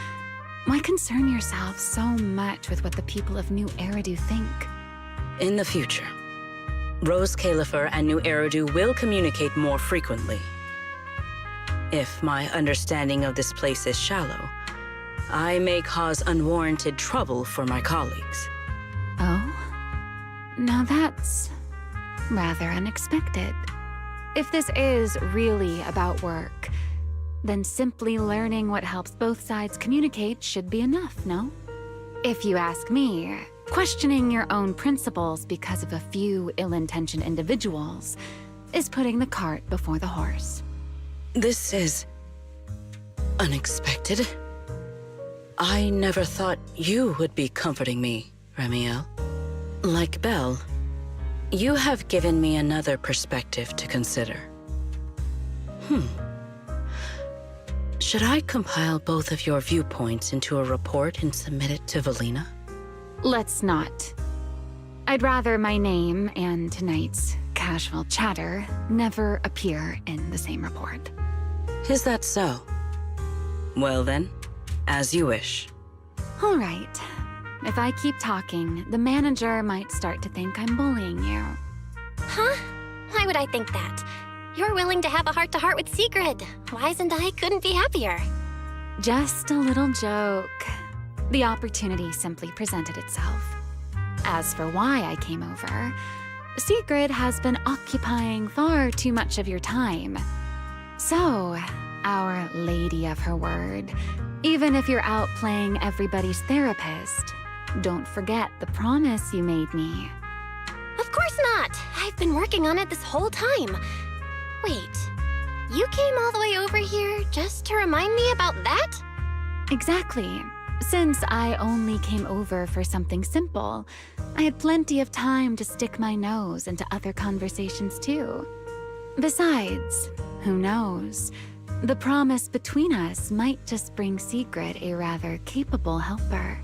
S1: Why concern yourself so much with what the people of New Eridu think?
S2: In the future, Rose Califer and New Eridu will communicate more frequently. If my understanding of this place is shallow, I may cause unwarranted trouble for my colleagues.
S1: Oh? Now that's rather unexpected. If this is really about work, then simply learning what helps both sides communicate should be enough, no? If you ask me, questioning your own principles because of a few ill-intentioned individuals is putting the cart before the horse.
S2: This is Unexpected? I never thought you would be comforting me, Remielle. Like Belle, you have given me another perspective to consider. Should I compile both of your viewpoints into a report and submit it to Valina?
S1: Let's not. I'd rather my name and tonight's casual chatter never appear in the same report.
S2: Is that so? Well then, as you wish.
S1: All right. If I keep talking, the manager might start to think I'm bullying you.
S6: Huh? Why would I think that? You're willing to have a heart-to-heart with Sigrid. Wise and I couldn't be happier.
S1: Just a little joke. The opportunity simply presented itself. As for why I came over, Sigrid has been occupying far too much of your time. So, our lady of her word, even if you're out playing everybody's therapist, don't forget the promise you made me.
S6: Of course not. I've been working on it this whole time. Wait, you came all the way over here just to remind me about that?
S1: Exactly. Since I only came over for something simple, I had plenty of time to stick my nose into other conversations too. Besides, who knows? The promise between us might just bring Sigrid a rather capable helper.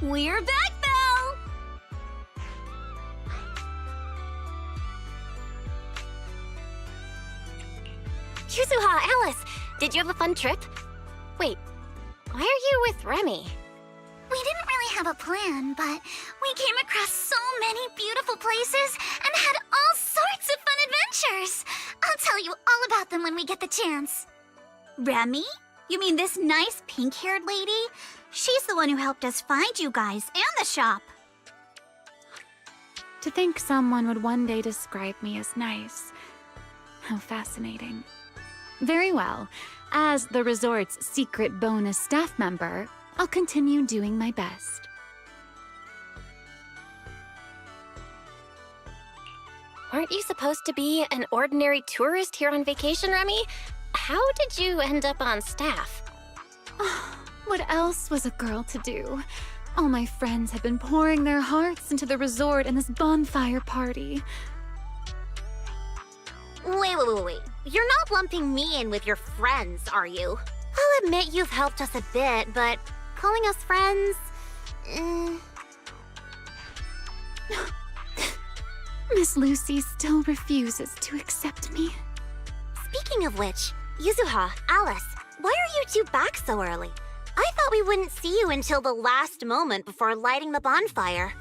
S14: We're back, Belle!
S6: Yuzuha, Alice, did you have a fun trip? Wait, why are you with Remy?
S3: We didn't really have a plan, but we came across so many beautiful places and had all sorts of fun adventures. I'll tell you all about them when we get the chance.
S14: Remy? You mean this nice pink-haired lady? She's the one who helped us find you guys and the shop.
S1: To think someone would one day describe me as nice. How fascinating. Very well. As the resort's secret bonus staff member, I'll continue doing my best.
S6: Aren't you supposed to be an ordinary tourist here on vacation, Remy? How did you end up on staff?
S1: What else was a girl to do? All my friends have been pouring their hearts into the resort and this bonfire party.
S14: Wait. You're not lumping me in with your friends, are you? I'll admit you've helped us a bit, but calling us friends...
S1: Miss Lucy still refuses to accept me.
S14: Speaking of which, Yuzuha, Alice, why are you two back so early? I thought we wouldn't see you until the last moment before lighting the bonfire.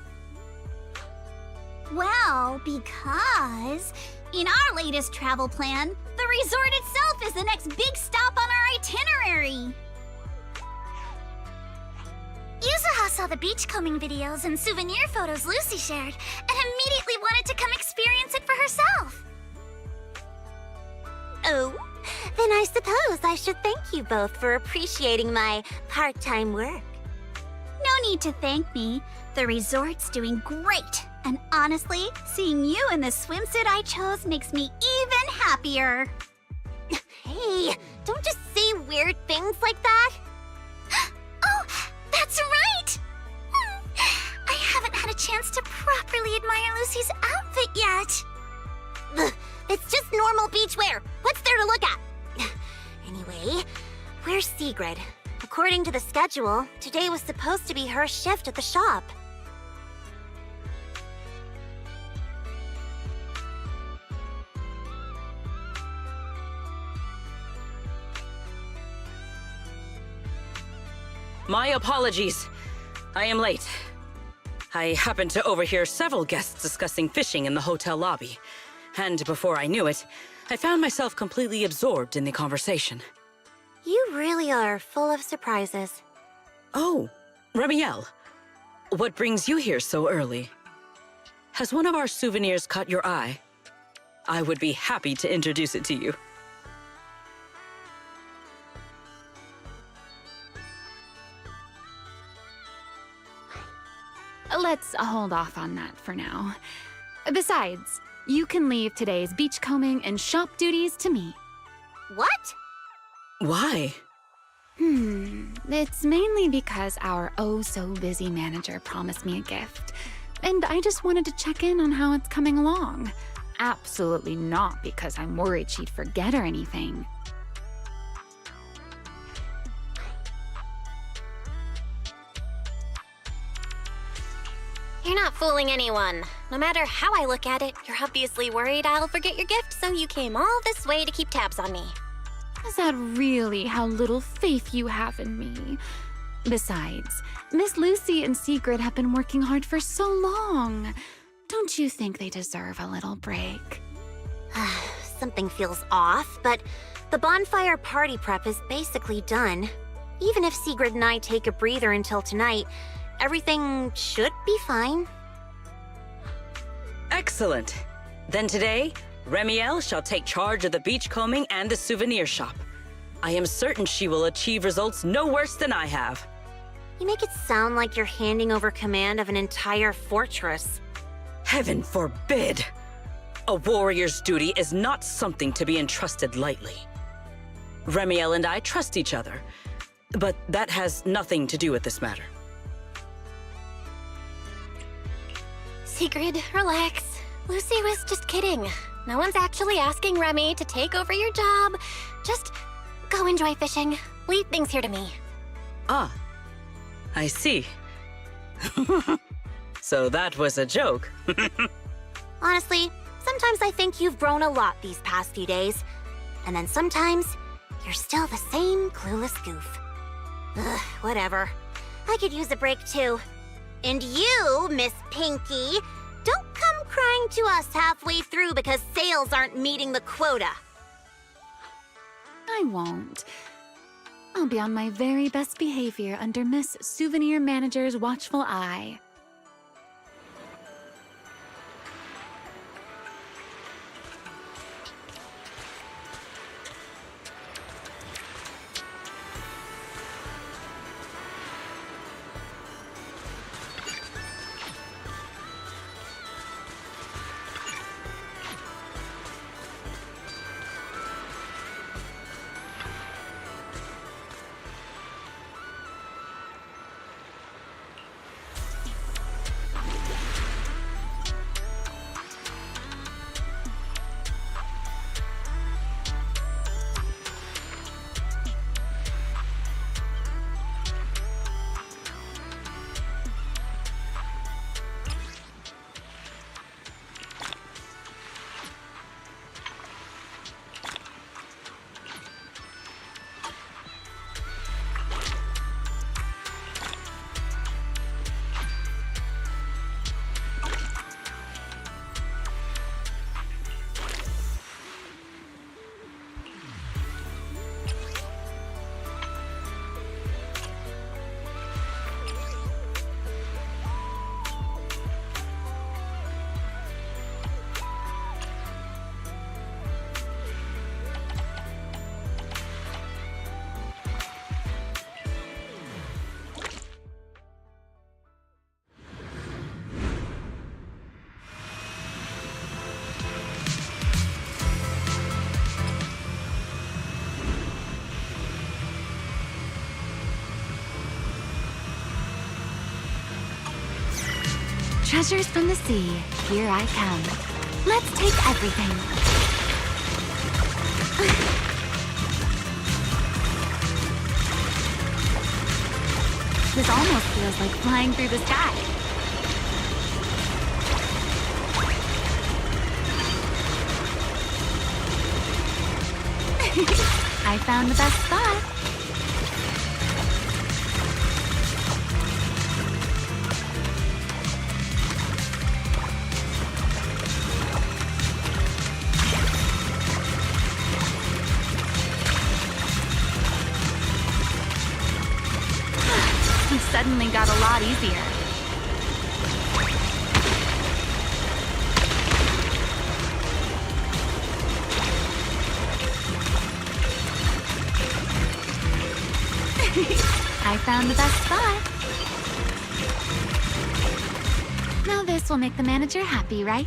S14: Well, because in our latest travel plan, the resort itself is the next big stop on our itinerary.
S3: Yuzuha saw the beachcombing videos and souvenir photos Lucy shared and immediately wanted to come experience it for herself.
S14: Oh, then I suppose I should thank you both for appreciating my part-time work. No need to thank me. The resort's doing great. And honestly, seeing you in the swimsuit I chose makes me even happier. Hey, don't just say weird things like that.
S3: Oh, that's right! I haven't had a chance to properly admire admire Lucy's outfit yet.
S14: Ugh, it's just normal beachwear. What's there to look at? Anyway, where's Sigrid? According to the schedule, today was supposed to be her shift at the shop.
S2: My apologies. I am late. I happened to overhear several guests discussing fishing in the hotel lobby. And before I knew it, I found myself completely absorbed in the conversation.
S14: You really are full of surprises.
S2: Oh, Remielle. What brings you here so early? Has one of our souvenirs caught your eye? I would be happy to introduce it to you.
S1: Let's hold off on that for now. Besides, you can leave today's beachcombing and shop duties to me.
S14: What?
S2: Why?
S1: It's mainly because our oh-so-busy manager promised me a gift, and I just wanted to check in on how it's coming along. Absolutely not because I'm worried she'd forget or anything.
S6: You're not fooling anyone. No matter how I look at it, you're obviously worried I'll forget your gift, so you came all this way to keep tabs on me.
S1: Is that really how little faith you have in me? Besides, Miss Lucy and Sigrid have been working hard for so long. Don't you think they deserve a little break?
S14: Something feels off, but the bonfire party prep is basically done. Even if Sigrid and I take a breather until tonight, everything should be fine.
S2: Excellent. Then today, Remielle shall take charge of the beachcombing and the souvenir shop. I am certain she will achieve results no worse than I have.
S14: You make it sound like you're handing over command of an entire fortress.
S2: Heaven forbid! A warrior's duty is not something to be entrusted lightly. Remielle and I trust each other, but that has nothing to do with this matter.
S6: Sigrid, relax. Lucy was just kidding. No one's actually asking Remy to take over your job. Just go enjoy fishing. Leave things here to me.
S2: Ah, I see. So that was a joke.
S14: Honestly, sometimes I think you've grown a lot these past few days. And then sometimes, you're still the same clueless goof. Ugh, whatever. I could use a break too. And you, Miss Pinky, don't come crying to us halfway through because sales aren't meeting the quota.
S1: I won't. I'll be on my very best behavior under Miss Souvenir Manager's watchful eye. Treasures from the sea, here I come. Let's take everything. This almost feels like flying through the sky. I found the best spot. It suddenly got a lot easier. I found the best spot. Now this will make the manager happy, right?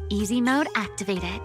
S1: Easy mode activated.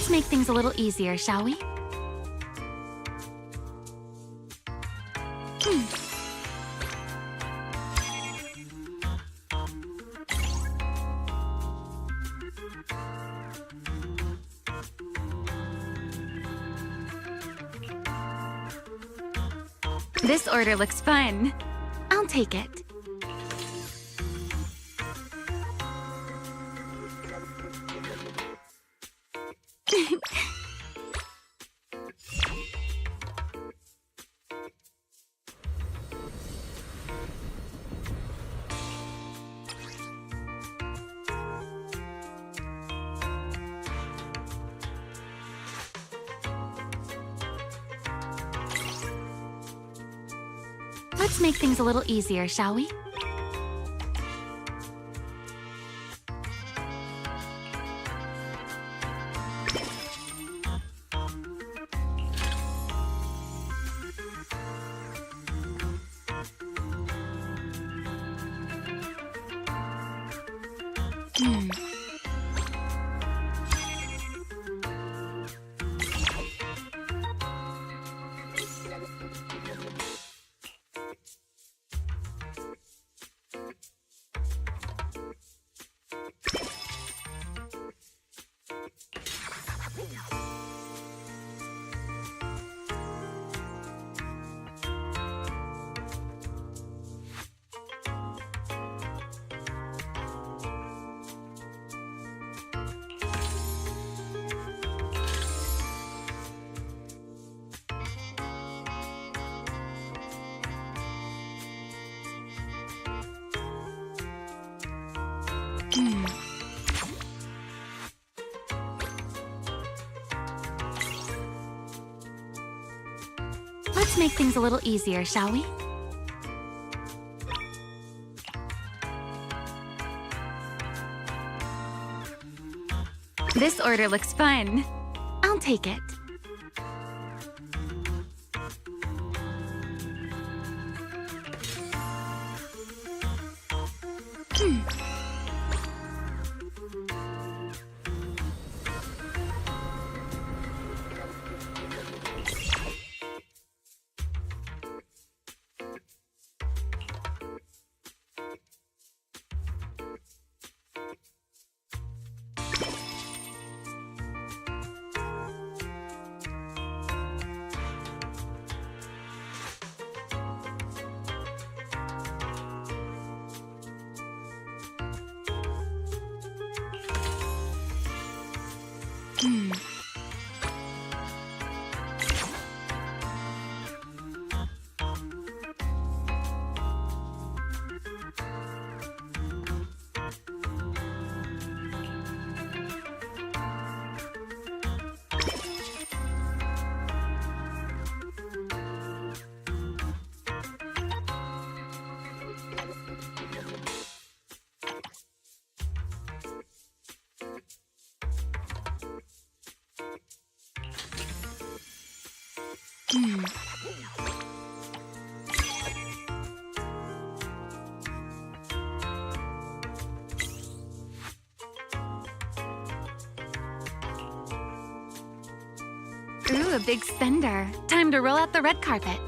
S1: Let's make things a little easier, shall we? This order looks fun. I'll take it. Let's make things a little easier, shall we? Let's make things a little easier, shall we? This order looks fun. I'll take it. Ooh, a big spender. Time to roll out the red carpet.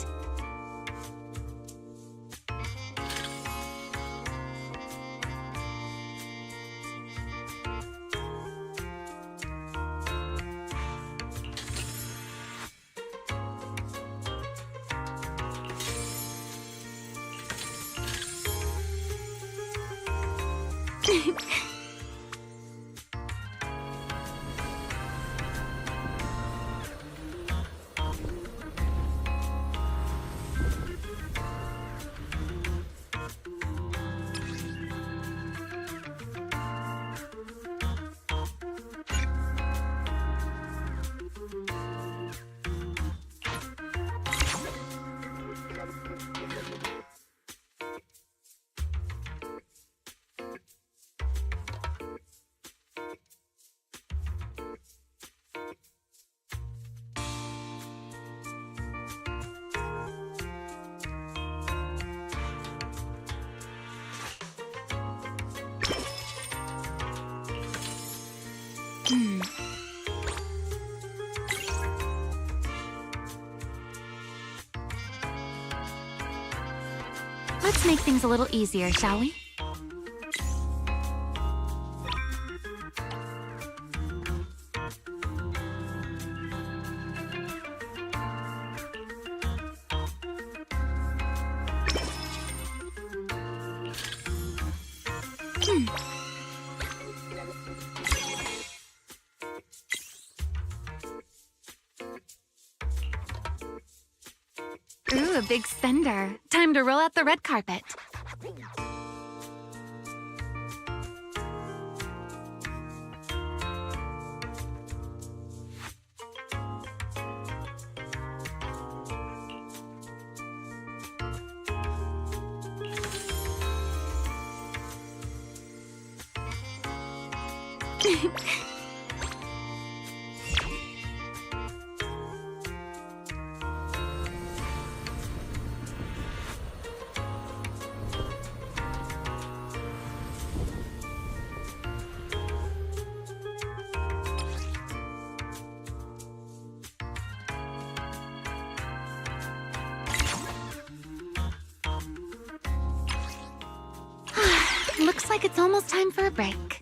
S1: Let's make things a little easier, shall we? Ooh, a big spender. Time to roll out the red carpet. Looks like it's almost time for a break.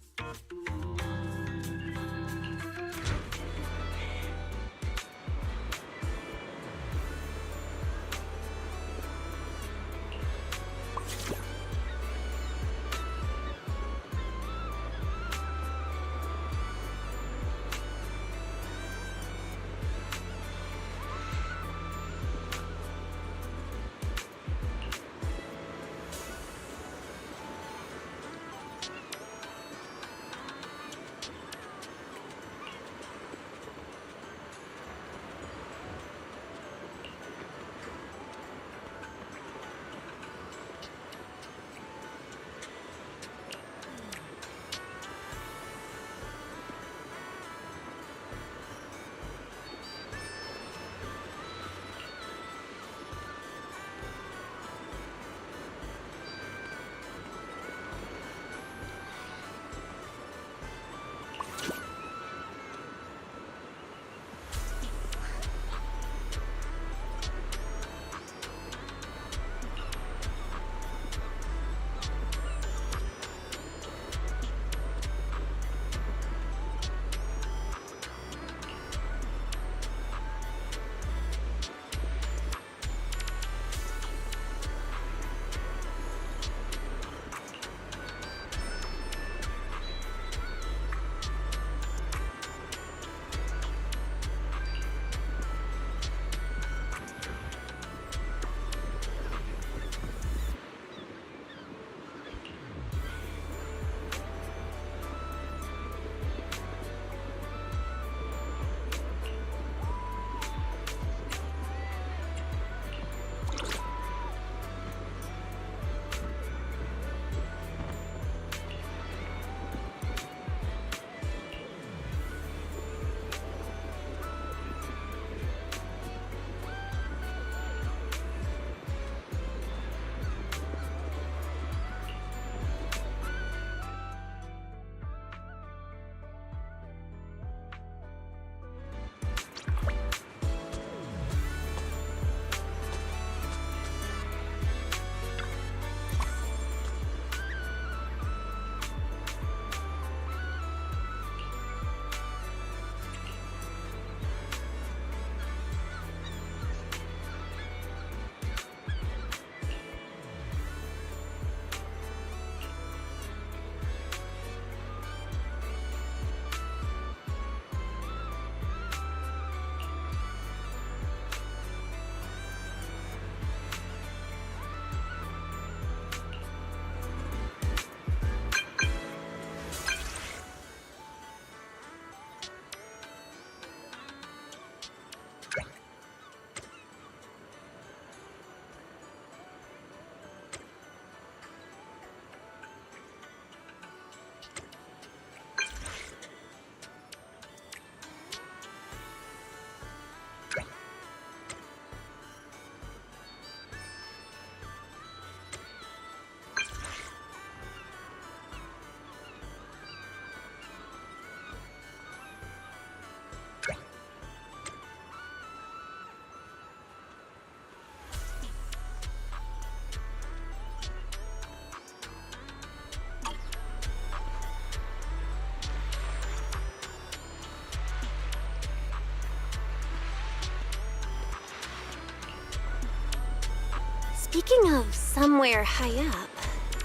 S6: Speaking of somewhere high up,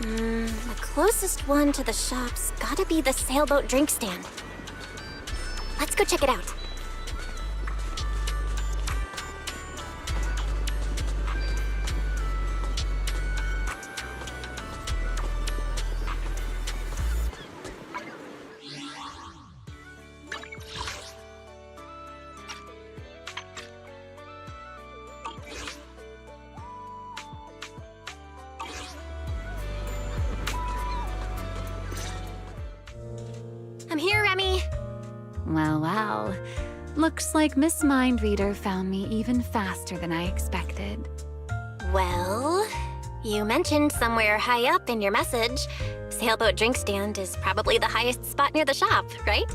S6: the closest one to the shop's gotta be the sailboat drink stand. Let's go check it out. I'm here, Remy.
S1: Well, well. Looks like Miss Mindreader found me even faster than I expected.
S6: Well, you mentioned somewhere high up in your message. Sailboat drink stand is probably the highest spot near the shop, right?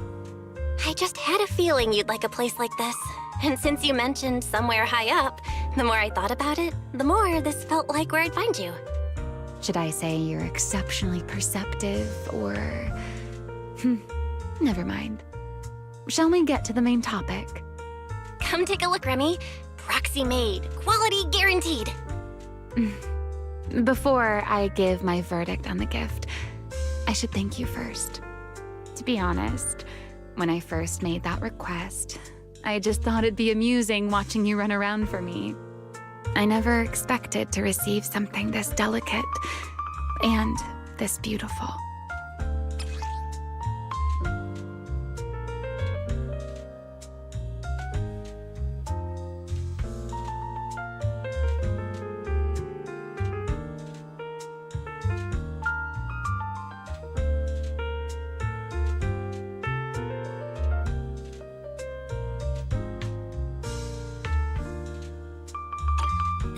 S6: I just had a feeling you'd like a place like this. And since you mentioned somewhere high up, the more I thought about it, the more this felt like where I'd find you.
S1: Should I say you're exceptionally perceptive, or... never mind. Shall we get to the main topic?
S6: Come take a look, Remy. Proxy made. Quality guaranteed.
S1: Before I give my verdict on the gift, I should thank you first. To be honest, when I first made that request, I just thought it'd be amusing watching you run around for me. I never expected to receive something this delicate and this beautiful.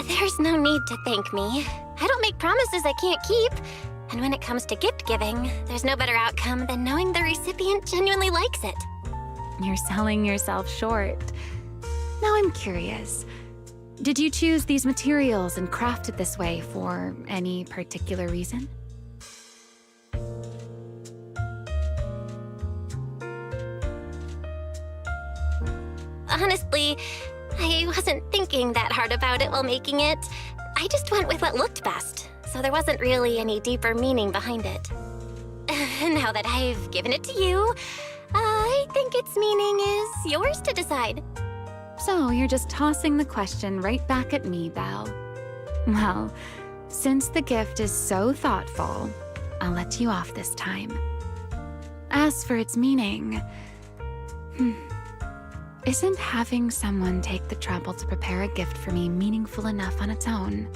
S6: There's no need to thank me. I don't make promises I can't keep. And when it comes to gift giving, there's no better outcome than knowing the recipient genuinely likes it.
S1: You're selling yourself short. Now I'm curious. Did you choose these materials and craft it this way for any particular reason?
S6: Honestly, I wasn't thinking that hard about it while making it. I just went with what looked best, so there wasn't really any deeper meaning behind it. Now that I've given it to you, I think its meaning is yours to decide.
S1: So you're just tossing the question right back at me, Belle. Well, since the gift is so thoughtful, I'll let you off this time. As for its meaning, isn't having someone take the trouble to prepare a gift for me meaningful enough on its own?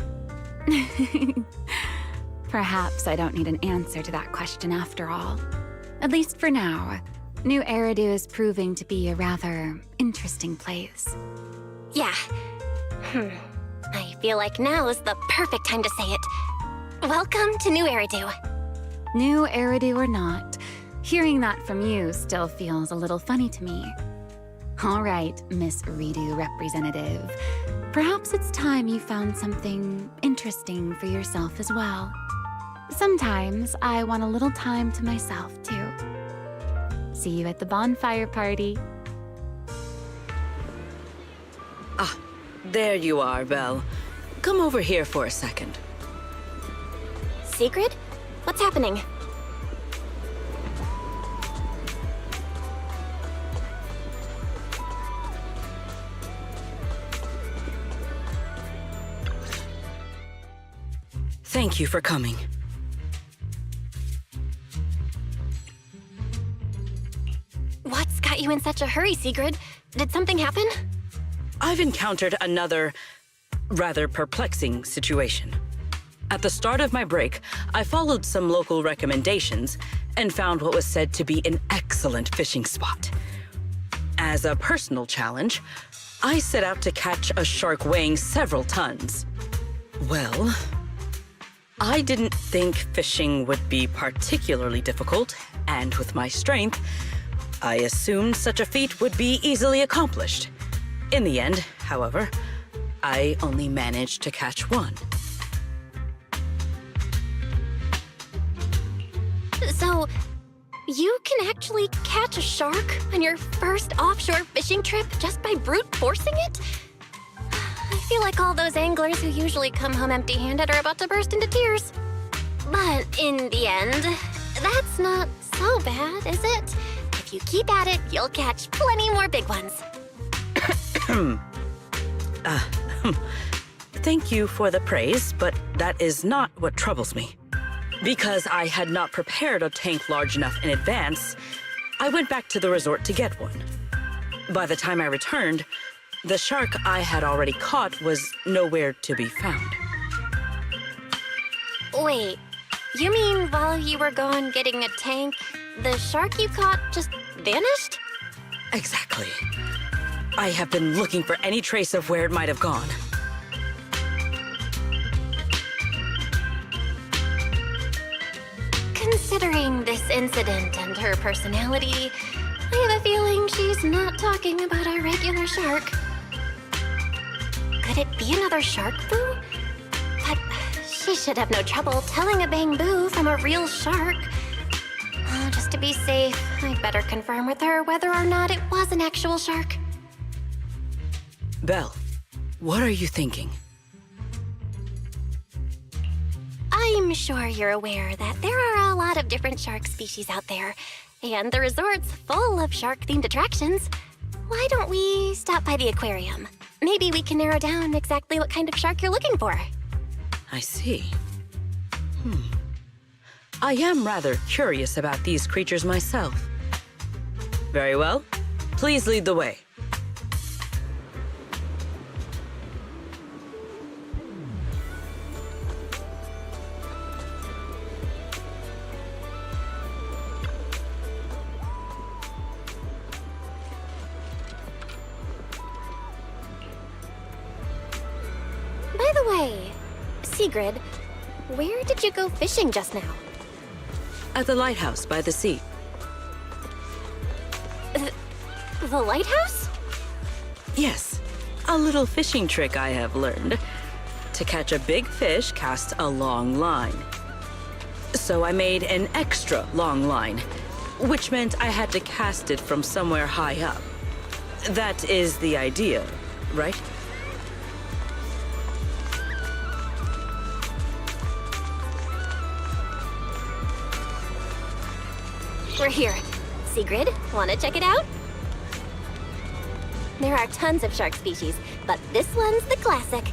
S1: Perhaps I don't need an answer to that question after all. At least for now. New Eridu is proving to be a rather interesting place.
S6: Yeah. I feel like now is the perfect time to say it. Welcome to New Eridu.
S1: New Eridu or not, hearing that from you still feels a little funny to me. All right, Miss Redo representative. Perhaps it's time you found something interesting for yourself as well. Sometimes I want a little time to myself, too. See you at the bonfire party.
S2: Ah, there you are, Belle. Come over here for a second.
S6: Sigrid? What's happening?
S2: Thank you for coming.
S6: What's got you in such a hurry, Sigrid? Did something happen?
S2: I've encountered another rather perplexing situation. At the start of my break, I followed some local recommendations and found what was said to be an excellent fishing spot. As a personal challenge, I set out to catch a shark weighing several tons. Well, I didn't think fishing would be particularly difficult, and with my strength, I assumed such a feat would be easily accomplished. In the end, however, I only managed to catch one.
S6: So, you can actually catch a shark on your first offshore fishing trip just by brute forcing it?
S10: I feel like all those anglers who usually come home empty-handed are about to burst into tears. But in the end, that's not so bad, is it? If you keep at it, you'll catch plenty more big ones.
S2: Thank you for the praise, but that is not what troubles me. Because I had not prepared a tank large enough in advance, I went back to the resort to get one. By the time I returned, the shark I had already caught was nowhere to be found.
S10: Wait, you mean while you were gone getting a tank, the shark you caught just vanished?
S2: Exactly. I have been looking for any trace of where it might have gone.
S10: Considering this incident and her personality, I have a feeling she's not talking about our regular shark. Could it be another shark boo? But she should have no trouble telling a bang boo from a real shark. Oh, just to be safe, I'd better confirm with her whether or not it was an actual shark.
S2: Belle, what are you thinking?
S10: I'm sure you're aware that there are a lot of different shark species out there, and the resort's full of shark-themed attractions. Why don't we stop by the aquarium? Maybe we can narrow down exactly what kind of shark you're looking for.
S2: I see. I am rather curious about these creatures myself. Very well. Please lead the way.
S10: By the way, Sigrid, where did you go fishing just now?
S2: At the lighthouse by the sea.
S10: The lighthouse?
S2: Yes, a little fishing trick I have learned. To catch a big fish, cast a long line. So I made an extra long line, which meant I had to cast it from somewhere high up. That is the idea, right?
S10: We're here. Sigrid, wanna check it out? There are tons of shark species, but this one's the classic.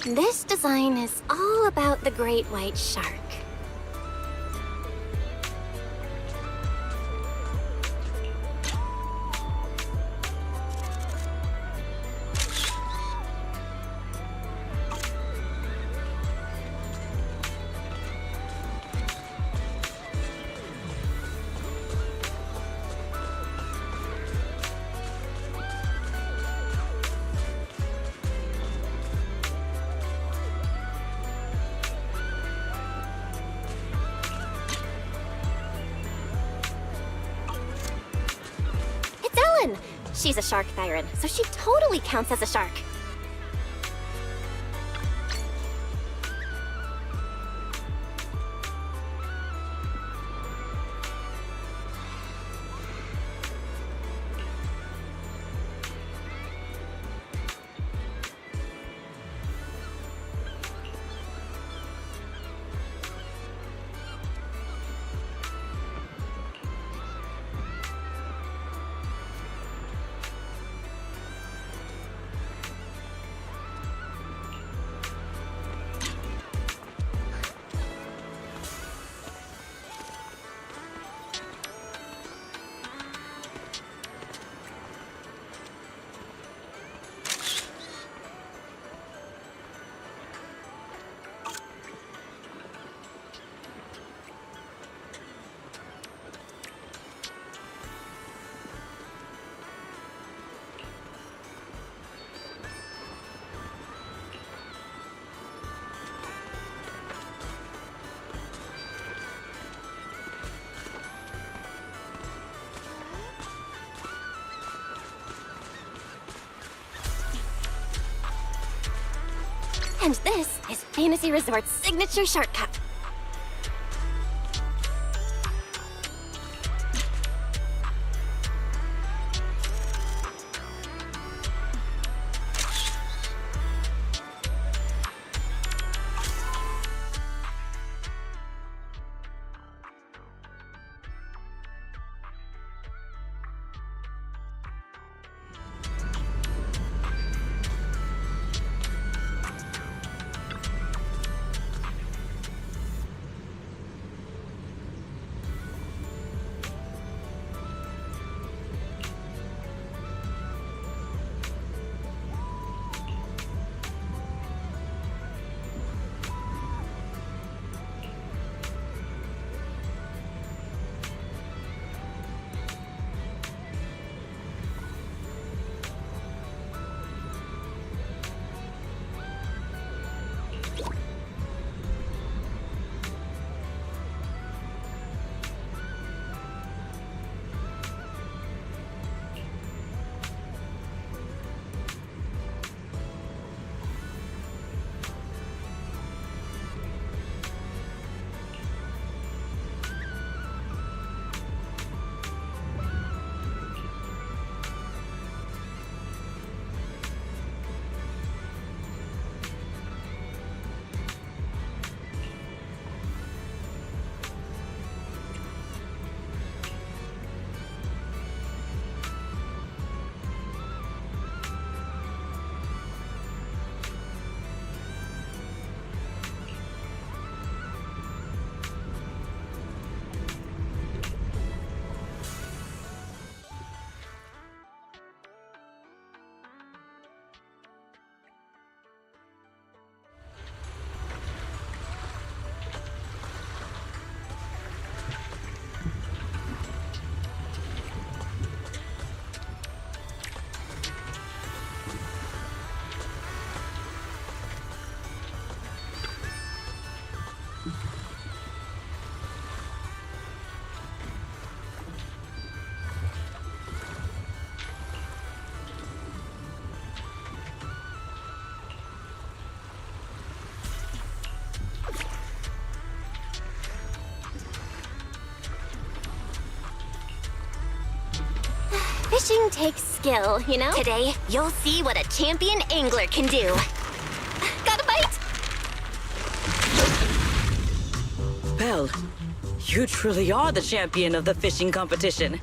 S10: This design is all about the great white shark.
S14: She's a shark siren, so she totally counts as a shark. And this is Fantasy Resort's signature shark cup. Fishing takes skill, you know? Today, you'll see what a champion angler can do. Got a bite?
S2: Belle, you truly are the champion of the fishing competition.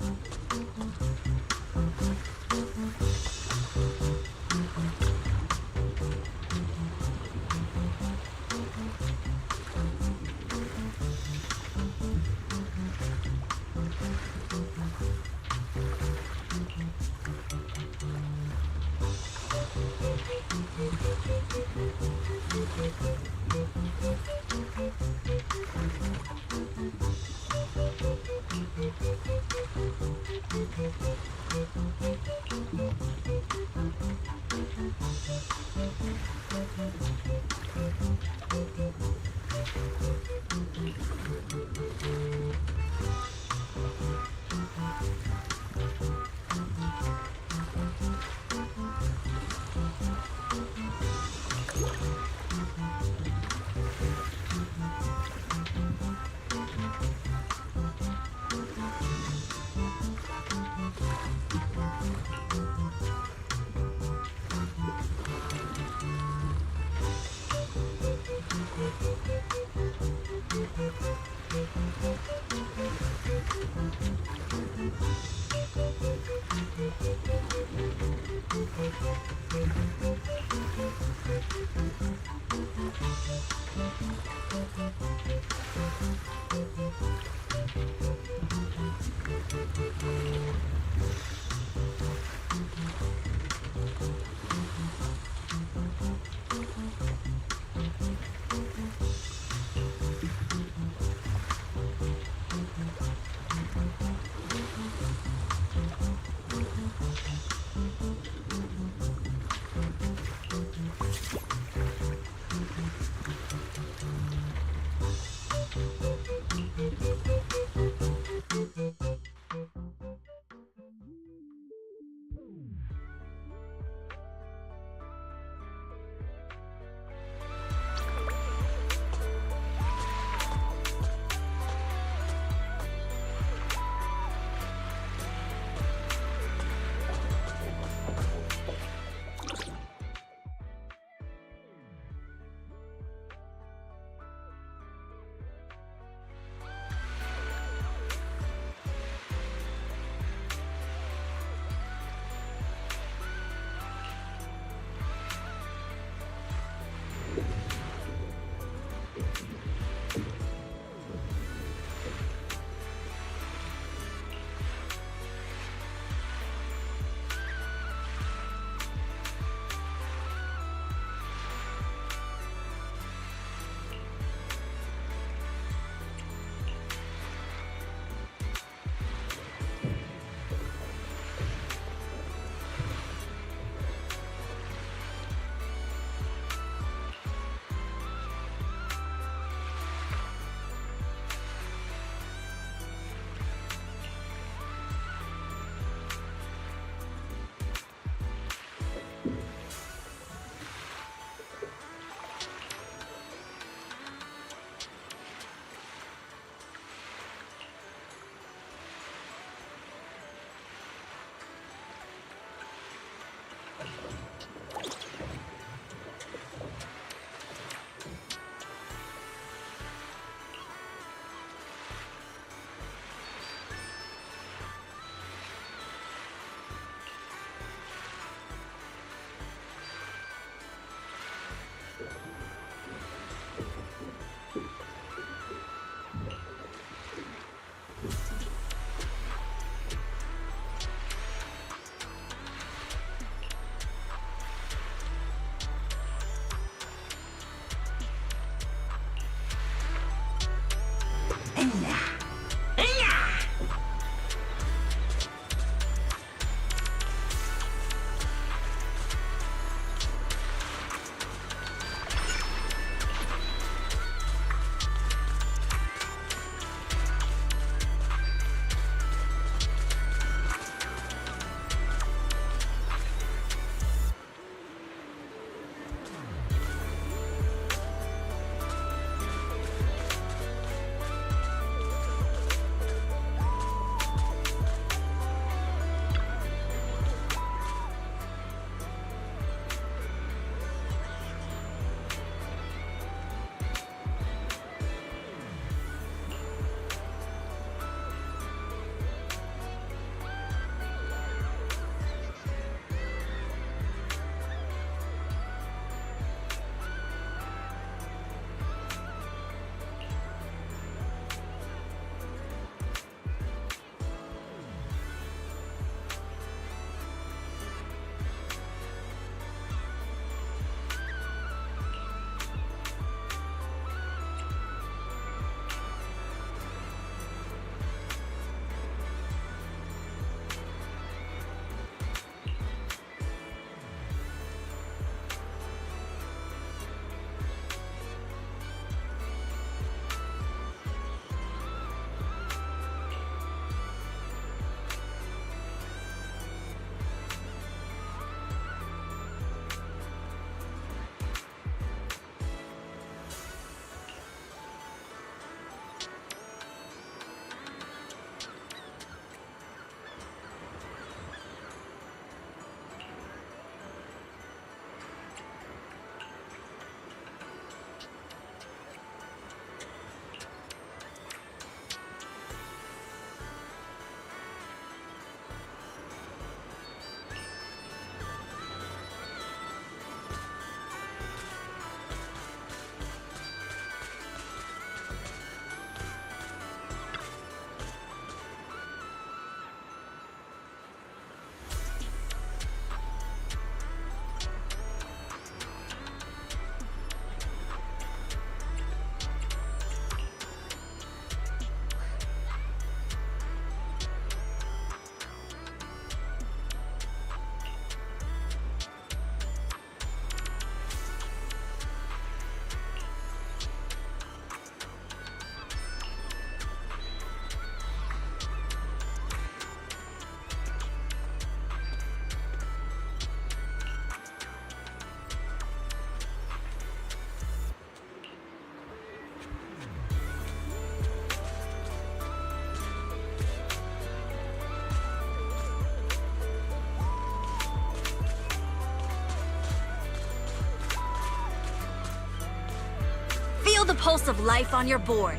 S15: pulse of life on your board.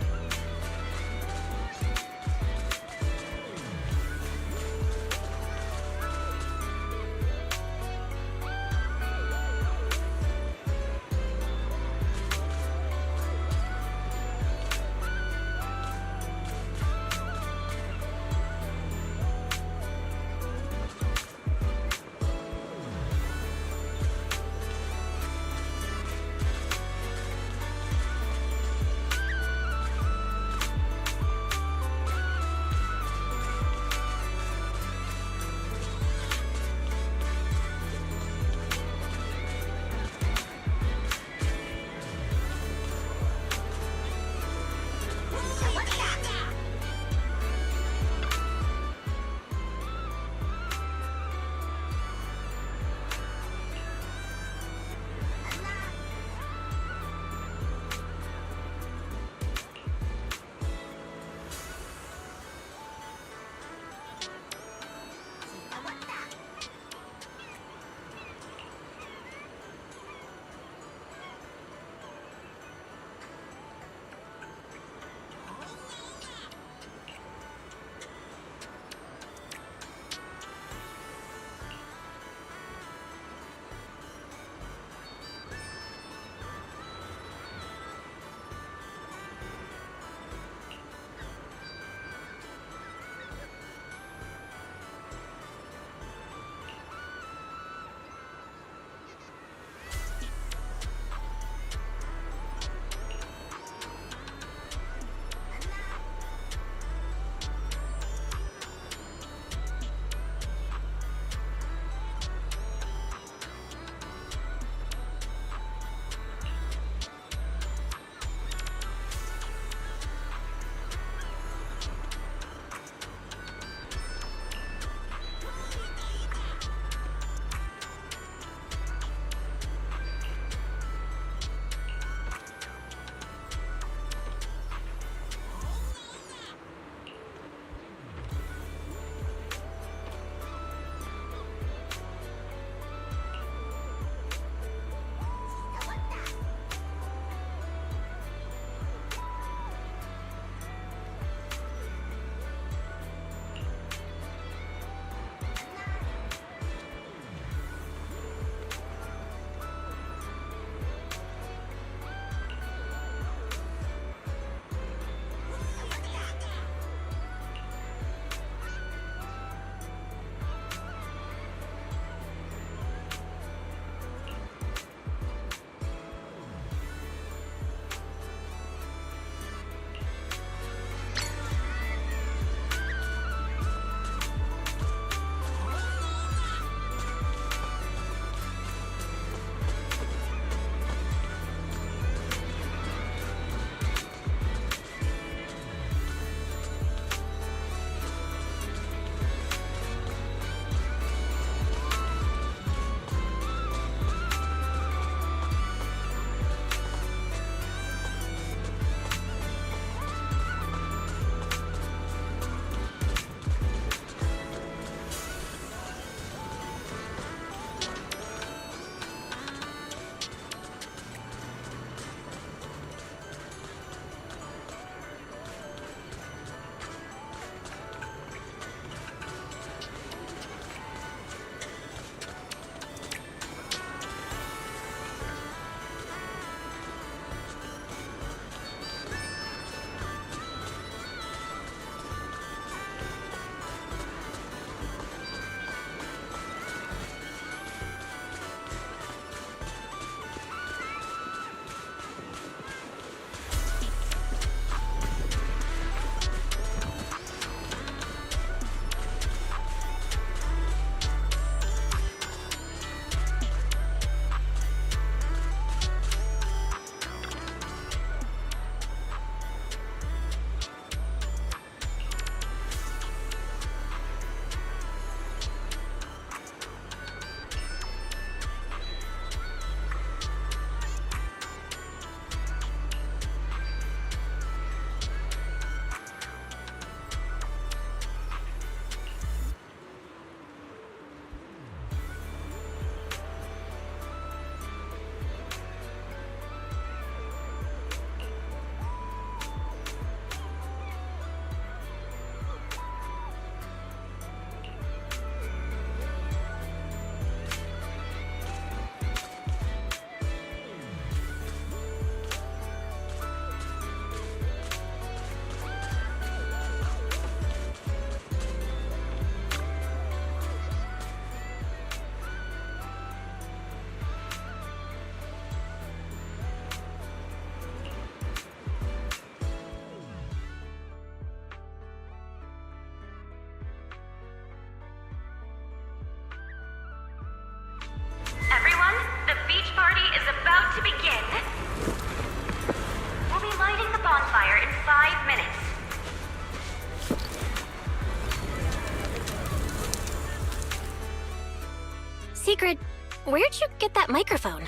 S10: Sigrid, where'd you get that microphone?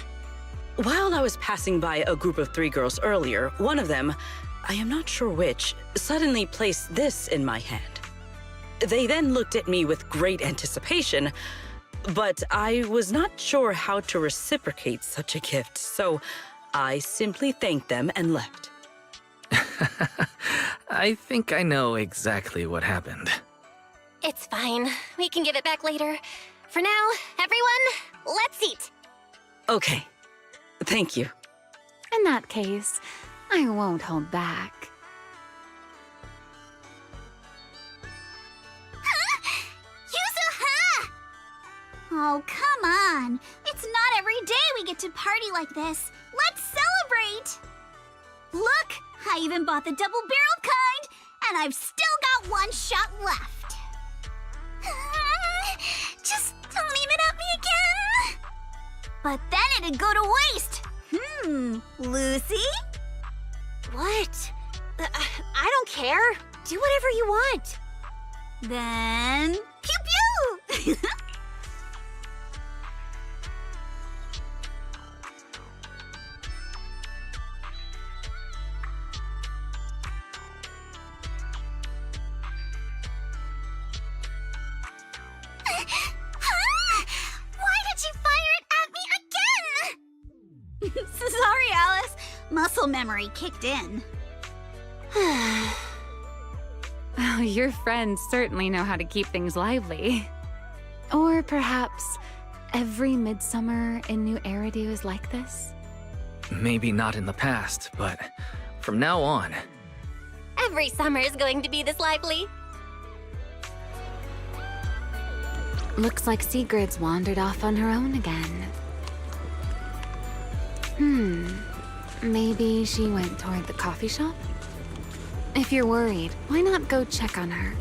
S2: While I was passing by a group of 3 girls earlier, one of them, I am not sure which, suddenly placed this in my hand. They then looked at me with great anticipation, but I was not sure how to reciprocate such a gift, so I simply thanked them and left.
S5: I think I know exactly what happened.
S10: It's fine. We can give it back later. For now, everyone, let's eat.
S2: Okay. Thank you.
S1: In that case, I won't hold back.
S3: Yuzuha! Oh, come on. It's not every day we get to party like this. Let's celebrate! Look, I even bought the double-barreled kind, and I've still got 1 shot left. Just don't aim it at me again. But then it'd go to waste. Lucy?
S14: What? I don't care. Do whatever you want.
S3: Then, pew pew! Why did you fire it at me again? Sorry, Alice. Muscle memory kicked in.
S1: Oh, your friends certainly know how to keep things lively. Or perhaps every midsummer in New Eridu is like this?
S5: Maybe not in the past, but from now on.
S10: Every summer is going to be this lively.
S1: Looks like Sigrid's wandered off on her own again. Maybe she went toward the coffee shop? If you're worried, why not go check on her?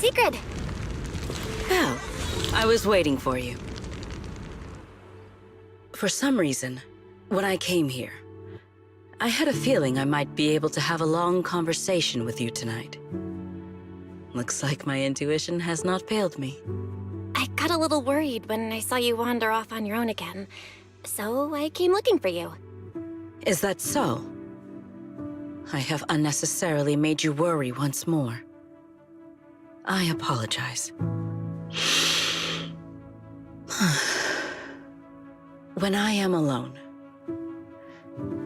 S6: Sigrid!
S2: Well, I was waiting for you. For some reason, when I came here, I had a feeling I might be able to have a long conversation with you tonight. Looks like my intuition has not failed me.
S6: I got a little worried when I saw you wander off on your own again, so I came looking for you.
S2: Is that so? I have unnecessarily made you worry once more. I apologize. When I am alone,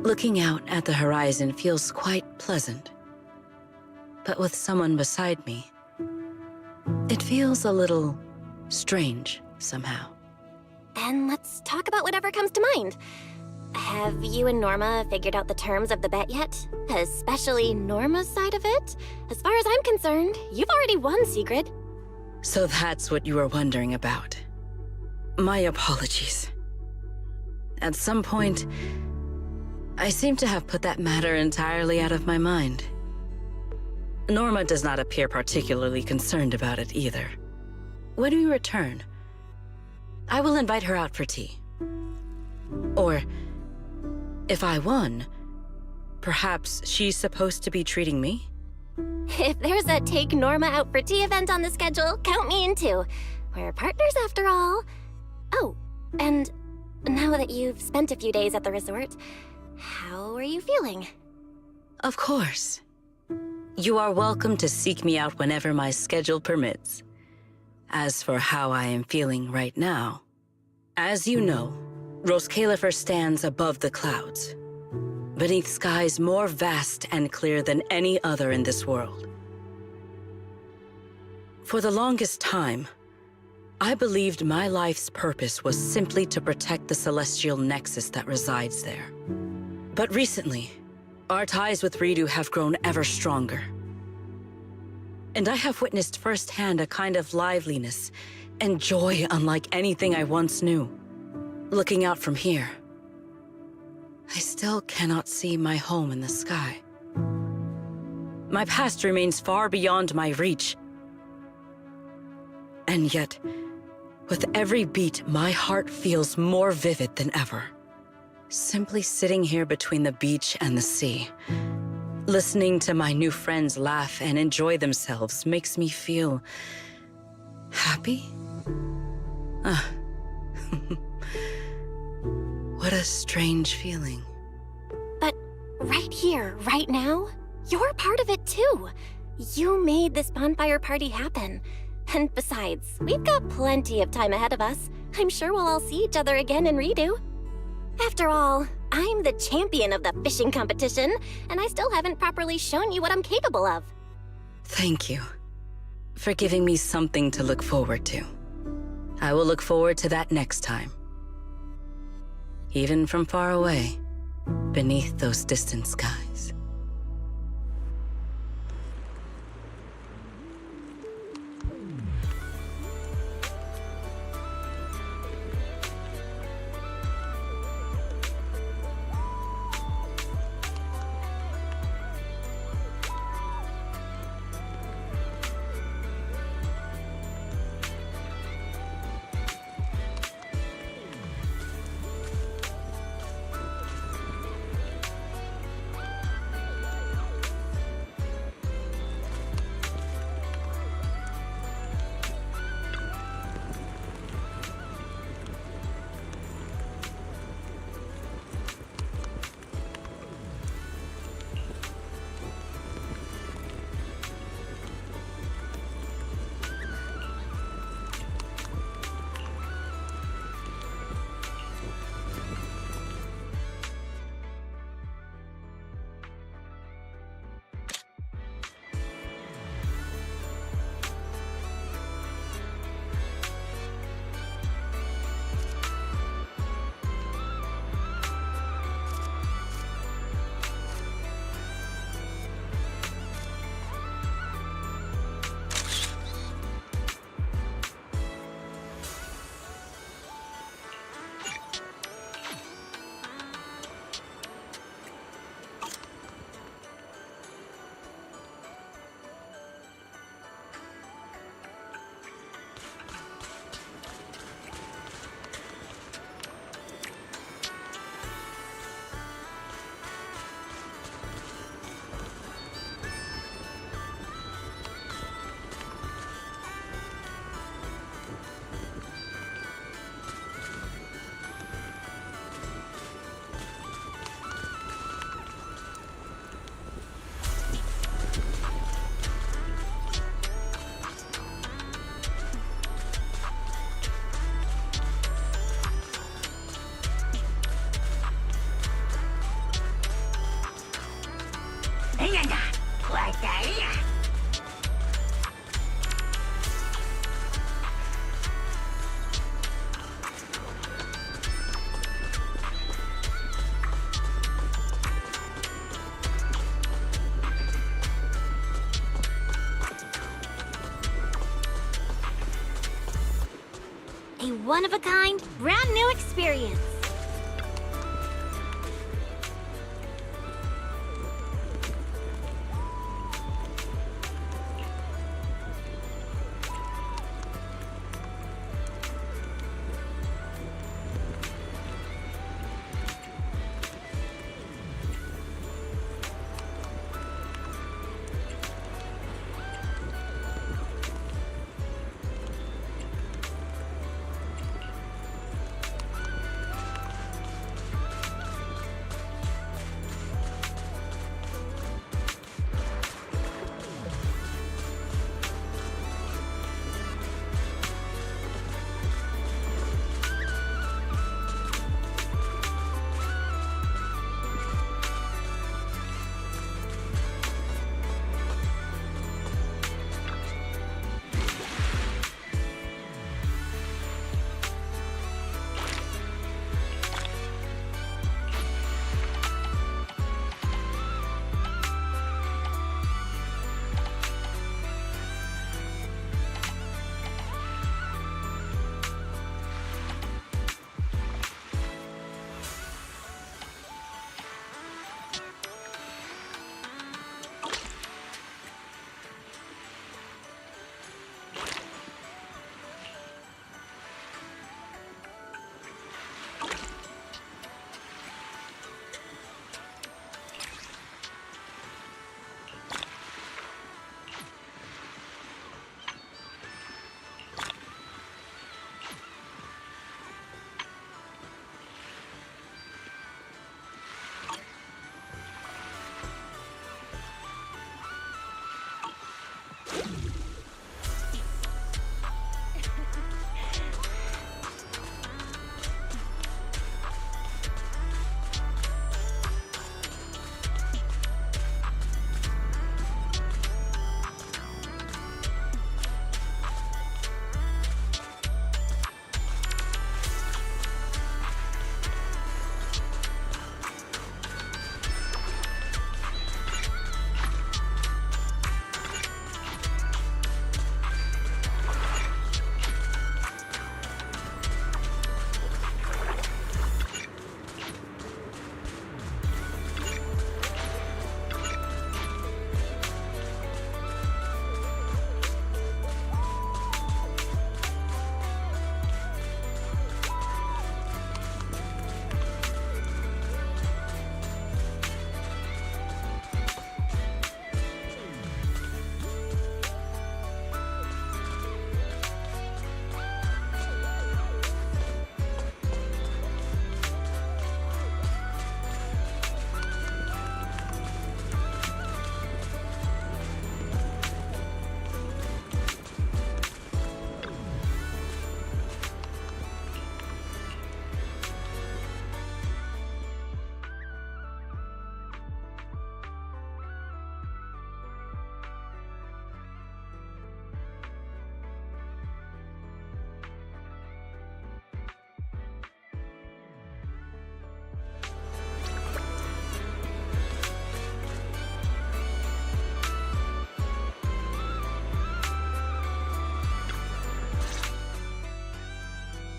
S2: looking out at the horizon feels quite pleasant. But with someone beside me, it feels a little strange somehow.
S6: Then let's talk about whatever comes to mind. Have you and Norma figured out the terms of the bet yet? Especially Norma's side of it? As far as I'm concerned, you've already won, Sigrid.
S2: So that's what you were wondering about. My apologies. At some point, I seem to have put that matter entirely out of my mind. Norma does not appear particularly concerned about it either. When we return, I will invite her out for tea. Or, if I won, perhaps she's supposed to be treating me?
S6: If there's a Take Norma Out for Tea event on the schedule, count me in too. We're partners after all. Oh, and now that you've spent a few days at the resort, how are you feeling?
S2: Of course. You are welcome to seek me out whenever my schedule permits. As for how I am feeling right now, as you know, Roskalifer stands above the clouds, beneath skies more vast and clear than any other in this world. For the longest time, I believed my life's purpose was simply to protect the celestial nexus that resides there. But recently, our ties with Ridu have grown ever stronger. And I have witnessed firsthand a kind of liveliness and joy unlike anything I once knew. Looking out from here, I still cannot see my home in the sky. My past remains far beyond my reach. And yet, with every beat, my heart feels more vivid than ever. Simply sitting here between the beach and the sea, listening to my new friends laugh and enjoy themselves makes me feel happy. What a strange feeling.
S6: But right here, right now, you're part of it too. You made this bonfire party happen. And besides, we've got plenty of time ahead of us. I'm sure we'll all see each other again in Ridu. After all, I'm the champion of the fishing competition, and I still haven't properly shown you what I'm capable of.
S2: Thank you for giving me something to look forward to. I will look forward to that next time. Even from far away, beneath those distant skies.
S14: one-of-a-kind, brand new experience.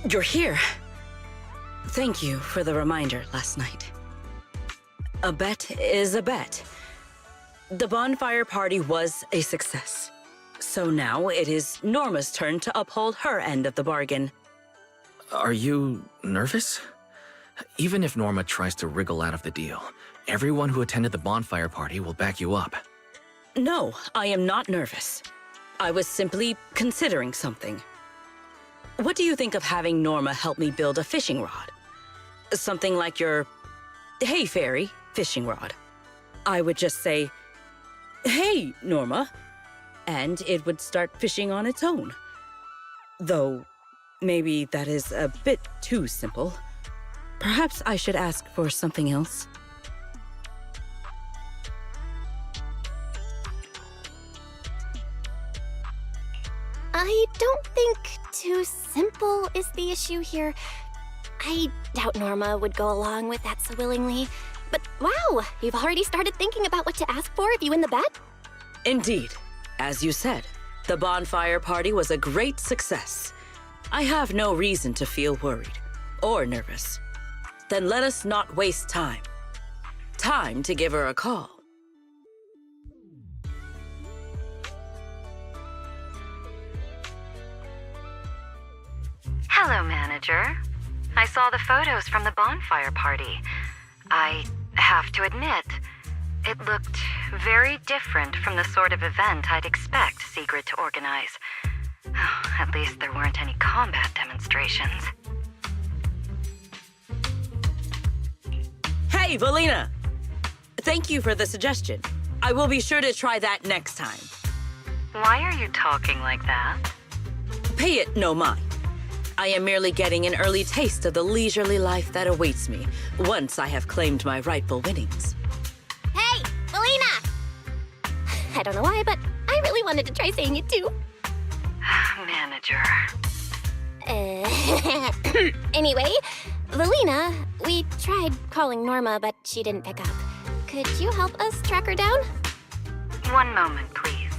S2: You're here. Thank you for the reminder last night. A bet is a bet. The bonfire party was a success. So now it is Norma's turn to uphold her end of the bargain.
S5: Are you nervous? Even if Norma tries to wriggle out of the deal, everyone who attended the bonfire party will back you up.
S2: No, I am not nervous. I was simply considering something. What do you think of having Norma help me build a fishing rod? Something like your Hey Fairy fishing rod. I would just say, "Hey, Norma," and it would start fishing on its own. Though, maybe that is a bit too simple. Perhaps I should ask for something else.
S6: I don't think too simple is the issue here. I doubt Norma would go along with that so willingly. But wow, you've already started thinking about what to ask for if you win the bet?
S2: Indeed. As you said, the bonfire party was a great success. I have no reason to feel worried or nervous. Then let us not waste time. Time to give her a call.
S8: Hello, manager. I saw the photos from the bonfire party. I have to admit, it looked very different from the sort of event I'd expect Sigrid to organize. Oh, at least there weren't any combat demonstrations.
S2: Hey, Valina! Thank you for the suggestion. I will be sure to try that next time.
S8: Why are you talking like that?
S2: Pay it no mind. I am merely getting an early taste of the leisurely life that awaits me once I have claimed my rightful winnings.
S14: Hey, Valina!
S6: I don't know why, but I really wanted to try saying it too.
S8: Manager.
S6: Anyway, Valina, we tried calling Norma, but she didn't pick up. Could you help us track her down?
S8: One moment, please.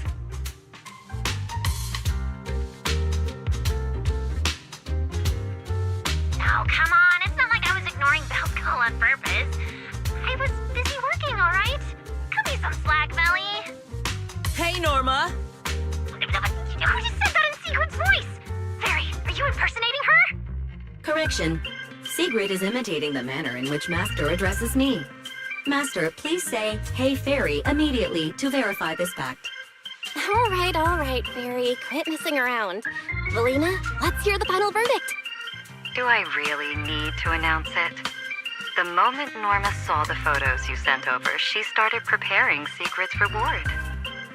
S3: Oh, come on. It's not like I was ignoring Belle's call on purpose. I was busy working, all right? Cut me some slack, Melly.
S2: Hey, Norma!
S3: Who just said that in Sigrid's voice? Fairy, are you impersonating her?
S11: Correction. Sigrid is imitating the manner in which Master addresses me. Master, please say, "Hey, Fairy," immediately to verify this fact.
S6: All right, Fairy. Quit messing around. Valina, let's hear the final verdict.
S8: Do I really need to announce it? The moment Norma saw the photos you sent over, she started preparing Sigrid's reward.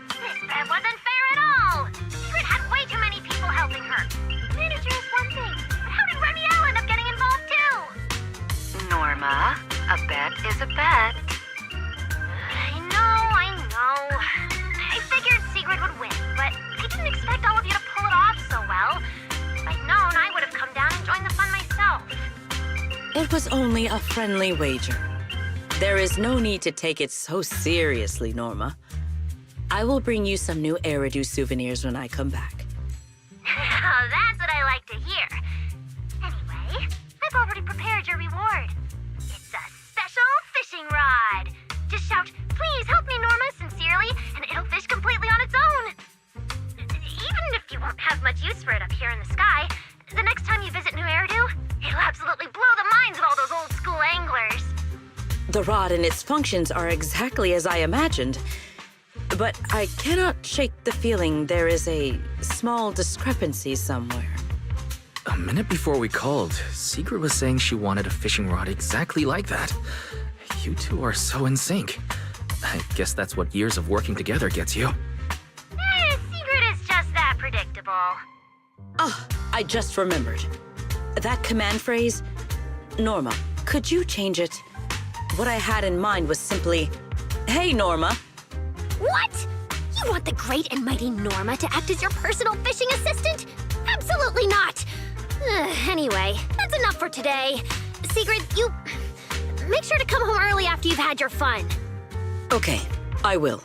S3: This bet wasn't fair at all. Sigrid had way too many people helping her. Manager is one thing, but how did Remielle end up getting involved too?
S8: Norma, a bet is a bet.
S3: I know. I figured Sigrid would win, but I didn't expect all of you to pull it off so well. If I'd known, I would have come down and joined the fun myself.
S2: It was only a friendly wager. There is no need to take it so seriously, Norma. I will bring you some new Eridu souvenirs when I come back.
S3: That's what I like to hear. Anyway, I've already prepared your reward. It's a special fishing rod. Just shout, "Please help me, Norma," sincerely, and it'll fish completely on its own. Even if you won't have much use for it up here in the sky, the next time you visit New Eridu, it'll absolutely blow the minds of all those old school anglers.
S2: The rod and its functions are exactly as I imagined. But I cannot shake the feeling there is a small discrepancy somewhere.
S5: A minute before we called, Sigrid was saying she wanted a fishing rod exactly like that. You two are so in sync. I guess that's what years of working together gets you.
S3: Sigrid is just that predictable.
S2: Ah, I just remembered. That command phrase, Norma, could you change it? What I had in mind was simply, "Hey, Norma."
S14: What? You want the great and mighty Norma to act as your personal fishing assistant? Absolutely not! Anyway, that's enough for today. Sigrid, you... make sure to come home early after you've had your fun.
S2: Okay, I will.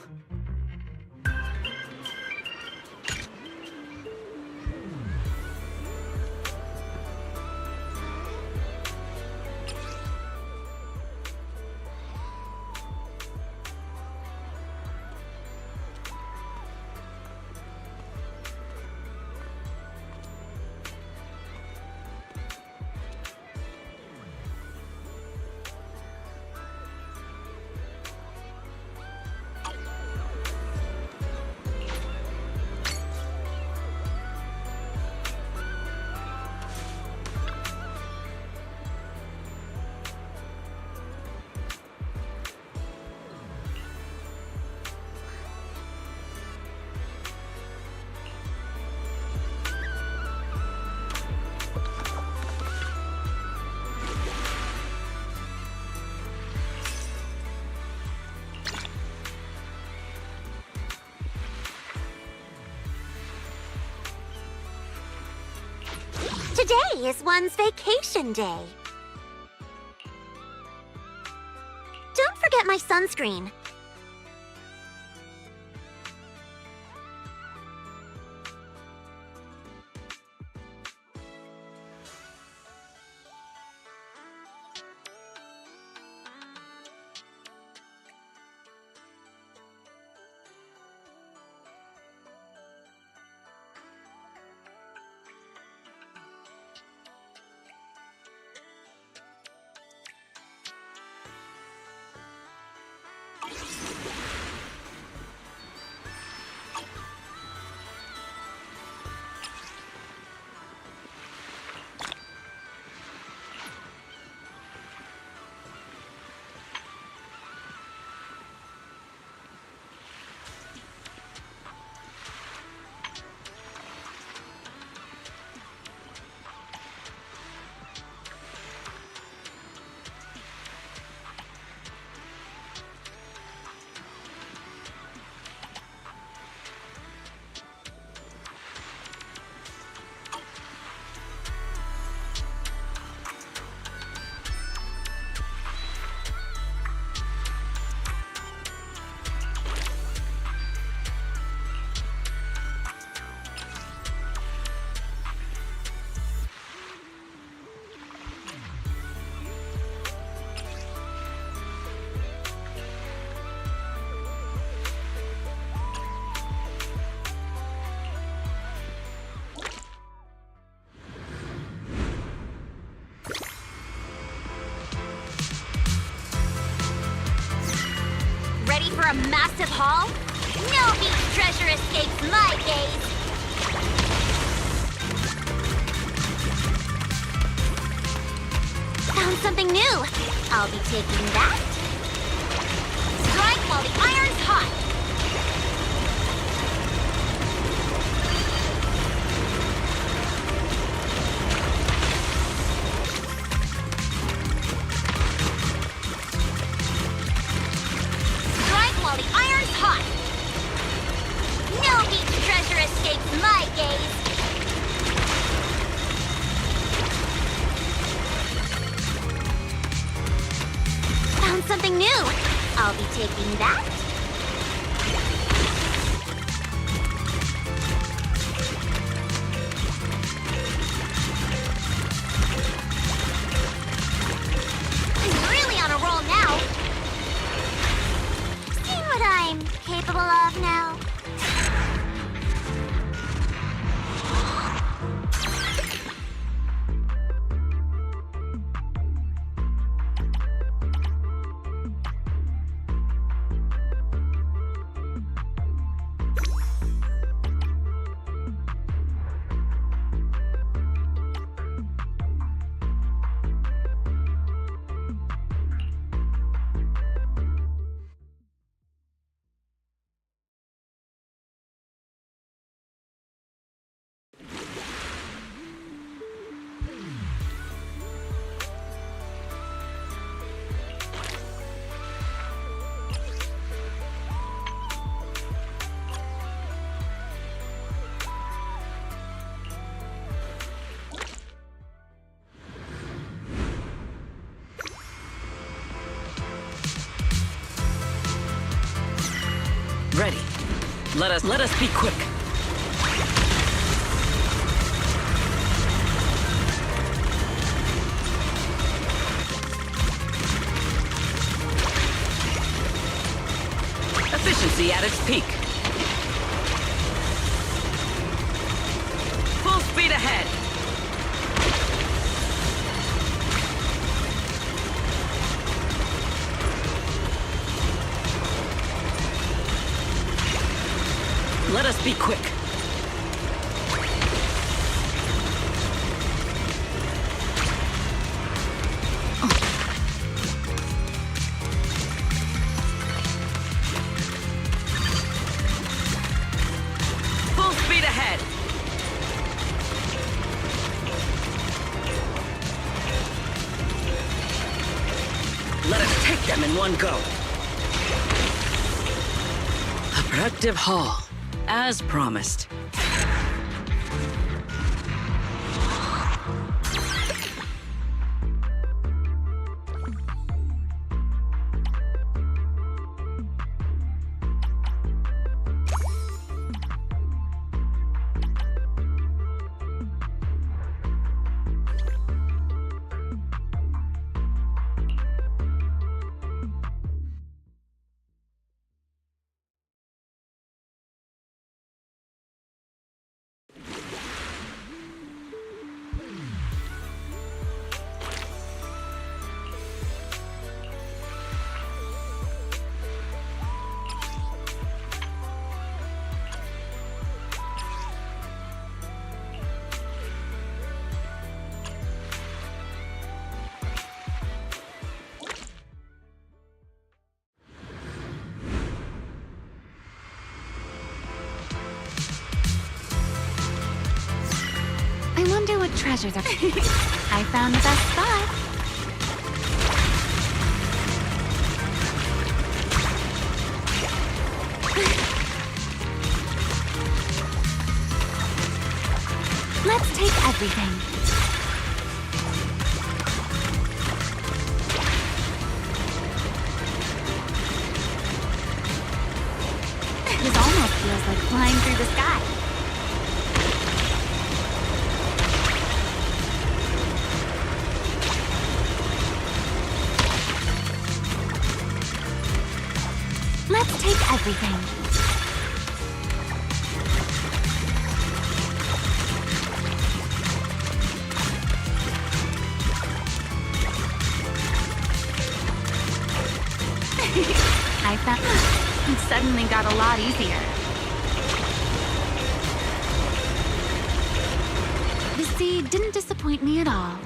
S14: Today is one's vacation day. Don't forget my sunscreen. massive haul? No beach treasure escapes my gaze! Found something new! I'll be taking that. Strike while the iron's hot! While the iron's hot! No beach treasure escapes my gaze! Found something new! I'll be taking that. I'm really on a roll now! What I'm capable of now.
S7: Ready. Let us be quick. Efficiency at its peak. Full speed ahead. Let us be quick. Full speed ahead. Let us take them in one go. A productive haul. As promised.
S1: I wonder what treasures are. I found the best spot. Let's take everything. This almost feels like flying through the sky. Let's take everything. I found... It's suddenly got a lot easier. The sea didn't disappoint me at all.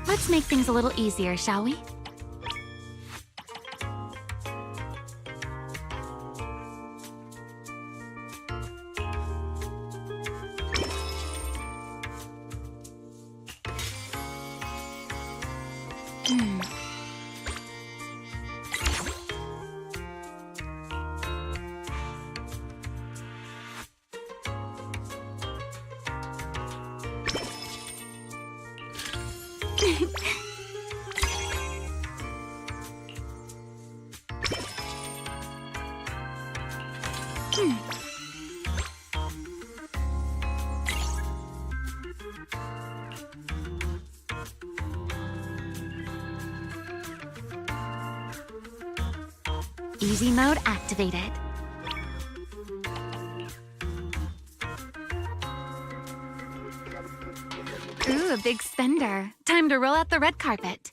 S1: Let's make things a little easier, shall we? Easy mode activated. Ooh, a big spender. Time to roll out the red carpet.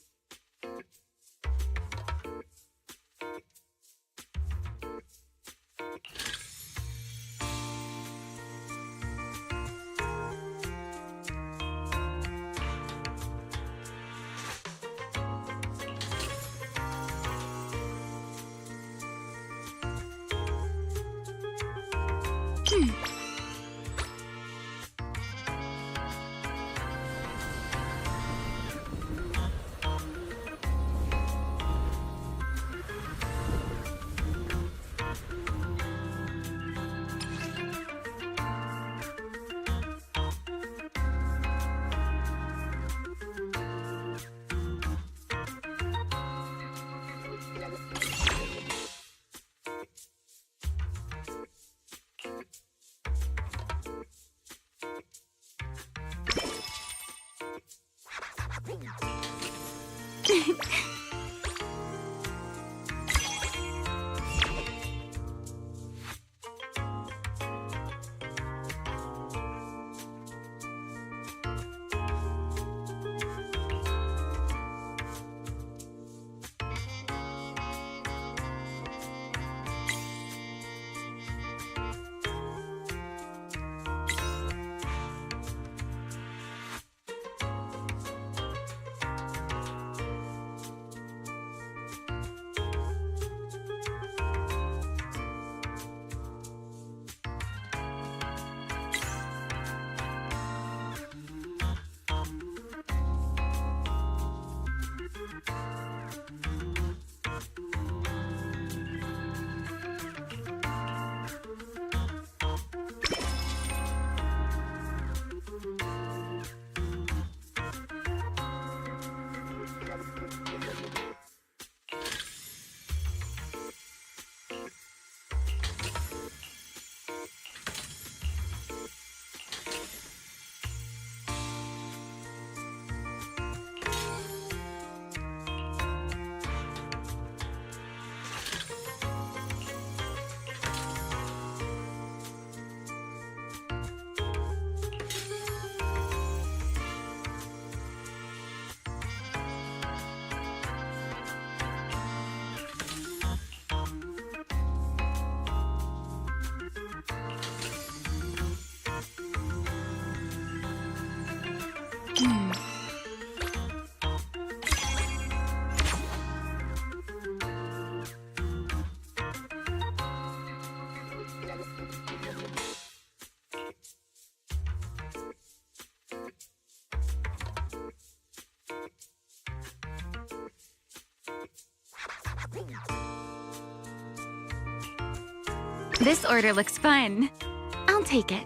S1: This order looks fun. I'll take it.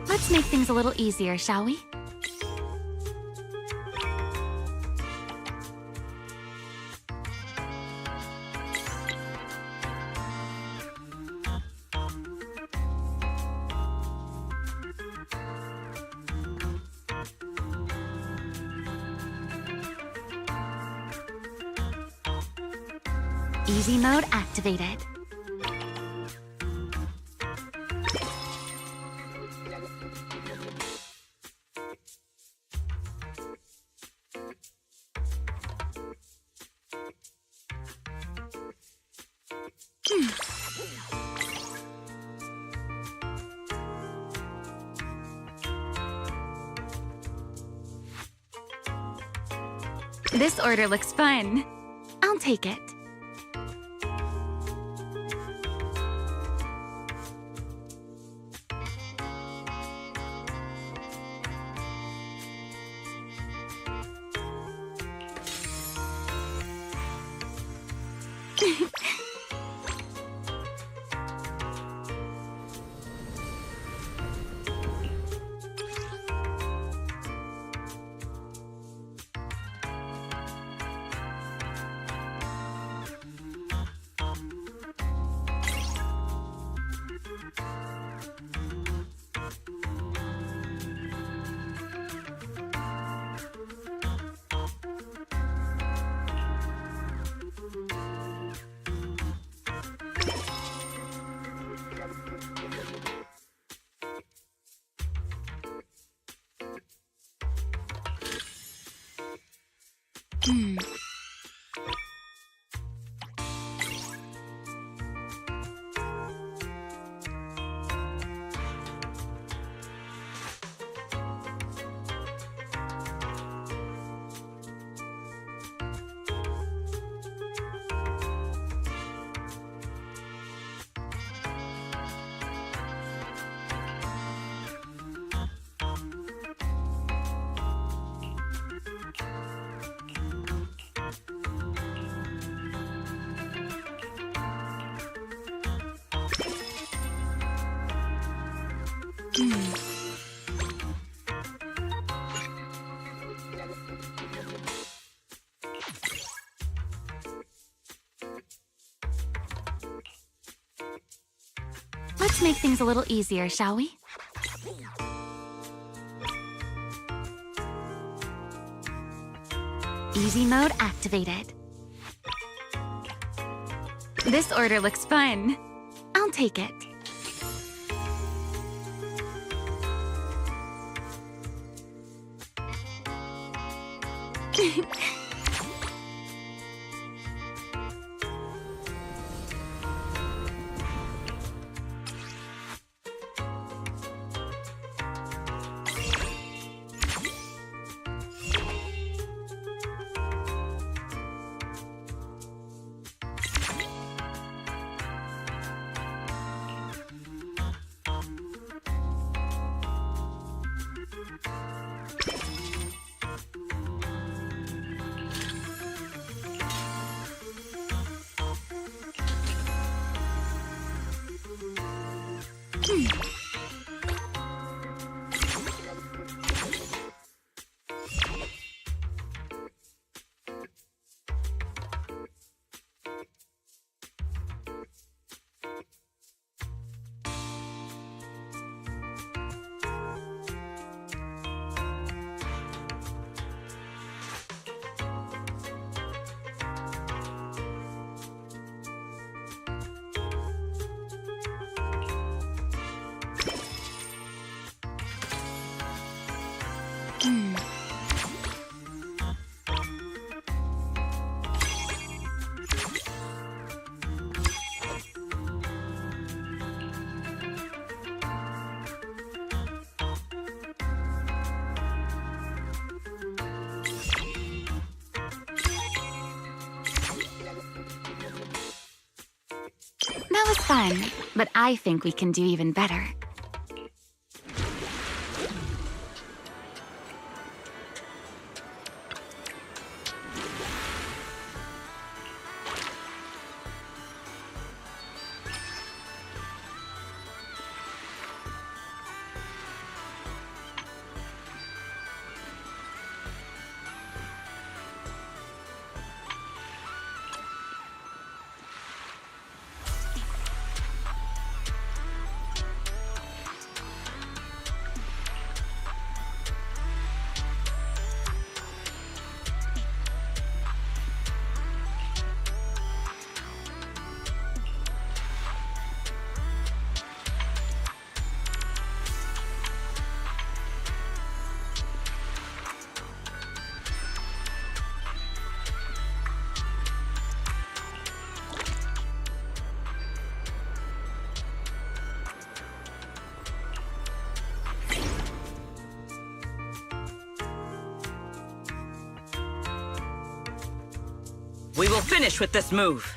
S1: Let's make things a little easier, shall we? Easy mode activated. This order looks fun. I'll take it. Let's make things a little easier, shall we? Easy mode activated. This order looks fun. I'll take it. That was fun, but I think we can do even better.
S7: We will finish with this move.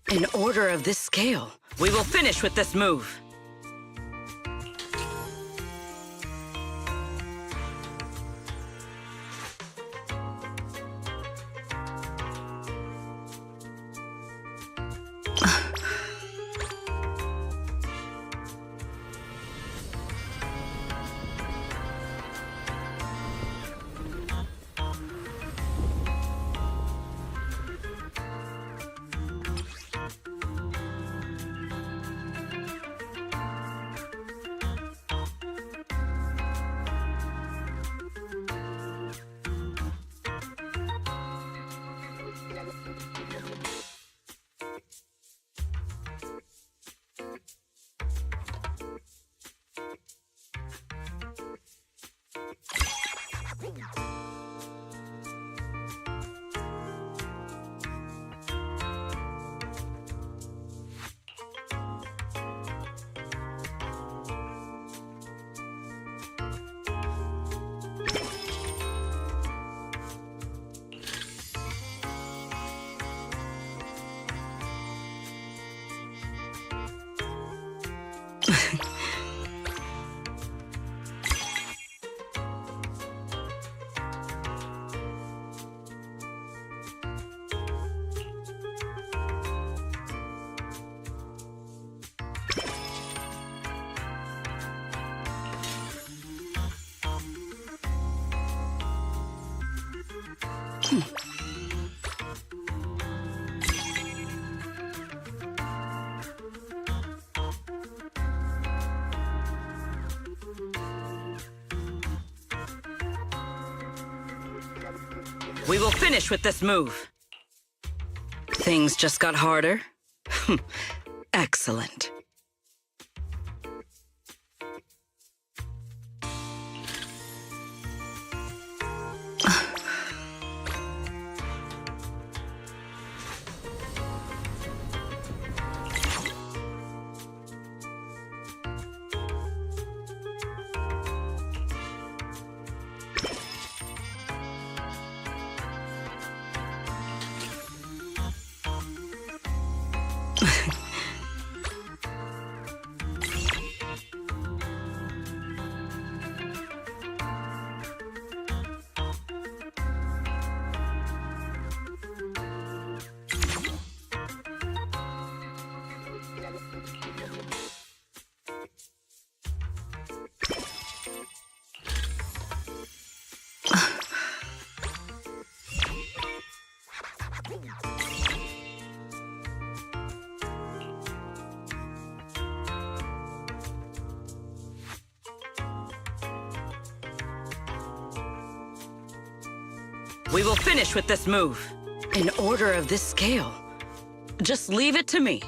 S2: In order of this scale,
S7: We will finish with this move.
S2: We will finish with this move. Things just got harder? Excellent. We will finish with this move. In order of this scale. Just leave it to me.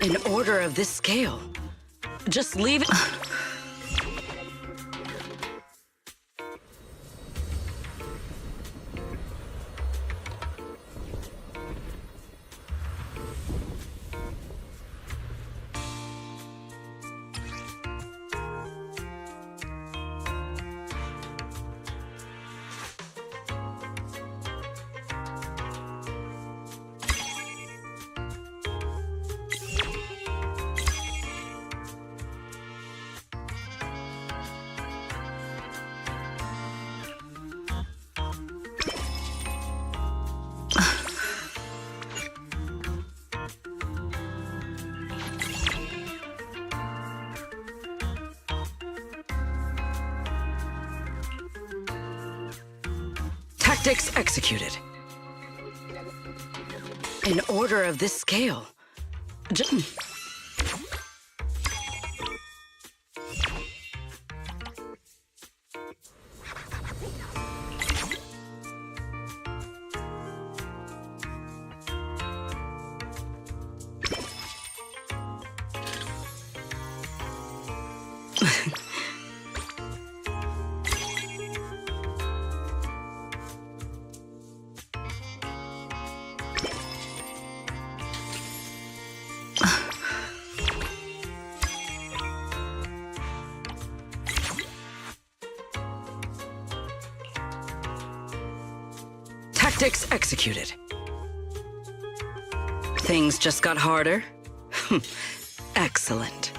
S2: In order of this scale. Just leave it. Tactics executed. In order of this scale. Tactics executed. Things just got harder? Excellent.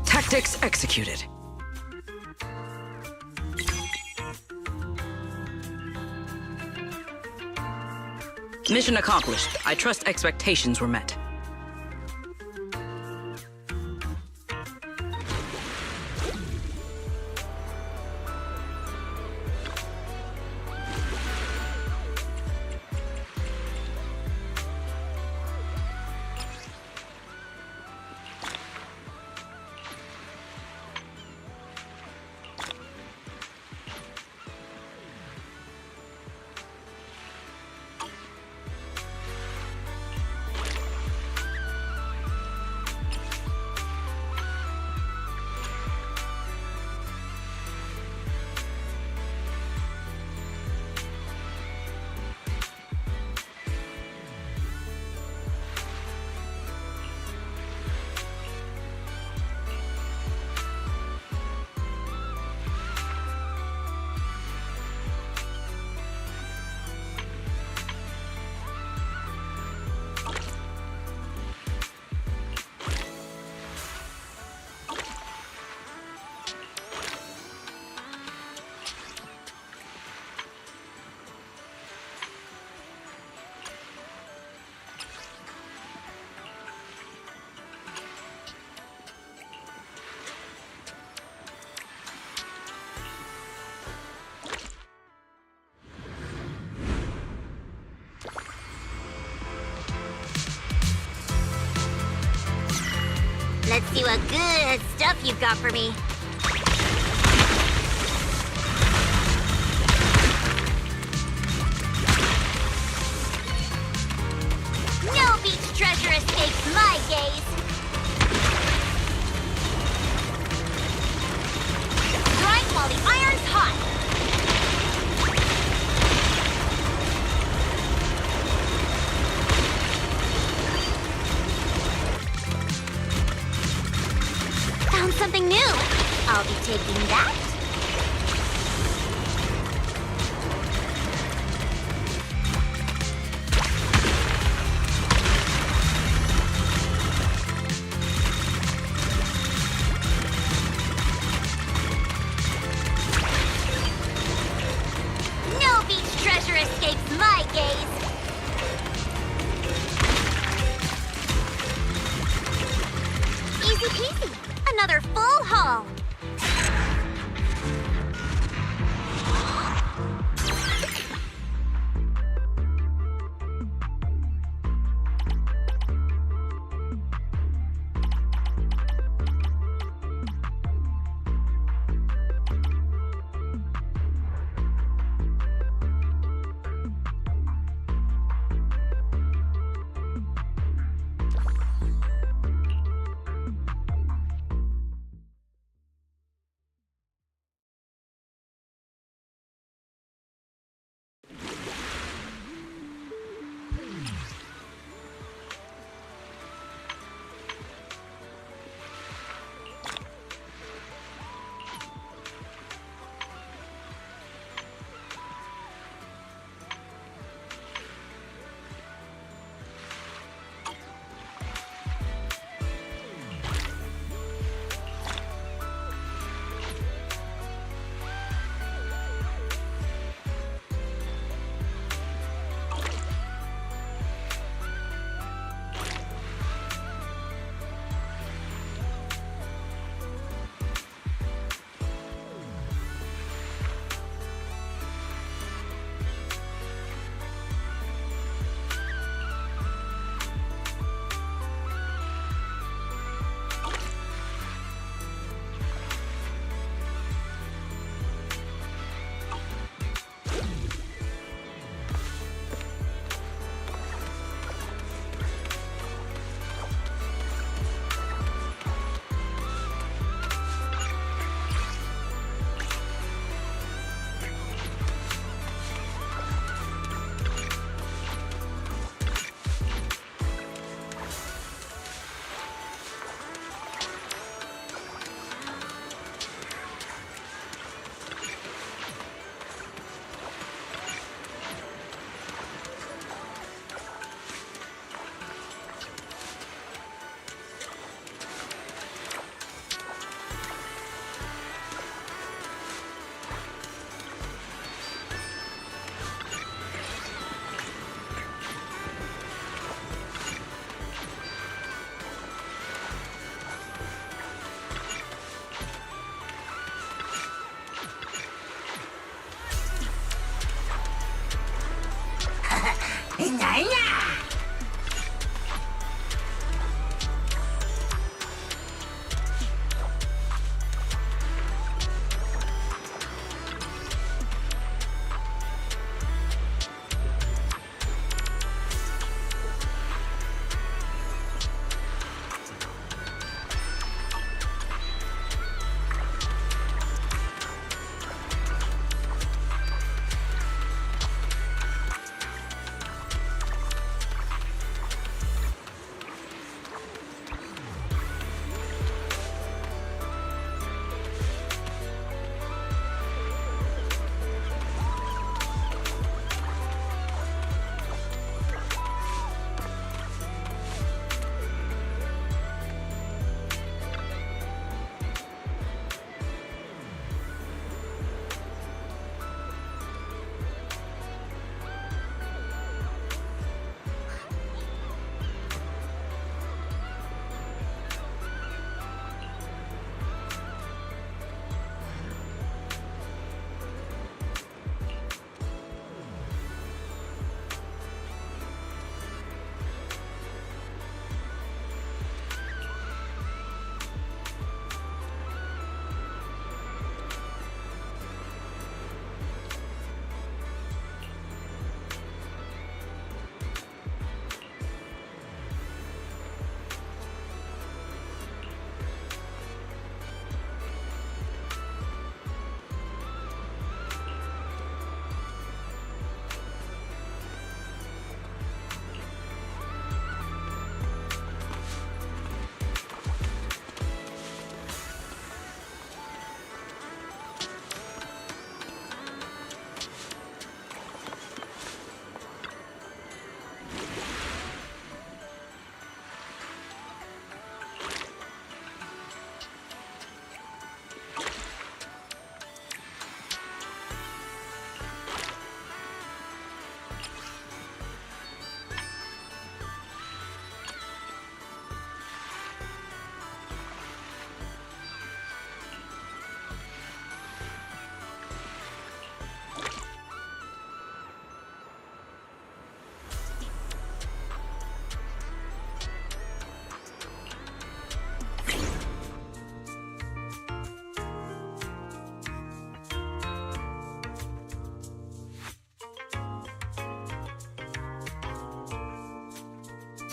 S2: Tactics executed. Mission accomplished. I trust expectations were met.
S14: see what good stuff you've got for me. No beach treasure escapes my gaze. Strike while the iron's hot. Found something new. I'll be taking that. No beach treasure escapes my gaze. Easy peasy. Another full haul.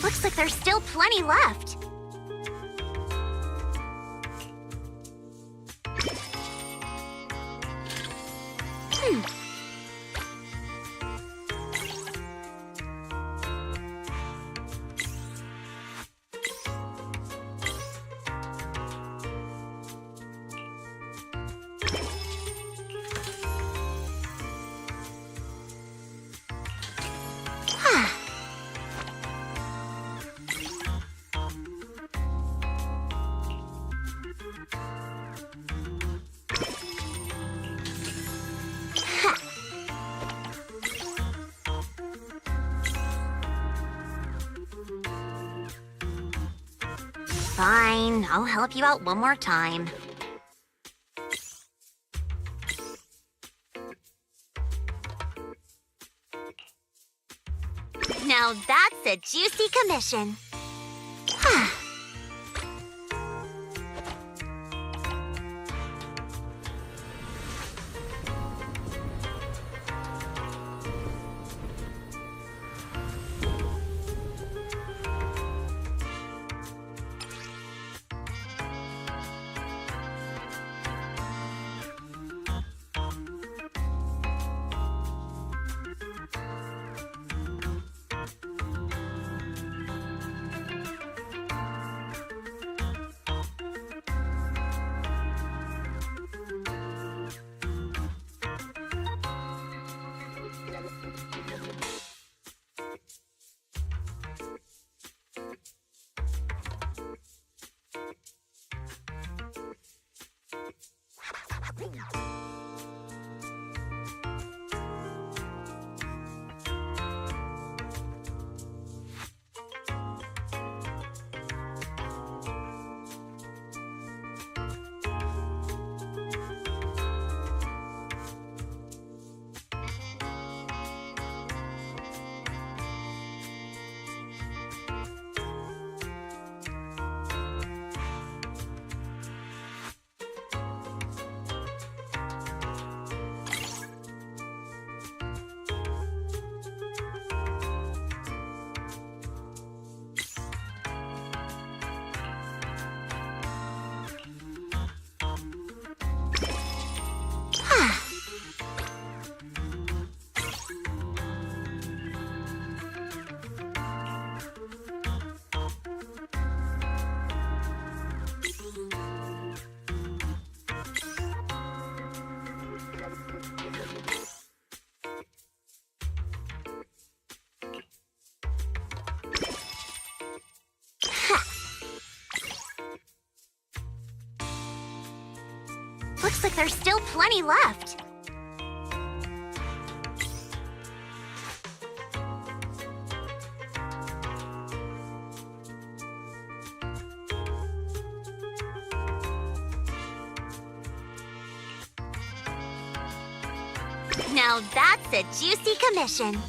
S14: Looks like there's still plenty left. Fine, I'll help you out one more time. Now that's a juicy commission. Looks like there's still plenty left. Now that's a juicy commission.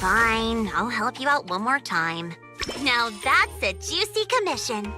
S14: Fine, I'll help you out one more time. Now that's a juicy commission.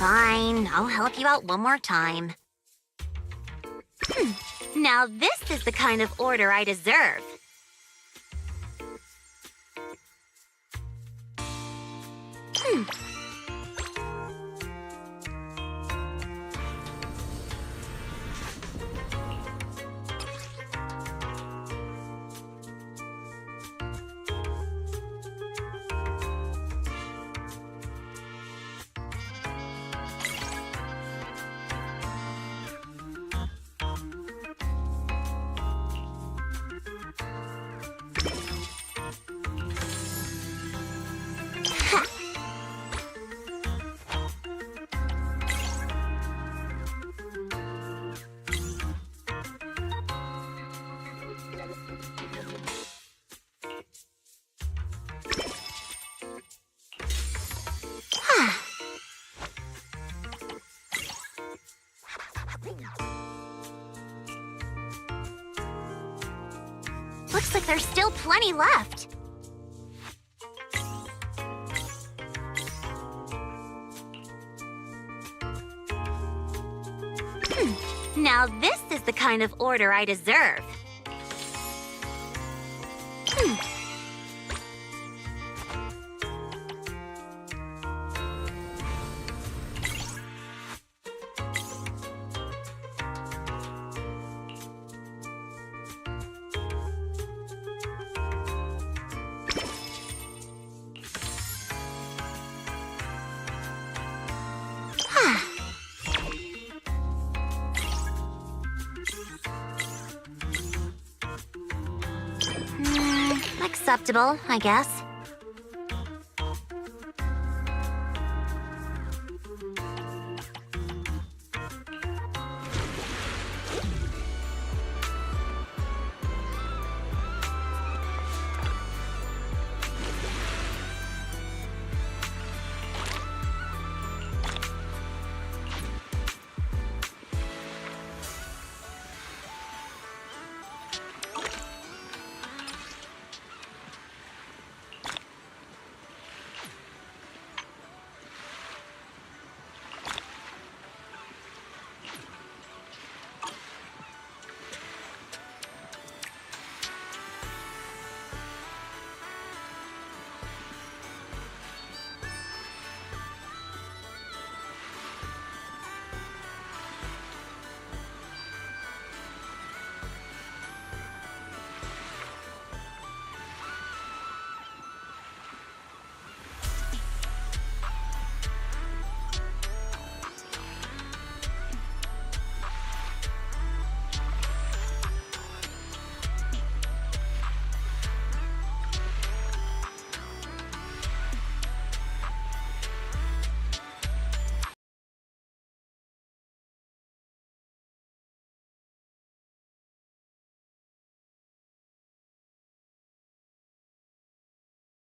S14: Fine, I'll help you out one more time. Now this is the kind of order I deserve. Looks like there's still plenty left. Now this is the kind of order I deserve. Acceptable, I guess.